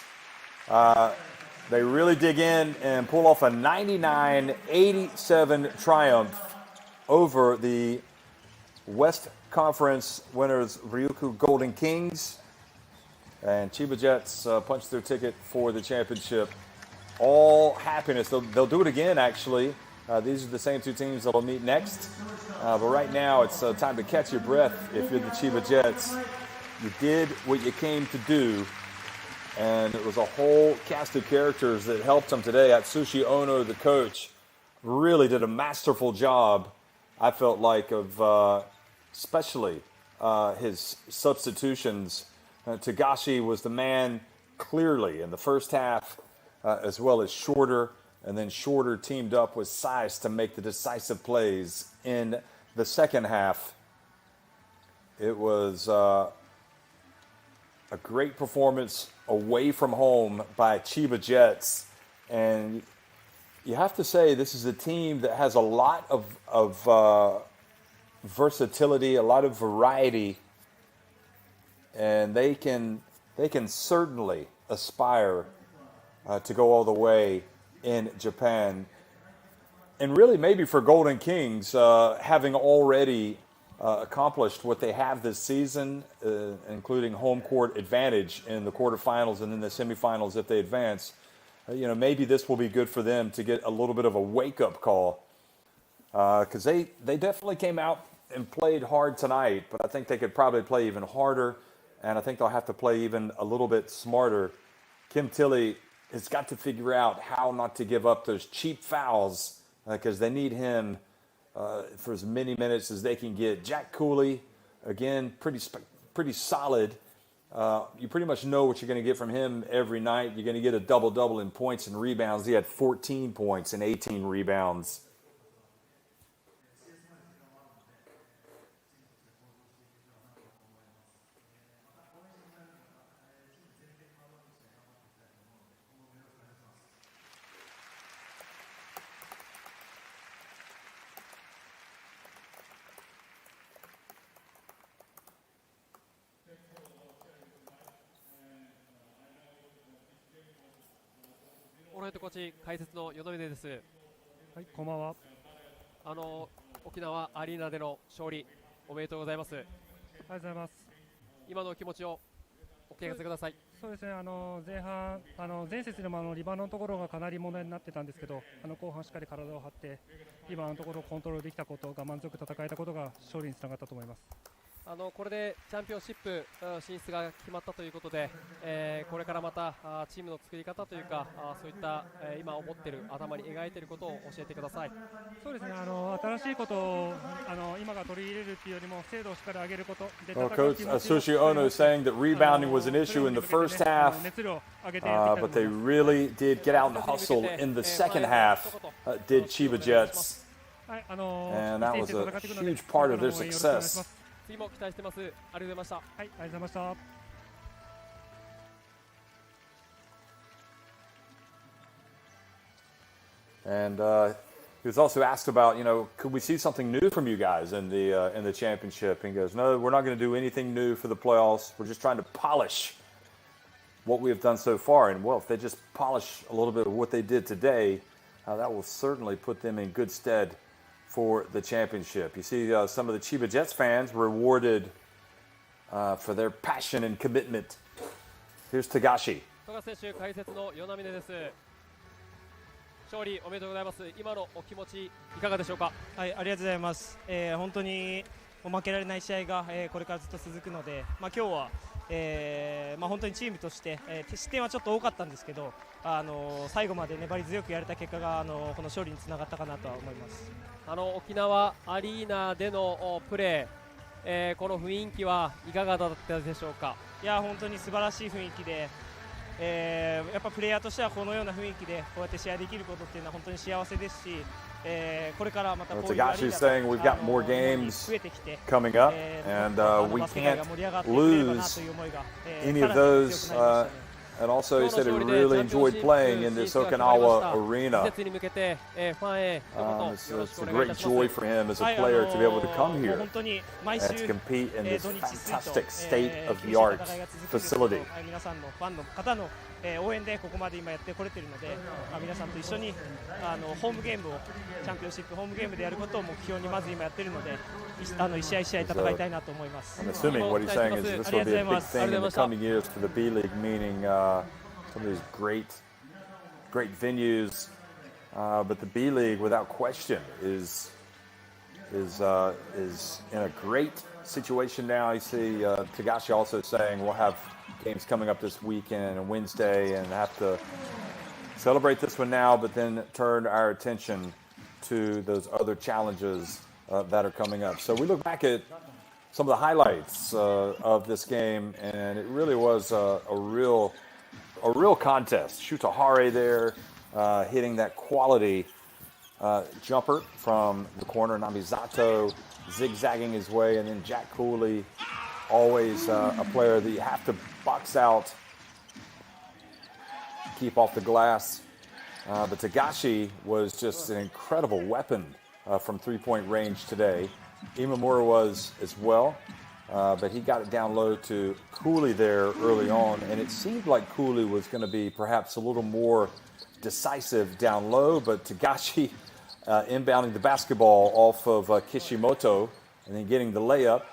They really dig in and pull off a 99-87 triumph over the West Conference winners Ryukyu Golden Kings. And Chiba Jets punched their ticket for the championship. All happiness. They'll do it again, actually. These are the same 2 teams that will meet next. But right now, it's time to catch your breath if you're the Chiba Jets. You did what you came to do. And it was a whole cast of characters that helped them today. Atsushi Ono, the coach, really did a masterful job, I felt like, of especially his substitutions. Tagashi was the man clearly in the first half, as well as Shorter. And then Shorter teamed up with Seiss to make the decisive plays in the second half. It was a great performance away from home by Chiba Jets. And you have to say this is a team that has a lot of versatility, a lot of variety. And they can certainly aspire to go all the way in Japan. And really maybe for Golden Kings, having already accomplished what they have this season, including home court advantage in the quarterfinals and then the semifinals if they advance, maybe this will be good for them to get a little bit of a wake-up call. Because they definitely came out and played hard tonight, but I think they could probably play even harder, and I think they'll have to play even a little bit smarter. Kim Tilly has got to figure out how not to give up those cheap fouls because they need him for as many minutes as they can get. Jack Cooley, again, pretty solid. You pretty much know what you're going to get from him every night. You're going to get a double-double in points and rebounds. He had 14 points and 18 rebounds.オールナイトコーチ解説の与野峰です。はい、こんばんは。沖縄アリーナでの勝利おめでとうございます。ありがとうございます。今のお気持ちをお聞かせください。そうですね、前半前節でもリバウンドのところがかなり問題になってたんですけど、後半しっかり体を張って今のところコントロールできたことが満足戦えたことが勝利につながったと思います。これでチャンピオンシップ進出が決まったということで、これからまたチームの作り方というかそういった今思っている頭に描いていることを教えてください。そうですね、新しいことを今が取り入れるというよりも精度をしっかり上げることで。Well, Coach Sushi Ono is saying that rebounding was an issue in the first half, but they really did get out and hustle in the second half, did Chiba Jets. And that was a huge part of their success. 次も期待してます。ありがとうございました。はい、ありがとうございました。And he was also asked about, could we see something new from you guys in the championship? And he goes, no, we're not going to do anything new for the playoffs. We're just trying to polish what we have done so far. And well, if they just polish a little bit of what they did today, that will certainly put them in good stead for the championship. You see some of the Chiba Jets fans rewarded for their passion and commitment. Here's Tagashi. 富樫選手解説の与那峰です。勝利おめでとうございます。今のお気持ちいかがでしょうか。はい、ありがとうございます。本当に負けられない試合が、これからずっと続くので、今日は、本当にチームとして、失点はちょっと多かったんですけど、最後まで粘り強くやれた結果がこの勝利につながったかなとは思います。沖縄アリーナでのプレー、この雰囲気はいかがだったでしょうか。いや本当に素晴らしい雰囲気で、やっぱプレイヤーとしてはこのような雰囲気でこうやって試合できることっていうのは本当に幸せですし、これからまたこういうアリーナ Tagashi's saying we've got more games coming up, and we can't lose any of those. And also, he said he really enjoyed playing in this Okinawa arena. It's a great joy for him as a player to be able to come here and to compete in this fantastic state-of-the-art facility. 応援でここまで今やってこれているので、皆さんと一緒にホームゲームをチャンピオンシップホームゲームでやることを目標にまず今やってるので、一試合一試合戦いたいなと思います。I'm assuming what he's saying is this will be a big thing in the coming years for the B.LEAGUE, meaning some of these great venues, but the B.LEAGUE, without question, is in a great situation now. You see Tagashi also saying we'll have games coming up this weekend and Wednesday, and have to celebrate this one now, but then turn our attention to those other challenges that are coming up. So we look back at some of the highlights of this game, and it really was a real contest. Shutahare there hitting that quality jumper from the corner. Namizato zigzagging his way, and then Jack Cooley, always a player that you have to box out, keep off the glass. But Tagashi was just an incredible weapon from three-point range today. Imamura was as well, but he got it down low to Cooley there early on, and it seemed like Cooley was going to be perhaps a little more decisive down low, but Tagashi inbounding the basketball off of Kishimoto and then getting the layup.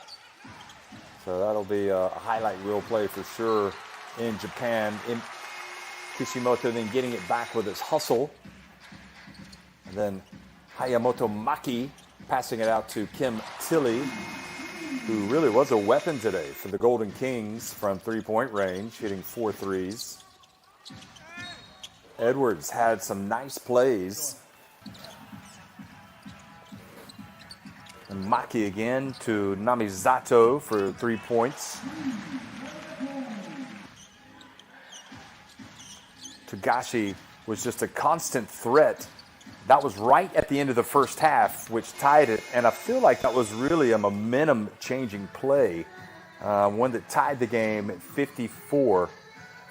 So that'll be a highlight reel play for sure in Japan. Kishimoto then getting it back with his hustle. And then Hayamoto Maki passing it out to Kim Tilly, who really was a weapon today for the Golden Kings from three-point range, hitting 4 threes. Edwards had some nice plays. And Maki again to Namizato for 3 points. Togashi was just a constant threat. That was right at the end of the first half, which tied it. And I feel like that was really a momentum-changing play. One that tied the game at 54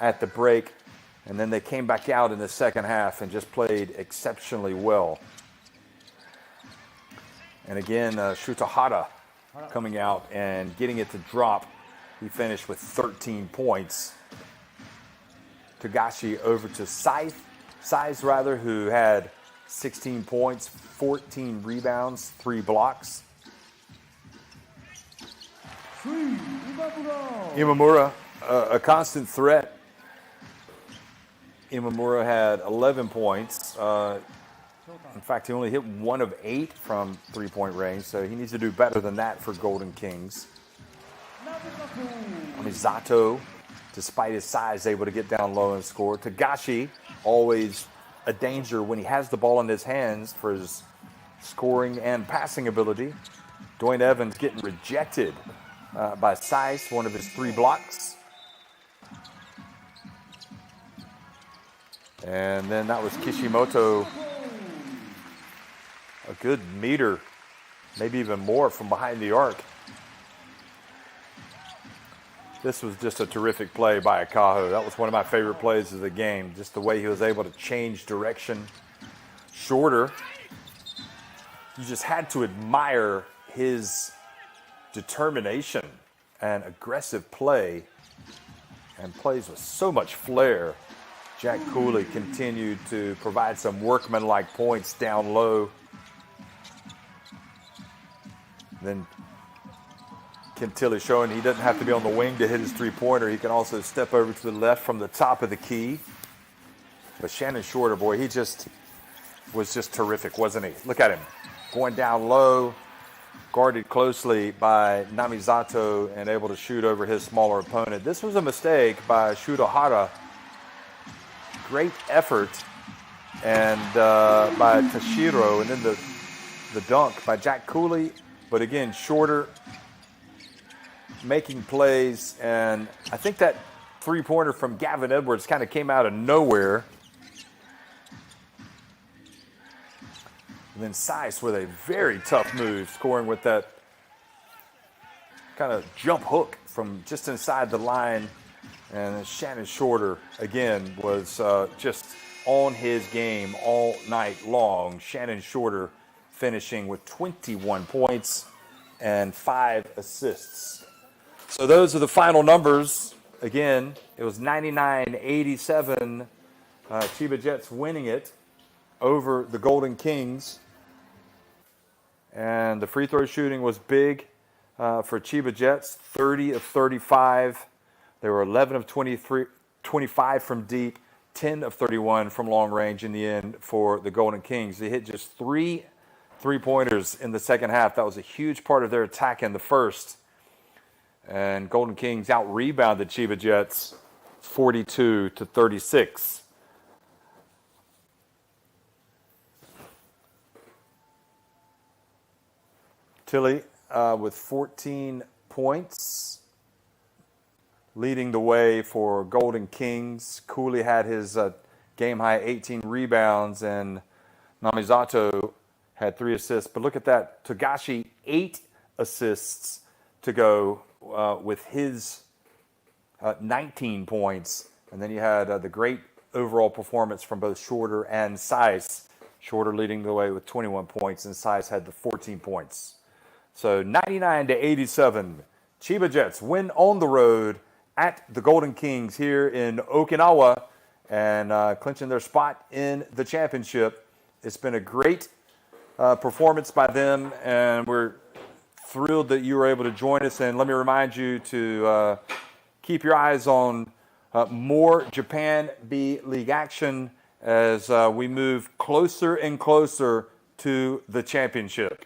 at the break. And then they came back out in the second half and just played exceptionally well. And again, Shutahara coming out and getting it to drop. He finished with 13 points. Togashi over to Saiz, who had 16 points, 14 rebounds, 3 blocks. Imamura, a constant threat. Imamura had 11 points. In fact, he only hit 1 of 8 from three-point range, so he needs to do better than that for Golden Kings. Zato, despite his size, able to get down low and score. Togashi, always a danger when he has the ball in his hands for his scoring and passing ability. Dwayne Evans getting rejected by Saiz, one of his 3 blocks. And then that was Kishimoto. A good meter, maybe even more from behind the arc. This was just a terrific play by Akaho. That was one of my favorite plays of the game. Just the way he was able to change direction. Shorter. You just had to admire his determination and aggressive play. And plays with so much flair. Jack Cooley continued to provide some workmanlike points down low. Then Kentilly showing he doesn't have to be on the wing to hit his three-pointer. He can also step over to the left from the top of the key. But Shannon Shorter, boy, he just was just terrific, wasn't he? Look at him. Going down low, guarded closely by Namizato and able to shoot over his smaller opponent. This was a mistake by Shutahara. Great effort and by Tashiro, and then the dunk by Jack Cooley. But again, Shorter making plays, and I think that three-pointer from Gavin Edwards kind of came out of nowhere. And then Saiz with a very tough move, scoring with that kind of jump hook from just inside the line. And Shannon Shorter, again, was just on his game all night long. Shannon Shorter finishing with 21 points and 5 assists. So those are the final numbers. Again, it was 99-87. Chiba Jets winning it over the Golden Kings. And the free throw shooting was big for Chiba Jets, 30 of 35. They were 11 of 25 from deep, 10 of 31 from long range in the end for the Golden Kings. They hit just 3 three-pointers in the second half. That was a huge part of their attack in the first. And Golden Kings out-rebounded Chiba Jets 42-36. Tilly with 14 points, leading the way for Golden Kings. Cooley had his game-high 18 rebounds, and Namizato had 3 assists. But look at that. Togashi, 8 assists to go with his 19 points. And then you had the great overall performance from both Shorter and Saiz. Shorter leading the way with 21 points, and Saiz had the 14 points. So 99-87, Chiba Jets win on the road at the Golden Kings here in Okinawa and clinching their spot in the championship. It's been a great performance by them, and we're thrilled that you were able to join us. And let me remind you to keep your eyes on more Japan B.LEAGUE action as we move closer and closer to the championship.